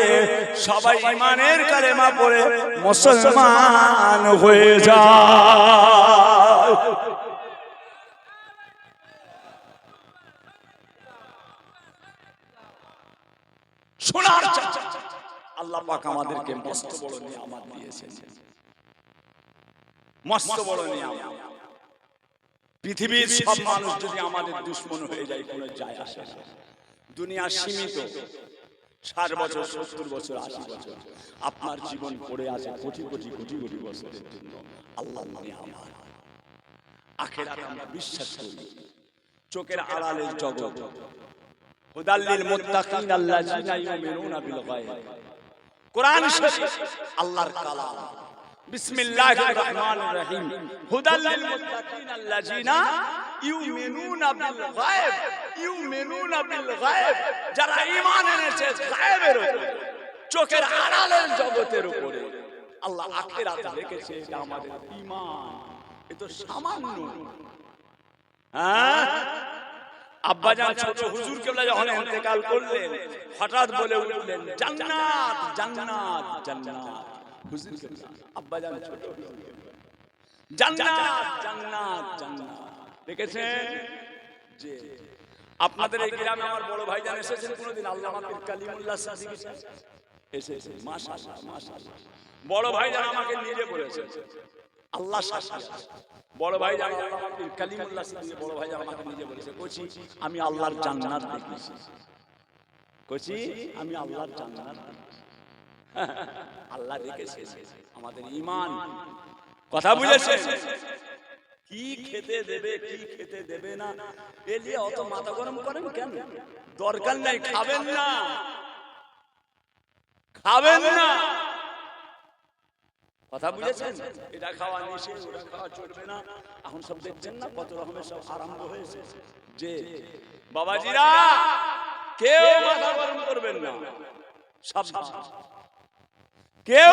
সবাই ঈমানের কলেমা পড়ে মুসলমান হয়ে যায়। শোনার আল্লাহ পাক আমাদেরকে মস্ত বড় নিয়ামত দিয়েছেন, মস্ত বড় নিয়ামত। পৃথিবীর সব মানুষ যদি আমাদের দুশমন হয়ে যায় কোনো যায় আসে না। দুনিয়া সীমিত, 60 বছর 70 বছর 80 বছর। আপনার জীবন পড়ে আছে কোটি কোটি কোটি কোটি বছরের জন্য। আল্লাহর নিয়ামত আখিরাত আমরা বিশ্বাস করি। চোখের আড়ালের জগৎ, হুদাল্লিল মুত্তাকিন আল্লাযিনা ইউমিনুনা বিল গায়ব। কোরআন শরীফ আল্লাহর কালাম। বিসমিল্লাহির রহমানির রহিম। হুদাল্লিল মুত্তাকিন আল্লাযিনা ইউমিনুনা বিল গায়ব। ইউমিনুনা বিল গায়ব, যারা ঈমান এনেছে গায়বের উপরে, চোখের আড়ালের জগতের উপরে। আল্লাহ আখিরাত রেখেছে, এটা আমাদের ঈমান। এ তো সামান্য। হ্যাঁ, আব্বাজান ছোট হুজুর কেবলা যখন ইন্তেকাল করলেন হঠাৎ বলে উঠলেন জান্নাত জান্নাত জান্নাত। হুজুর কেবলা আব্বাজান ছোট জান্নাত জান্নাত জান্নাত দেখেছেন। যে আপনাদের এই গ্রামে আমার বড় ভাইজান এসেছেন কোনদিন? আল্লামা পীর কালিমুল্লাহ সাদিক এসেছেন। মাশাআল্লাহ মাশাআল্লাহ। বড় ভাইজান আমাকে নিজে বলেছে, আল্লাহ সাক্ষী, বড় ভাই কালিমুল্লাহ সাদিক বড় ভাই আমাকে নিজে বলেছে, কোচি আমি আল্লাহর জান্নাত দেখেছি। কোচি আমি আল্লাহর জান্নাত আল্লাহ দেখেছে। আমাদের ঈমান কথা বুঝেছে। কি খেতে দেবে কি খেতে দেবে না এ নিয়ে অত মাথা গরম করেন কেন? দরকার নাই, খাবেন না খাবেন না। কথা বুঝেছেন? এটা খাওয়া নিষেধ, ওটা খাওয়া চলবে না। এখন সব দেখছেন না কত রকমের সব আরম্ভ হয়েছে। যে বাবাজিরা কেউ মাথা গরম করবেন না, সব কেউ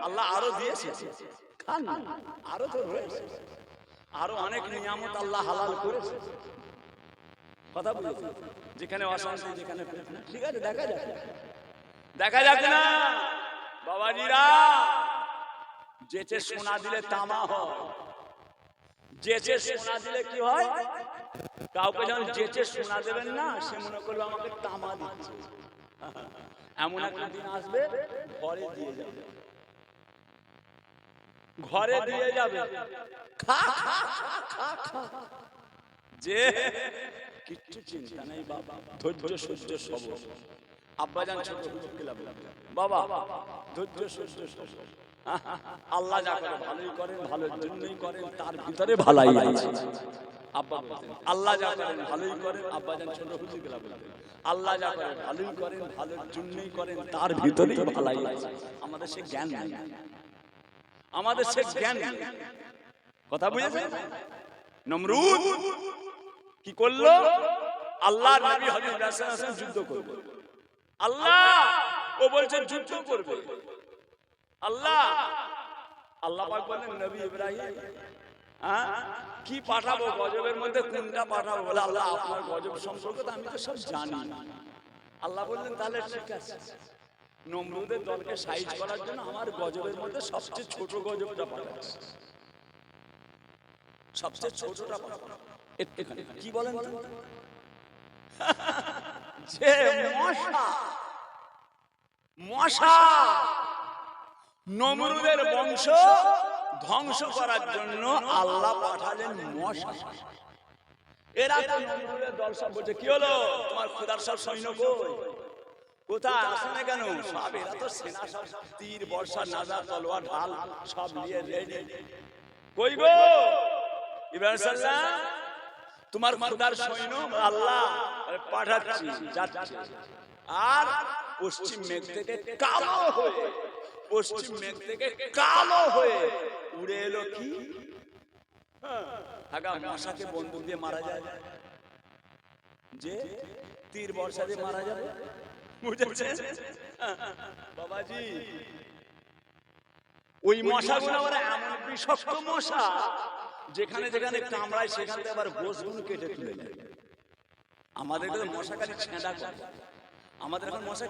আল্লাহ আরো দিয়েছে, খান আরো তো রয়েছে, আরো অনেক নিয়ামত আল্লাহ হালাল করেছে। কথা বুঝেছেন? যেখানে অশান্তি, যেখানে ঠিক আছে দেখা যাক, দেখা যাক না বাবাজিরা। যেচে সোনা দিলে তামা হয়, যেচে সোনা দিলে কি হয়? কাউকে যখন যেচে সোনা দেবেন না, সে মনে করবে আমাকে তামা দিচ্ছে। এমন একটা দিন আসবে ঘরে দিয়ে যাবে, ঘরে দিয়ে যাবে, খা খা খা খা, যে কিচ্ছু চিন্তা নেই বাবা, ধৈর্য সহ্য সবর। আব্বাজান ছোট বাবা ধৈর্য সহ্য সবর। আল্লাহ যা করে ভালোই করেন, ভালোর জন্যই করেন, তার ভিতরে ভালাই আছে। আব্বা আল্লাহ যা করেন ভালোই করেন। আব্বাজান ছোট হুজুর গেলা বলতেন আল্লাহ যা করেন ভালোই করেন, ভালোর জন্যই করেন, তার ভিতরে ভালাই আছে। আমাদের সে জ্ঞান নেই, আমাদের সে জ্ঞান নেই। কথা বুঝেছেন? নমরুদ কি করলো? আল্লাহর নবী হযরত রাসূলুল্লাহ সাল্লাল্লাহু আলাইহি ওয়াসাল্লাম যুদ্ধ করবে। আল্লাহ ও বলছেন যুদ্ধ করবে। আল্লাহ আল্লাহ পাক বলেন নবী ইব্রাহিম কি পাঠাবো, গজবের মধ্যে কোনটা পাঠাবো? বলে আল্লাহ আপনার গজব সম্পর্কে তো আমি তো সব জানি। আল্লাহ বললেন তাহলে ঠিক আছে, নমরুদের দলকে সাইজ করার জন্য আমার গজবের মধ্যে সবচেয়ে ছোট গজবটা পাঠাচ্ছি, সবচেয়ে ছোটটা পাঠাবো। কি বলেন? যে মশা মশা নমরুদের বংশ ধ্বংস করার জন্য আল্লাহ পাঠালেন মশা। এরা নমরুদের দল সব বলছে কি হলো, তোমার খোদার সব সৈন্য কই? কোথায় আসে না কেন? সব এরা তো সেনা, সব তীর বর্ষা নাজা তলোয়ার ঢাল সব নিয়ে রেডি। কই গো ইব্রাহিম সাল্লাম, তোমার খোদার সৈন্য আল্লাহ পাঠাচ্ছি, যাচ্ছে। আর পশ্চিম মেঘ থেকে কালো হয়ে, পশ্চিম মেঘ থেকে কালো হয়ে উড়ে এলো কি? আগা মশাকে বন্দুক দিয়ে মারা যায়, যে তীর বর্ষা দিয়ে মারা যাবে, বুঝেছেন বাবাজি? ওই মশাগুলো আবার এমন বিষাক্ত মশা, যেখানে যেখানে কামড়ায় সেখানে আবার গোশগুলো কেটে তুলে নেয়। আমাদের মশা খালি ছেঁদা করে, আমাদের এখন মশা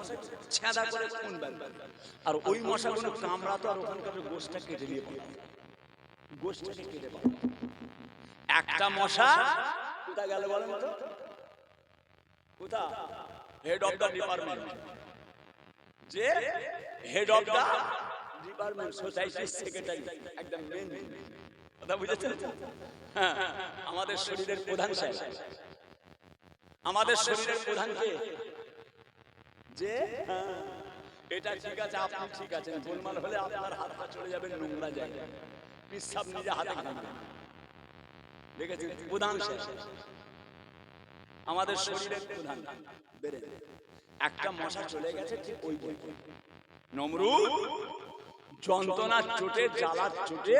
ছেঁদা করে খুন বের করে, আর ওই মশাগুলো কামড়াতো আর ওখানকার গোশটা কেটে দিয়ে পড়ে, গোশটাকে কেটে পড়ে। একটা মশা কোথা গেল বলেন তো? কোথা? হেড অফ দা ডিপার্টমেন্ট, যে হেড অফ দা ডিপার্টমেন্ট, সোসাইটির সেক্রেটারি, একদম মেন। কথা বুঝেছেন? হ্যাঁ, আমাদের শরীরের প্রধান সাহেব, আমাদের শরীরের প্রধানকে, যে এটা ঠিক আছে, আপনি ঠিক আছেন, গোলমাল হলে আপনার হাতটা চলে যাবে নোংরা জায়গায়, পিসাব নিজে হাতে খাবেন। দেখেছেন? প্রধান সাহেব আমাদের শরীরের প্রধান। বেড়ে একটা মশা চলে গেছে ঠিক ওই বই, নমরুদ যন্ত্রণার চোটে, জ্বালার চোটে,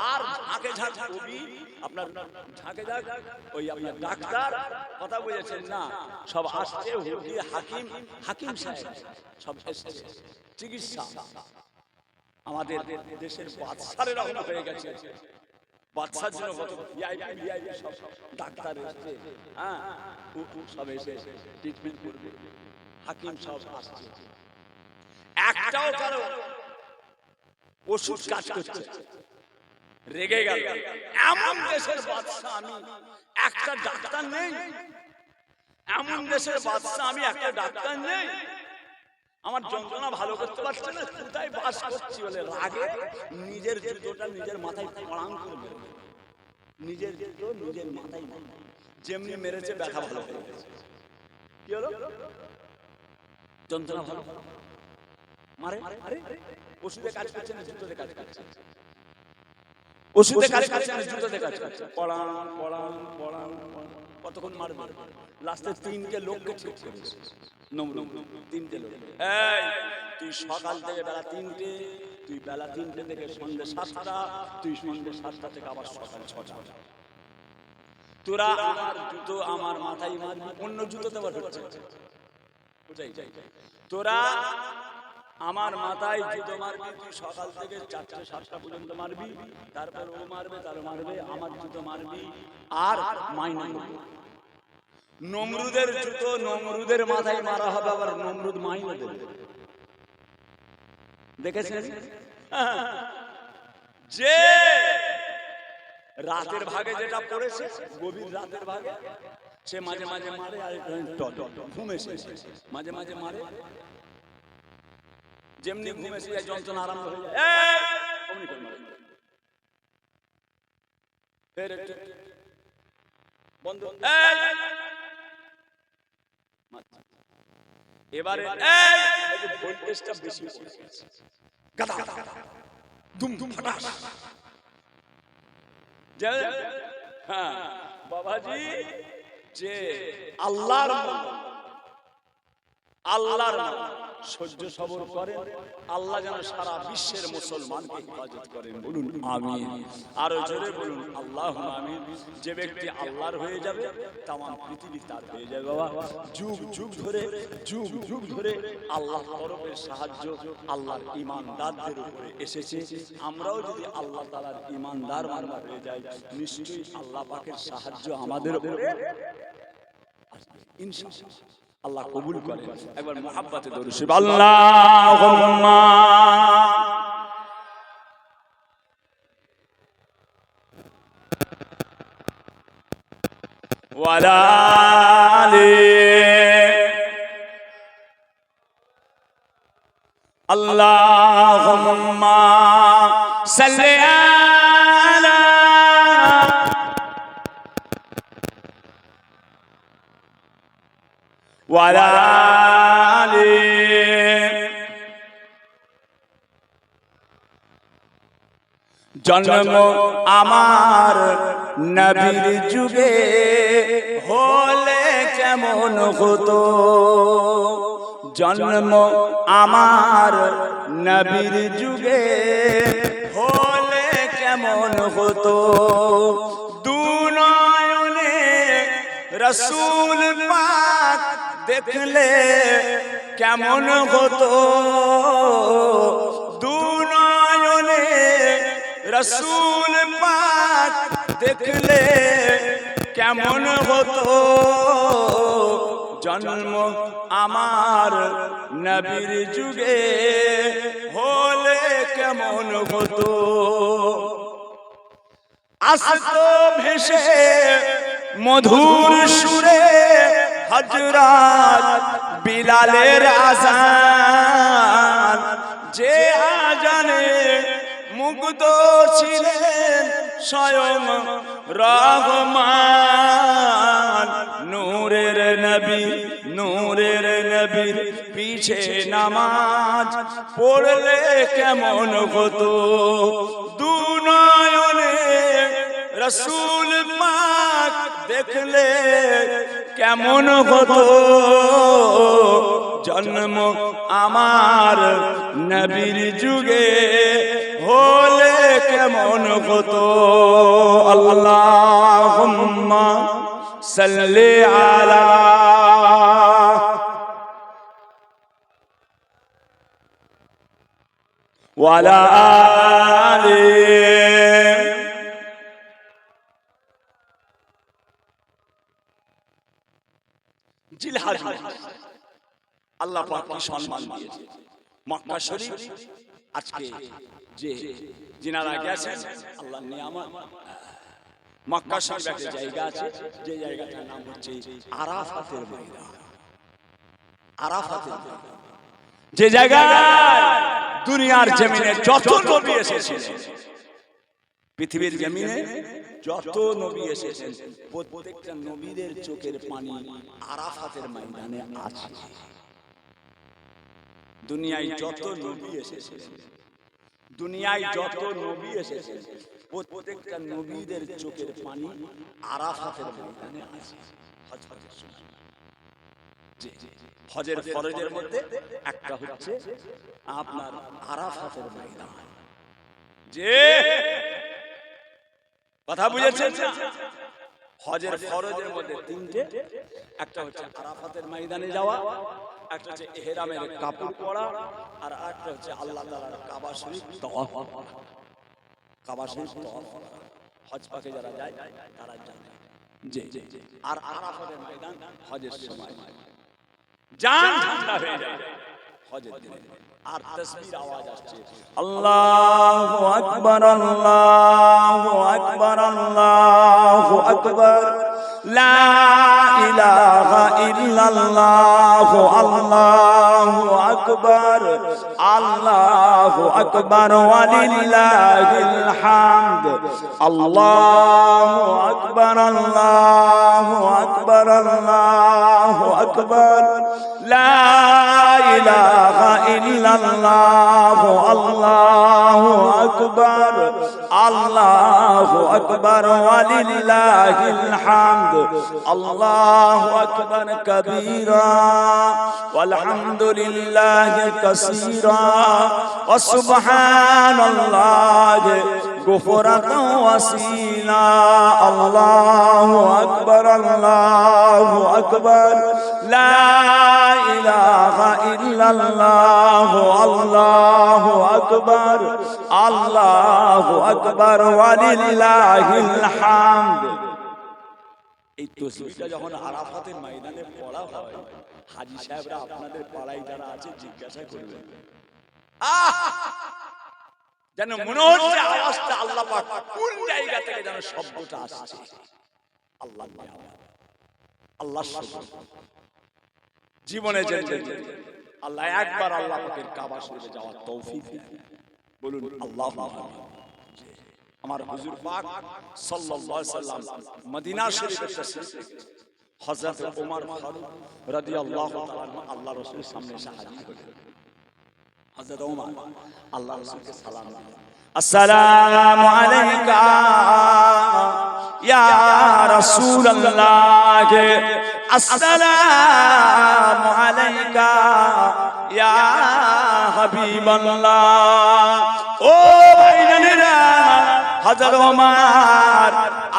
আর ঝাঁকে ঝাঁক কবি, আপনার ঝাঁকে ঝাঁক ওই আপনার ডাক্তার, কথা বুঝেছেন না, সব আসছে, হুদি হাকিম, হাকিম সাহেব সব এসছে চিকিৎসা। আমাদের দেশের বাদশাহের রওনা হয়ে গেছে, বাদশার জন্য কত ভিআইপি ভিআইপি সব ডাক্তার এসছে, হ্যাঁ সব এসে ট্রিটমেন্ট করবে, হাকিম সব আসছে। একটাও কারো ওষুধ কাজ করছে, রেগে গেল। এমন দেশের বাদশা আমি, একটা ডাক্তার নেই, এমন দেশের বাদশা আমি, একটা ডাক্তার নেই, আমার যন্ত্রণা ভালো করতে পারছে না, কোথায় বাস করছি বলে রাগে নিজের জুতোটা নিজের মাথায় পড়াং করে মেরে, নিজের জুতো নিজের মাথায় যেমনি মেরেছে ব্যথা ভালো হয়ে গেছে। কি হলো? যন্ত্রণা ভালো মারে, আরে ওষুধে কাজ করছে না, জুতোতে কাজ করছে, ওষুধে কাজ করছে না, জুতোতে কাজ করছে, পড়ান পড়ান পড়ান, কতক্ষণ মারবে? লাস্টে তিনটে লোককে ঠিক করেছে, নমরুদ তিনটে লোক। এই তুই সকাল থেকে বেলা 3টে, তুই বেলা 3টে থেকে সন্ধ্যে 7টা, তুই সন্ধ্যে 7টা থেকে আবার সকাল 6টা, তোরা আমার জুতো আমার মাথায় মারবি, অন্য জুতোতে আবার হচ্ছে, বুঝাই যাই, তোরা আমার মাথায় জুতো মারবি, তুই সকাল থেকে 4টে 7টা পর্যন্ত মারবি, তারপর ও মারবে, তার মারবে, আমার জুতো মারবি, আর মাইনা নেবো। নমরুদের জুতো নমরুদের মাথায় মারা হবে, আবার নমরুদ মাইনা দেবে। দেখেছেন? যে রাতের ভাগে যেটা পড়েছে, গভীর রাতের ভাগে, সে মাঝে মাঝে মারে, আর ঘুমে মাঝে মাঝে মারে, যেমনি ঘুমে সে যন্ত্রণা আরম্ভ হয়ে যায়, বন্ধ। এবারে ভোল্টেজটা বেশি, গাদা দুম দুম ফাটাস, হ্যাঁ বাবাজি, যে আল্লাহর আল্লাহর সহ্য সবর করেন, আল্লাহ যেন সারা বিশ্বের মুসলমানকে হেফাজত করেন, বলুন আমিন। আরো জোরে বলুন আল্লাহুম্মা আমিন। যে ব্যক্তি আল্লাহর হয়ে যাবে, তাম পৃথিবী তার হয়ে যাবে। বাবা যুগ যুগ ধরে, যুগ যুগ ধরে আল্লাহর তরফের সাহায্য আল্লাহর ঈমানদারদের উপরে এসেছে। আমরাও যদি আল্লাহ তাআলার ঈমানদার বান্দা হয়ে যাই, নিশ্চয়ই আল্লাহ পাকের সাহায্য আমাদের উপরে ইনশাআল্লাহ। আল্লাহ কবুল করেন। একবার মুহাব্বতে দরুদ শরীফ, আল্লাহুম্মা ওয়ালা আলি আল্লাহুম্মা সাল্লি আলা ওয়ালা আলি জন্ম আমার নবীর যুগে হলে কেমন হতো, জন্ম আমার নবীর যুগে হলে কেমন হতো, দুনয়নে রসুল পাক দেখলে কেমন হতো, দুনয়নে রসুল পাক দেখলে কেমন হতো, জন্ম আমার নবীর যুগে হলে কেমন হতো। আসতো ভেসে মধুর সুরে হযরত বিলালের আযান, যে আযানে মুগ্ধ ছিলেন স্বয়ং রহমান। নূরের নবী, নূরের নবীর পিছে নামাজ পড়লে কেমন হতো, দুনয়নে রসুল পাক দেখলে কেমন হতো, জন্ম আমার নবীর যুগে হলে কেমন হতো। আল্লাহুম্মা সাল্লি আলা ওয়ালা আলি জিলহজ। আল্লাহ পাক কি সম্মান দিয়েছে মক্কা শরীফ। আজকে যে যিনারা গেছেন আল্লাহর নিয়ামত, মক্কা শরীফ একটা জায়গা আছে, যে জায়গাটার নাম হচ্ছে আরাফাতের ময়দান। আরাফাতের ময়দান, যে জায়গায় দুনিয়ার জমিনে যত নবী এসেছেন, পৃথিবীর জমিনে যত নবী এসেছেন, প্রত্যেকটা নবীদের চোখের পানি আরাফাতের ময়দানে আছে। দুনিয়ায় যত নবী এসেছেন, দুনিয়ায় যত নবী এসেছেন, প্রত্যেকটা নবীদের চোখের পানি আরাফাতের ময়দানে আছে। হজের ফরজের মধ্যে একটা হচ্ছে আপনার আরাফাতের ময়দান। যে কথা বুঝেছেন না? হজের ফরজের মধ্যে তিনটে, একটা হচ্ছে আরাফাতের ময়দানে যাওয়া, একটা হচ্ছে ইহরামের কাপড় পরা, আর একটা হচ্ছে আল্লাহ তাআলার কাবা শরীফ তওয়াফ করা। কাবা শরীফ তওয়াফ করা হজ পাকে যারা যায় তারা জানে। জি, আর আরাফাতের ময়দান হজের সময় জান ঠান্ডা হয়ে যায় হজের দিনে। আর তাসবির আওয়াজ আসছে, আল্লাহু আকবার, আল্লাহু আকবার, আল্লাহু আকবার, লা ইলাহা ইল্লাল্লাহ, আল্লাহু আকবার, আল্লাহু আকবার, ওয়ালিল্লাহিল হামদ, আল্লাহু আকবার, আল্লাহু আকবার, আল্লাহু আকবার, লা ইলাহা ইল্লাল্লাহ, আল্লাহু আকবার, আল্লাহু আকবার, ওয়ালিল্লাহিল হামদ, আল্লাহু আকবার কবীরা ওয়ালহামদুলিল্লাহি কাসীরা ওয়া সুবহানাল্লাহি গুফরাতান ওয়াসিলা, আল্লাহু আকবার, আল্লাহু আকবার, লা ইলাহা ইল্লাল্লাহ, আল্লাহু আকবার, আল্লাহু আকবার, ওয়ালিল্লাহিল হামদ। এই তাসবিহটা যখন আরাফাতের ময়দানে পড়া হয়, হাজী সাহেবরা আপনাদের পাড়ায় যারা আছে জিজ্ঞাসা করবেন, যেন মনে হচ্ছে আওয়াজটা আল্লাহ পাক কোন জায়গা থেকে যেন শব্দটা আসছে। আল্লাহ আল্লাহ জীবনে যেতে আল্লাহ একবার আল্লাহ পাকের কাবা শরীফে যাওয়ার তৌফিক দেন। বলুন আল্লাহুম্মা আমিন। আমার হুজুর পাক সাল্লাল্লাহু আলাইহি সাল্লাম মদিনা শরীফে তাশরীফ রেখেছেন। হযরত ওমর ফারুক রাদিয়াল্লাহু তাআলা আল্লাহ রাসূলের সামনে এসে হাজির হলেন। হযরত ওমর আল্লাহ রাসূলকে সালাম দিলেন, আসসালামু আলাইকা ইয়া রাসূলুল্লাহ, আসসালামু আলাইকা ইয়া হাবিবাল্লাহ। ও ভাইজানেরা, হযরত ওমর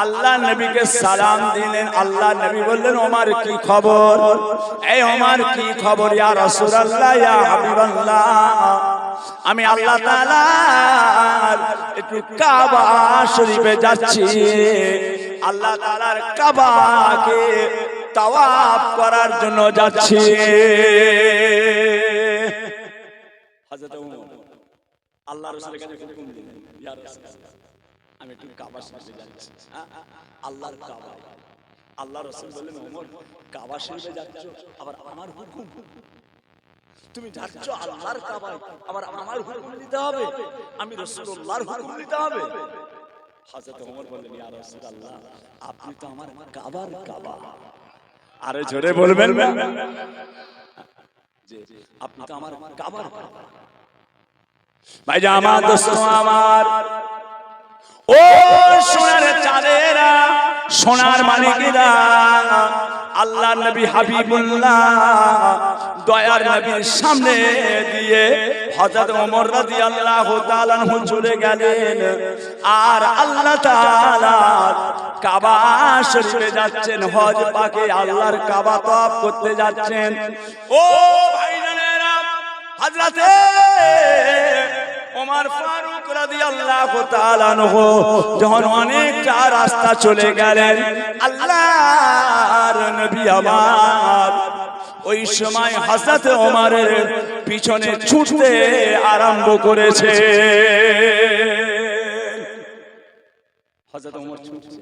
আল্লাহ নবীকে সালাম দিলেন। আল্লাহ নবী বললেন, ওমর কি খবর? এই ওমর কি খবর? ইয়া রাসূলুল্লাহ, ইয়া হাবিবাল্লাহ, আমি আল্লাহ তাআলার একটু কাবা শরীফে যাচ্ছি, আল্লাহ তাআলার কাবাকে তাওয়াফ করার জন্য যাচ্ছি। হযরত ওমর আল্লাহর রাসূলের কাছে হুকুম দিলেন, ইয়া রাসূলুল্লাহ, আমি একটু কাবা শরীফে যাচ্ছি, আল্লাহর কাবা। আল্লাহর রাসূল বললেন, ওমর কাবা শরীফে যাচ্ছ, আবার আমার হুকুম? তুমি যাচ্ছ আল্লাহর কাবায়, আবার আমার হুকুম নিতে হবে? আমি রাসূলুল্লাহর হুকুম নিতে হবে? হযরত ওমর বললেন, ইয়া রাসূলুল্লাহ, আপনি তো আমার কাবার কাবা। আরে জোরে বলবেন না যে আপনি তো আমার কাবার কাবা। ভাইজান আমার, দোস্ত আমার, ও সোনার চাঁদেরা, সোনার মানিকেরা, আল্লাহ নবী হাবিবুল্লাহ দয়ার নবীর সামনে দিয়ে হযরত ওমর রাদিয়াল্লাহু তাআলা আনহু চলে গেলেন, আর আল্লাহ তাআলা কাবা শরীফে যাচ্ছেন, হজ পাকে আল্লাহর কাবা তওয়াফ করতে যাচ্ছেন। ও ভাইজানেরা, হযরতে ওমর ফারুক রাদিয়াল্লাহু তাআলা আনহু যখন অনেকটা রাস্তা চলে গেলেন, আল্লাহর নবী আমার ওই সময় হযরত ওমরের পিছনে ছুটতে আরম্ভ করেছে। হযরত ওমর ছুটছে,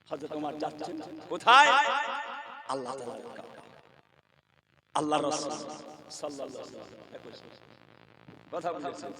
হযরত ওমর যাচ্ছে কোথায়? আল্লাহ তাআলার কাবা। আল্লাহর রাসূল সাল্লাল্লাহু আলাইহি ওয়াসাল্লাম কথা বলেছেন,